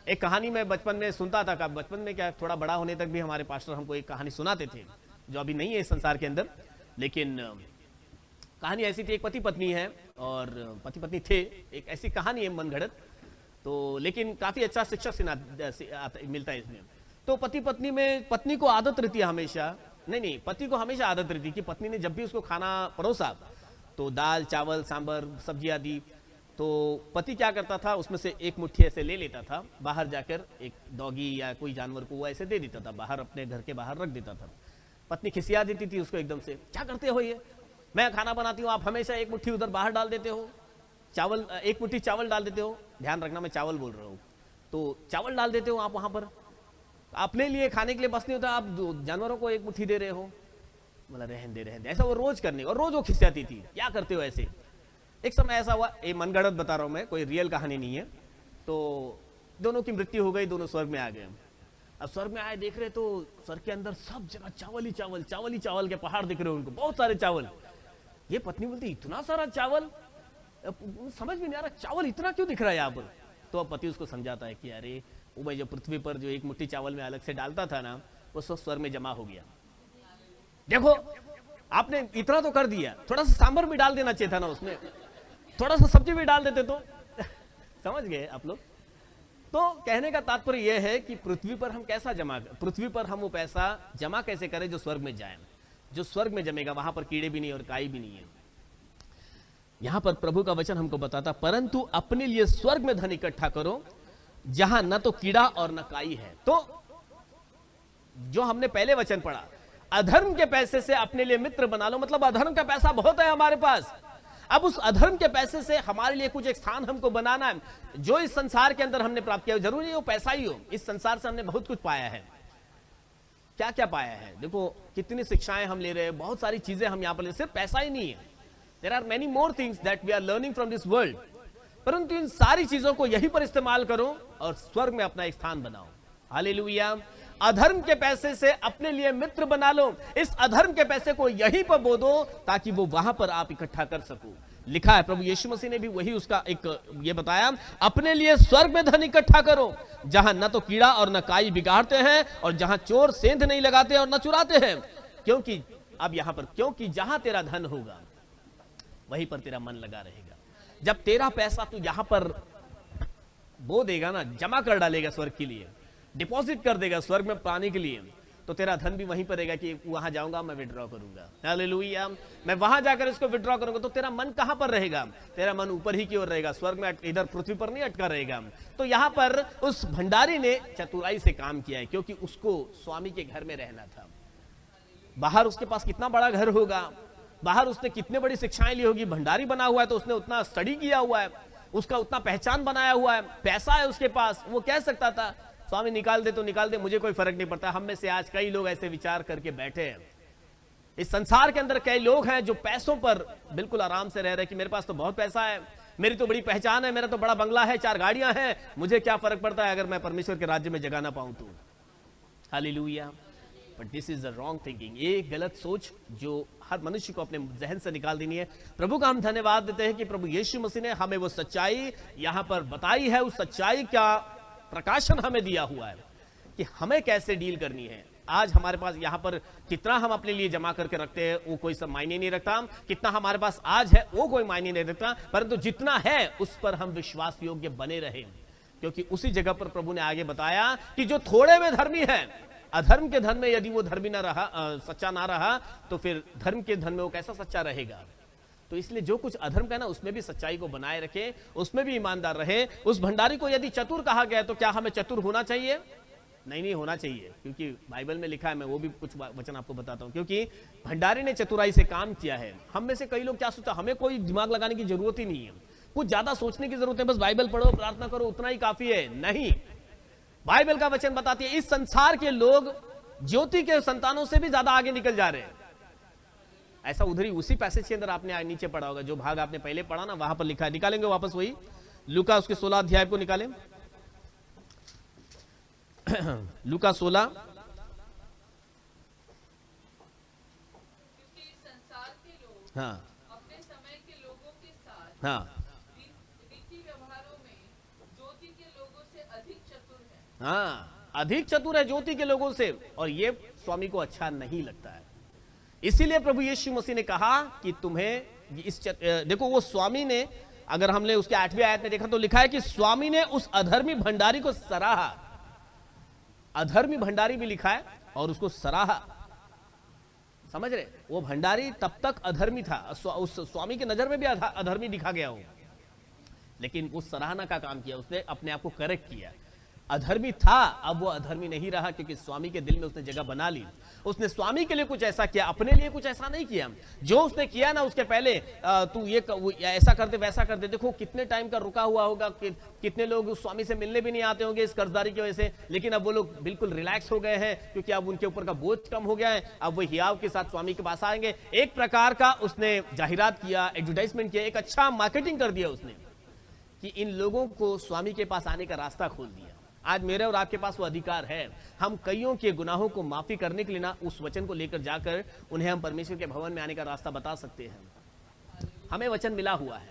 एक कहानी मैं बचपन में सुनता था, बचपन में क्या थोड़ा बड़ा होने तक भी हमारे पास्टर हमको एक कहानी सुनाते थे, जो अभी नहीं है इस संसार के अंदर, लेकिन कहानी ऐसी थी। एक पति पत्नी है और पति पत्नी थे, एक ऐसी कहानी है मनगढ़ंत, तो लेकिन काफी अच्छा शिक्षा मिलता है इसमें। तो पति पत्नी में, पत्नी को आदत रहती है हमेशा, नहीं पति को हमेशा आदत रहती कि पत्नी ने जब भी उसको खाना परोसा, तो दाल चावल सांभर सब्जी आदि, तो पति क्या करता था, उसमें से एक मुट्ठी ऐसे ले लेता था, बाहर जाकर एक डॉगी या कोई जानवर को वो ऐसे दे देता था, बाहर अपने घर के बाहर रख देता था। पत्नी खिसिया देती थी उसको एकदम से, क्या करते हो ये, मैं खाना बनाती हूँ, आप हमेशा एक मुट्ठी उधर बाहर डाल देते हो, चावल एक मुट्ठी चावल डाल देते हो, ध्यान रखना मैं चावल बोल रहा हूँ, तो चावल डाल देते हो आप वहां पर, अपने लिए खाने के लिए बस नहीं होता, आप जानवरों को एक मुट्ठी दे रहे हो, मतलब रहन दे ऐसा वो रोज करने, और रोज वो खिसियाती थी, क्या करते हो ऐसे। एक समय ऐसा हुआ, ये मनगढ़ंत बता रहा हूं मैं, कोई रियल कहानी नहीं है, तो दोनों की मृत्यु हो गई, दोनों स्वर्ग में आ गए। अब स्वर्ग में आए, देख रहे तो स्वर्ग के अंदर सब जगह चावल ही चावल, चावल ही चावल के पहाड़ दिख रहे हो उनको, बहुत सारे चावल। ये पत्नी बोलती इतना सारा चावल, समझ में नहीं आ रहा चावल इतना क्यों दिख रहा है यहाँ पर। तो अब पति उसको समझाता है कि अरे वो भाई जो पृथ्वी पर जो एक मुट्ठी चावल में अलग से डालता था ना, वो सब स्वर्ग में जमा हो गया। देखो आपने इतना तो कर दिया, थोड़ा सा सांभर भी डाल देना चाहिए था ना उसमें, थोड़ा सा सब्जी भी डाल देते तो समझ गए आप लोग। तो कहने का तात्पर्य यह है कि पृथ्वी पर हम कैसा जमा, पृथ्वी पर हम वो पैसा जमा कैसे करें जो स्वर्ग में जाए, जो स्वर्ग में जमेगा वहां पर कीड़े भी नहीं और काई भी नहीं है। यहां पर प्रभु का वचन हमको बताता, परंतु अपने लिए स्वर्ग में धन इकट्ठा करो जहां न तो कीड़ा और न काई है। तो जो हमने पहले वचन पढ़ा, अधर्म के पैसे से अपने लिए मित्र बना लो, मतलब अधर्म का पैसा बहुत है हमारे पास, अब उस अधर्म के पैसे से हमारे लिए कुछ एक स्थान हमको बनाना है, जो इस संसार के अंदर हमने प्राप्त किया। जरूरी नहीं वो पैसा ही हो, इस संसार से हमने बहुत कुछ पाया है। क्या क्या पाया है? देखो कितनी शिक्षाएं हम ले रहे हैं, बहुत सारी चीजें हम यहाँ पर ले, सिर्फ पैसा ही नहीं है। There are many more things that we are learning from this world. परंतु इन सारी चीजों को यहीं पर इस्तेमाल करो और स्वर्ग में अपना एक स्थान बनाओ। हालेलुया। अधर्म के पैसे से अपने लिए मित्र बना लो, इस अधर्म के पैसे को यहीं पर बो दो ताकि वो वहां पर आप इकट्ठा कर सको। लिखा है, प्रभु यीशु मसीह ने भी वही उसका एक ये बताया, अपने लिए स्वर्ग में धन इकट्ठा करो, जहां न तो कीड़ा और न काई बिगाड़ते हैं और जहां चोर सेंध नहीं लगाते और न चुराते हैं। क्योंकि अब यहां पर, क्योंकि जहां तेरा धन होगा वहीं पर तेरा मन लगा रहेगा। जब तेरा पैसा तू यहां पर बो देगा ना, जमा कर डालेगा स्वर्ग के लिए, डिपॉजिट कर देगा स्वर्ग में पाने के लिए, तो तेरा धन भी वहीं पर रहेगा कि वहां जाऊंगा मैं विड्रॉ करूंगा। हालेलुया। मैं वहां जाकर इसको विड्रॉ करूंगा, तो तेरा मन कहां पर रहेगा? तेरा मन ऊपर ही की ओर रहेगा, स्वर्ग में, इधर पृथ्वी पर नहीं अटका रहेगा। तो यहां पर उस भंडारी ने चतुराई से काम किया है, क्योंकि उसको स्वामी के घर में रहना था। बाहर उसके पास कितना बड़ा घर होगा, बाहर उसने कितने बड़ी शिक्षाएं ली होगी। भंडारी बना हुआ है तो उसने उतना स्टडी किया हुआ है, उसका उतना पहचान बनाया हुआ है, पैसा है उसके पास। वो कह सकता था स्वामी निकाल दे तो निकाल दे, मुझे कोई फर्क नहीं पड़ता। हम में से आज कई लोग ऐसे विचार करके बैठे हैं। इस संसार के अंदर कई लोग हैं जो पैसों पर बिल्कुल आराम से रह रहे हैं कि मेरे पास तो बहुत पैसा है, मेरी तो बड़ी पहचान है, मेरा तो बड़ा बंगला है, 4 गाड़ियां हैं, मुझे क्या फर्क पड़ता है अगर मैं परमेश्वर के राज्य में जगह ना पाऊं तो। Hallelujah. But this is the wrong thinking. ये गलत सोच जो हर मनुष्य को अपने जहन से निकाल देनी है। प्रभु का हम धन्यवाद देते हैं कि प्रभु यीशु मसीह ने हमें वो सच्चाई यहां पर बताई है, उस सच्चाई का प्रकाशन हमें दिया हुआ है कि हमें कैसे डील करनी है। आज हमारे पास यहाँ पर कितना हम अपने लिए जमा करके रखते हैं वो कोई सब मायने नहीं रखता, कितना हमारे पास आज है वो कोई मायने नहीं रखता, परंतु जितना है उस पर हम विश्वास योग्य बने रहे। क्योंकि उसी जगह पर प्रभु ने आगे बताया कि जो थोड़े में धर्मी है, अधर्म के धन में यदि वो धर्मी ना रहा, सच्चा ना रहा, तो फिर धर्म के धन में वो कैसा सच्चा रहेगा। तो इसलिए जो कुछ अधर्म का है ना, उसमें भी सच्चाई को बनाए रखे, उसमें भी ईमानदार रहे। उस भंडारी को यदि चतुर कहा गया तो क्या हमें चतुर होना चाहिए? नहीं होना चाहिए, क्योंकि बाइबल में लिखा है, मैं वो भी कुछ वचन आपको बताता हूं। क्योंकि भंडारी ने चतुराई से काम किया है। हम में से कई लोग क्या सोचते हैं, हमें कोई दिमाग लगाने की जरूरत ही नहीं है, कुछ ज्यादा सोचने की जरूरत है, बस बाइबल पढ़ो, प्रार्थना करो, उतना ही काफी है। नहीं, बाइबल का वचन बताती है इस संसार के लोग ज्योति के संतानों से भी ज्यादा आगे निकल जा रहे हैं। ऐसा उधर ही उसी पैसेज के अंदर आपने नीचे पढ़ा होगा, जो भाग आपने पहले पढ़ा ना, वहां पर लिखा है। निकालेंगे वापस वही लूका उसके 16 अध्याय को निकालें। लूका 16। संसार के लोग हाँ अपने समय के लोगों के साथ हाँ रीति व्यवहारों में ज्योति के लोगों से अधिक चतुर है। हाँ, अधिक चतुर है ज्योति के लोगों से, और ये स्वामी को अच्छा नहीं लगता है। इसीलिए प्रभु यीशु मसीह ने कहा कि तुम्हें इस देखो, वो स्वामी ने, अगर हमने उसके 8वें आयत में देखा तो लिखा है कि स्वामी ने उस अधर्मी भंडारी को सराहा। अधर्मी भंडारी भी लिखा है और उसको सराहा। समझ रहे? वो भंडारी तब तक अधर्मी था, उस स्वामी की नजर में भी अधर्मी दिखा गया हो, लेकिन वो सराहना का काम किया, उसने अपने आप को करेक्ट किया। अधर्मी था, अब वो अधर्मी नहीं रहा, क्योंकि स्वामी के दिल में उसने जगह बना ली। उसने स्वामी के लिए कुछ ऐसा किया, अपने लिए कुछ ऐसा नहीं किया। जो उसने किया ना, उसके पहले तू ये ऐसा कर दे, वैसा कर दे। देखो कितने टाइम का रुका हुआ होगा, कितने लोग उस स्वामी से मिलने भी नहीं आते होंगे इस कर्जदारी की वजह से, लेकिन अब वो लोग बिल्कुल रिलैक्स हो गए हैं, क्योंकि अब उनके ऊपर का बोझ कम हो गया है। अब वो हियाव के साथ स्वामी के पास आएंगे। एक प्रकार का उसने जाहिरात किया, एडवर्टाइजमेंट किया, एक अच्छा मार्केटिंग कर दिया उसने, कि इन लोगों को स्वामी के पास आने का रास्ता खोल दिया। आज मेरे और आपके पास वो अधिकार है, हम कईयों के गुनाहों को माफी करने के लिए ना उस वचन को लेकर जाकर उन्हें हम परमेश्वर के भवन में आने का रास्ता बता सकते हैं। हमें वचन मिला हुआ है,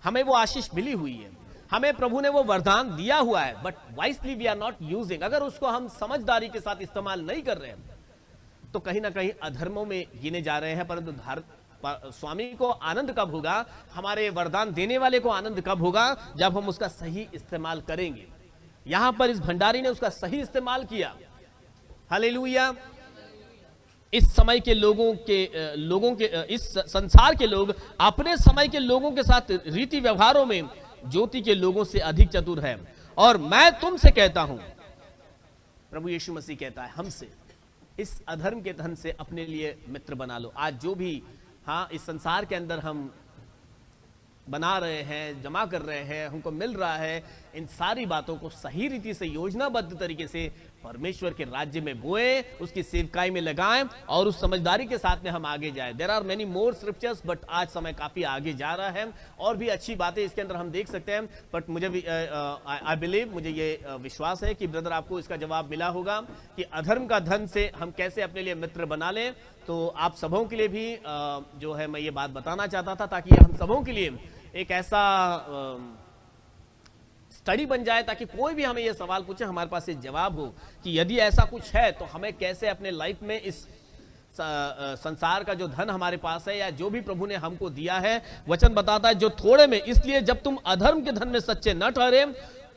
हमें वो आशीष मिली हुई है, हमें प्रभु ने वो वरदान दिया हुआ है, but wisely we are not using. अगर उसको हम समझदारी के साथ इस्तेमाल नहीं कर रहे हैं तो कहीं ना कहीं अधर्मों में गिने जा रहे हैं। परंतु स्वामी को आनंद कब होगा, हमारे वरदान देने वाले को आनंद कब होगा, जब हम उसका सही इस्तेमाल करेंगे। यहां पर इस भंडारी ने उसका सही इस्तेमाल किया। हालेलुया। इस समय के लोगों के इस संसार के लोग अपने समय के लोगों के साथ रीति व्यवहारों में ज्योति के लोगों से अधिक चतुर है। और मैं तुमसे कहता हूं, प्रभु यीशु मसीह कहता है हमसे, इस अधर्म के धन से अपने लिए मित्र बना लो। आज जो भी, हाँ, इस संसार के अंदर हम बना रहे हैं, जमा कर रहे हैं, हमको मिल रहा है, इन सारी बातों को सही रीति से योजनाबद्ध तरीके से परमेश्वर के राज्य में बोए, उसकी सेवकाई में लगाएं और उस समझदारी के साथ में हम आगे जाएं। There are many more scriptures, but आज समय काफी आगे जा रहा है और भी अच्छी बातें इसके अंदर हम देख सकते हैं। बट मुझे भी आई बिलीव, मुझे ये विश्वास है कि ब्रदर आपको इसका जवाब मिला होगा कि अधर्म का धन से हम कैसे अपने लिए मित्र बना लें। तो आप सबों के लिए भी जो है मैं ये बात बताना चाहता था, ताकि हम सबों के लिए एक ऐसा स्टडी बन जाए, ताकि कोई भी हमें यह सवाल पूछे, हमारे पास एक जवाब हो कि यदि ऐसा कुछ है तो हमें कैसे अपने लाइफ में इस संसार का जो धन हमारे पास है या जो भी प्रभु ने हमको दिया है, वचन बताता है जो थोड़े में, इसलिए जब तुम अधर्म के धन में सच्चे न ठहरे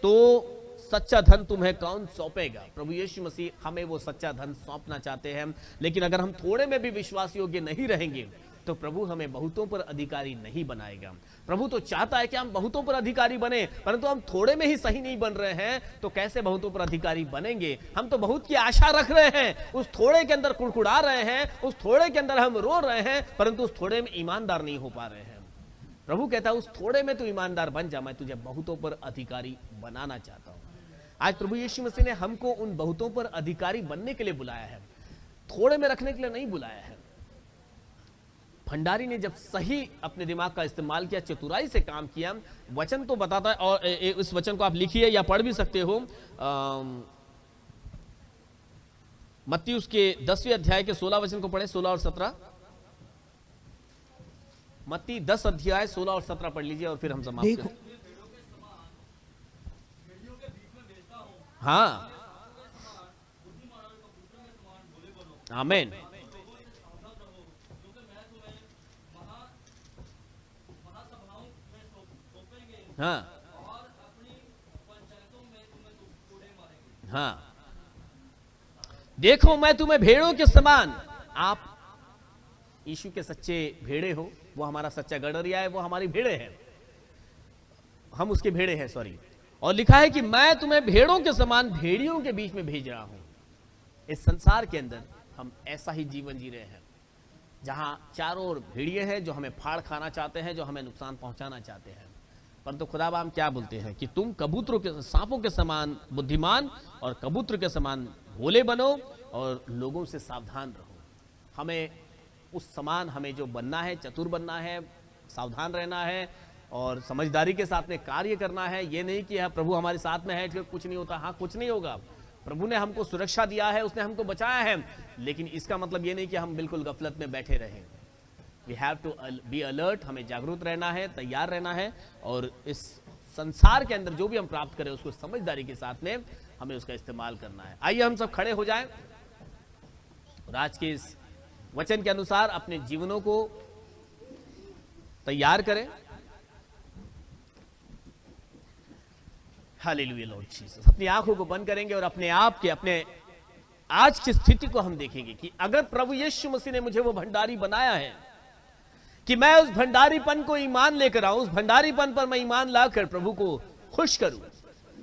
तो सच्चा धन तुम्हें कौन सौंपेगा। प्रभु यीशु मसीह हमें वो सच्चा धन सौंपना चाहते हैं, लेकिन अगर हम थोड़े में भी विश्वास योग्य नहीं रहेंगे तो प्रभु हमें बहुतों पर अधिकारी नहीं बनाएगा। प्रभु तो चाहता है कि हम बहुतों पर अधिकारी बने, परंतु हम थोड़े में ही सही नहीं बन रहे हैं तो कैसे बहुतों पर अधिकारी बनेंगे। हम तो बहुत की आशा रख रहे हैं, उस थोड़े के अंदर कुड़कुड़ा रहे हैं, उस थोड़े के अंदर हम रो रहे हैं, परंतु उस थोड़े में ईमानदार नहीं हो पा रहे हैं। प्रभु कहता है उस थोड़े में तू ईमानदार बन जा, मैं तुझे बहुतों पर अधिकारी बनाना चाहता हूं। आज प्रभु यीशु मसीह ने हमको उन बहुतों पर अधिकारी बनने के लिए बुलाया है, थोड़े में रखने के लिए नहीं बुलाया है। भंडारी ने जब सही अपने दिमाग का इस्तेमाल किया, चतुराई से काम किया, वचन तो बताता है, और इस वचन को आप लिखिए या पढ़ भी सकते हो, मत्ती उसके 10वें अध्याय के 16 वचन को पढ़े, 16 और 17। मत्ती 10 अध्याय 16 और 17 पढ़ लीजिए और फिर हम समाप्त करें। हाँ, आमीन। हाँ हाँ, देखो मैं तुम्हें भेड़ों के समान, आप यीशु के सच्चे भेड़े हो, वो हमारा सच्चा गडरिया है, वो हमारी भेड़े हैं, हम उसके भेड़े हैं, सॉरी। और लिखा है कि मैं तुम्हें भेड़ों के समान भेड़ियों के बीच में भेज रहा हूं। इस संसार के अंदर हम ऐसा ही जीवन जी रहे हैं जहां चारों ओर भेड़िए हैं जो हमें फाड़ खाना चाहते हैं, जो हमें नुकसान पहुंचाना चाहते हैं। परंतु खुदाबा हम क्या बोलते हैं कि तुम कबूतरों के, सांपों के समान बुद्धिमान और कबूतर के समान भोले बनो और लोगों से सावधान रहो। हमें उस समान हमें जो बनना है, चतुर बनना है, सावधान रहना है और समझदारी के साथ में कार्य करना है। ये नहीं कि प्रभु हमारे साथ में है तो कुछ नहीं होता। हाँ, कुछ नहीं होगा। प्रभु ने हमको सुरक्षा दिया है, उसने हमको बचाया है, लेकिन इसका मतलब ये नहीं कि हम बिल्कुल गफलत में बैठे रहें। We have to be alert, हमें जागरूक रहना है, तैयार रहना है और इस संसार के अंदर जो भी हम प्राप्त करें उसको समझदारी के साथ में हमें उसका इस्तेमाल करना है। आइए हम सब खड़े हो जाएं और आज के इस वचन के अनुसार अपने जीवनों को तैयार करें। Hallelujah Lord Jesus. अपनी आंखों को बंद करेंगे और अपने आप के, अपने आज की स्थिति को हम देखेंगे कि अगर प्रभु यीशु मसीह ने मुझे वो भंडारी बनाया है कि मैं उस भंडारीपन को ईमान लेकर आऊं, उस भंडारीपन पर मैं ईमान लाकर प्रभु को खुश करूं,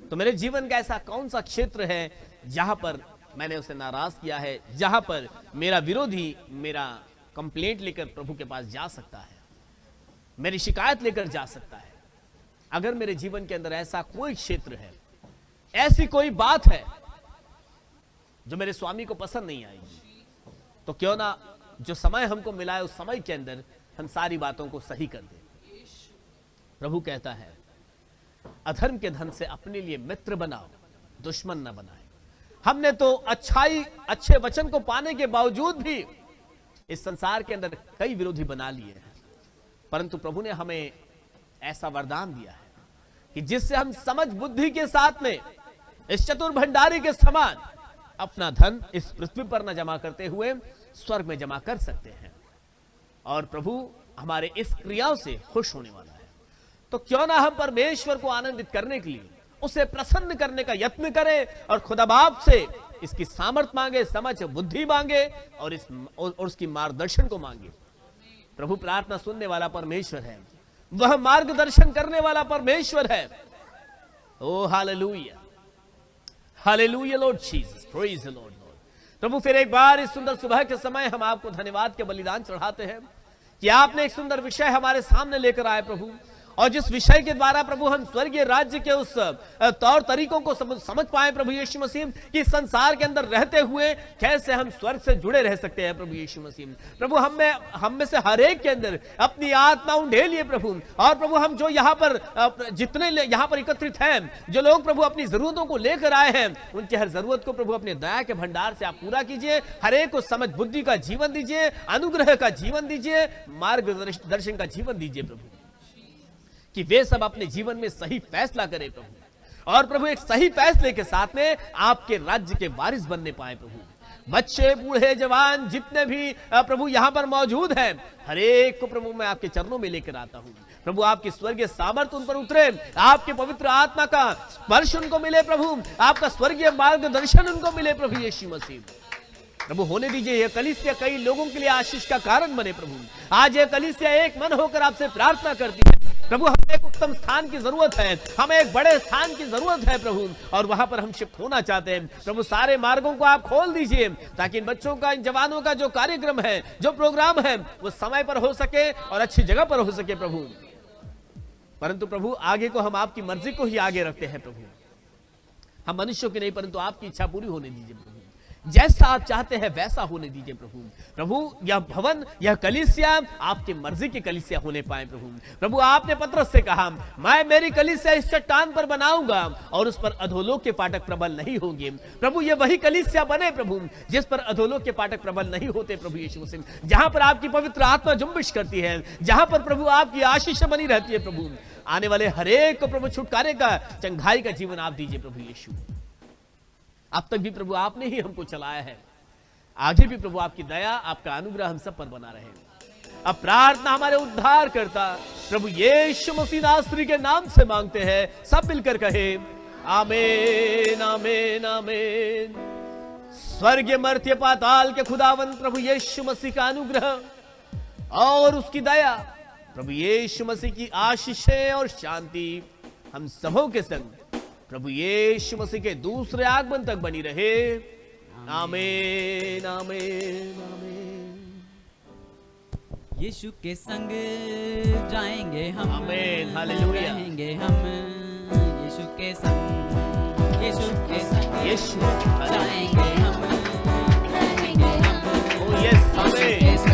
तो मेरे जीवन का ऐसा कौन सा क्षेत्र है जहां पर मैंने उसे नाराज किया है, जहां पर मेरा विरोधी मेरा कंप्लेंट लेकर प्रभु के पास जा सकता है, मेरी शिकायत लेकर जा सकता है। अगर मेरे जीवन के अंदर ऐसा कोई क्षेत्र है, ऐसी कोई बात है जो मेरे स्वामी को पसंद नहीं आएगी, तो क्यों ना जो समय हमको मिला है उस समय के अंदर हम सारी बातों को सही कर दें। प्रभु कहता है अधर्म के धन से अपने लिए मित्र बनाओ, दुश्मन न बनाए। हमने तो अच्छाई, अच्छे वचन को पाने के बावजूद भी इस संसार के अंदर कई विरोधी बना लिए हैं, परंतु प्रभु ने हमें ऐसा वरदान दिया है कि जिससे हम समझ बुद्धि के साथ में इस चतुर भंडारी के समान अपना धन इस पृथ्वी पर न जमा करते हुए स्वर्ग में जमा कर सकते हैं। और प्रभु हमारे इस क्रियाओं से खुश होने वाला है। तो क्यों ना हम परमेश्वर को आनंदित करने के लिए, उसे प्रसन्न करने का यत्न करें और खुदा बाप से इसकी सामर्थ मांगे, समझ बुद्धि मांगे और उसकी मार्गदर्शन को मांगे। प्रभु प्रार्थना सुनने वाला परमेश्वर है, वह मार्गदर्शन करने वाला परमेश्वर है। Oh hallelujah, hallelujah Lord Jesus, praise the Lord. प्रभु फिर एक बार इस सुंदर सुबह के समय हम आपको धन्यवाद के बलिदान चढ़ाते हैं कि आपने एक सुंदर विषय हमारे सामने लेकर आए प्रभु, और जिस विषय के द्वारा प्रभु हम स्वर्गीय राज्य के उस तौर तरीकों को समझ पाए प्रभु यीशु मसीह, कि संसार के अंदर रहते हुए कैसे हम स्वर्ग से जुड़े रह सकते हैं प्रभु यीशु मसीह। प्रभु हम में से हर एक के अंदर अपनी आत्मा उंडेल लिए प्रभु, और प्रभु हम जो यहाँ पर जितने यहाँ पर एकत्रित हैं, जो लोग प्रभु अपनी जरूरतों को लेकर आए हैं, उनकी हर जरूरत को प्रभु अपने दया के भंडार से आप पूरा कीजिए। हर एक को समझ बुद्धि का जीवन दीजिए, अनुग्रह का जीवन दीजिए, मार्गदर्शन का जीवन दीजिए प्रभु, कि वे सब अपने जीवन में सही फैसला करें प्रभु, और प्रभु एक सही फैसले के साथ में आपके राज्य के वारिस बनने पाए प्रभु। बच्चे, बूढ़े, जवान जितने भी प्रभु यहाँ पर मौजूद हैं, हर एक को प्रभु मैं आपके चरणों में लेकर आता हूँ। प्रभु आपकी स्वर्गीय सामर्थ उन पर उतरे, आपके पवित्र आत्मा का स्पर्श उनको मिले प्रभु, आपका स्वर्गीय मार्गदर्शन उनको मिले प्रभु यीशु मसीह। प्रभु होने दीजिए यह कलीसिया कई लोगों के लिए आशीष का कारण बने प्रभु। आज यह कलीसिया एक मन होकर आपसे प्रार्थना करती है प्रभु, हमें एक उत्तम स्थान की जरूरत है, हमें एक बड़े स्थान की जरूरत है प्रभु, और वहां पर हम शिफ्ट होना चाहते हैं प्रभु। सारे मार्गों को आप खोल दीजिए, ताकि इन बच्चों का, इन जवानों का जो कार्यक्रम है, जो प्रोग्राम है, वो समय पर हो सके और अच्छी जगह पर हो सके प्रभु। परंतु प्रभु आगे को हम आपकी मर्जी को ही आगे रखते हैं प्रभु, हम मनुष्यों की नहीं परंतु आपकी इच्छा पूरी होने दीजिए प्रभु। जैसा आप चाहते हैं वैसा होने दीजिए प्रभु। प्रभु यह भवन, यह कलीसिया आपकी मर्जी की कलीसिया होने पाए प्रभु। प्रभु आपने पतरस से कहा, मैं मेरी कलीसिया इस चट्टान पर बनाऊंगा और उस पर अधोलोक के फाटक प्रबल नहीं होंगे। प्रभु ये वही कलीसिया बने प्रभु जिस पर अधोलोक के फाटक प्रबल नहीं होते प्रभु यीशु मसीह, जहां पर आपकी पवित्र आत्मा जुम्बिश करती है, जहां पर प्रभु आपकी आशीष बनी रहती है प्रभु। आने वाले हर एक को प्रभु छुटकारे का, चंगाई का जीवन आप दीजिए प्रभु यीशु। अब तक भी प्रभु आपने ही हमको चलाया है, आगे भी प्रभु आपकी दया, आपका अनुग्रह हम सब पर बना रहे। अब प्रार्थना हमारे उद्धार करता प्रभु यीशु मसीह नासरी के नाम से मांगते हैं, सब मिलकर कहे आमीन आमीन आमीन। स्वर्गीय मर्त्य पाताल के खुदावंत प्रभु यीशु मसीह का अनुग्रह और उसकी दया, प्रभु यीशु मसीह की आशीषें और शांति हम सबों के संग प्रभु यीशु मसीह के दूसरे आगमन तक बनी रहे। आमीन आमीन आमीन। यीशु के संग जाएंगे हम, आमीन हालेलुया। रहेंगे हम यीशु के संग, यीशु के संग, यीशु जाएंगे हम, रहेंगे हम। ओह यस आमीन।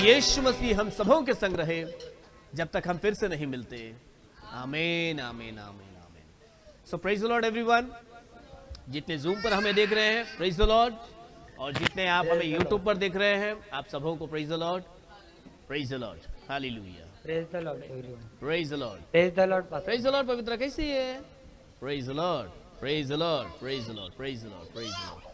यीशु मसीह हम सबों के संग रहे जब तक हम फिर से नहीं मिलते। आमीन आमीन आमीन आमीन। सो प्रेज द लॉर्ड एवरीवन। जितने जूम पर हमें देख रहे हैं प्रेज द लॉर्ड, और जितने आप हमें यूट्यूब पर देख रहे हैं आप सबों को praise the Lord, praise the Lord, hallelujah, praise the Lord everyone, praise the Lord, praise the Lord, praise the Lord. पवित्र कैसी है? Praise the Lord, praise the Lord, praise the Lord, praise the Lord, praise the Lord.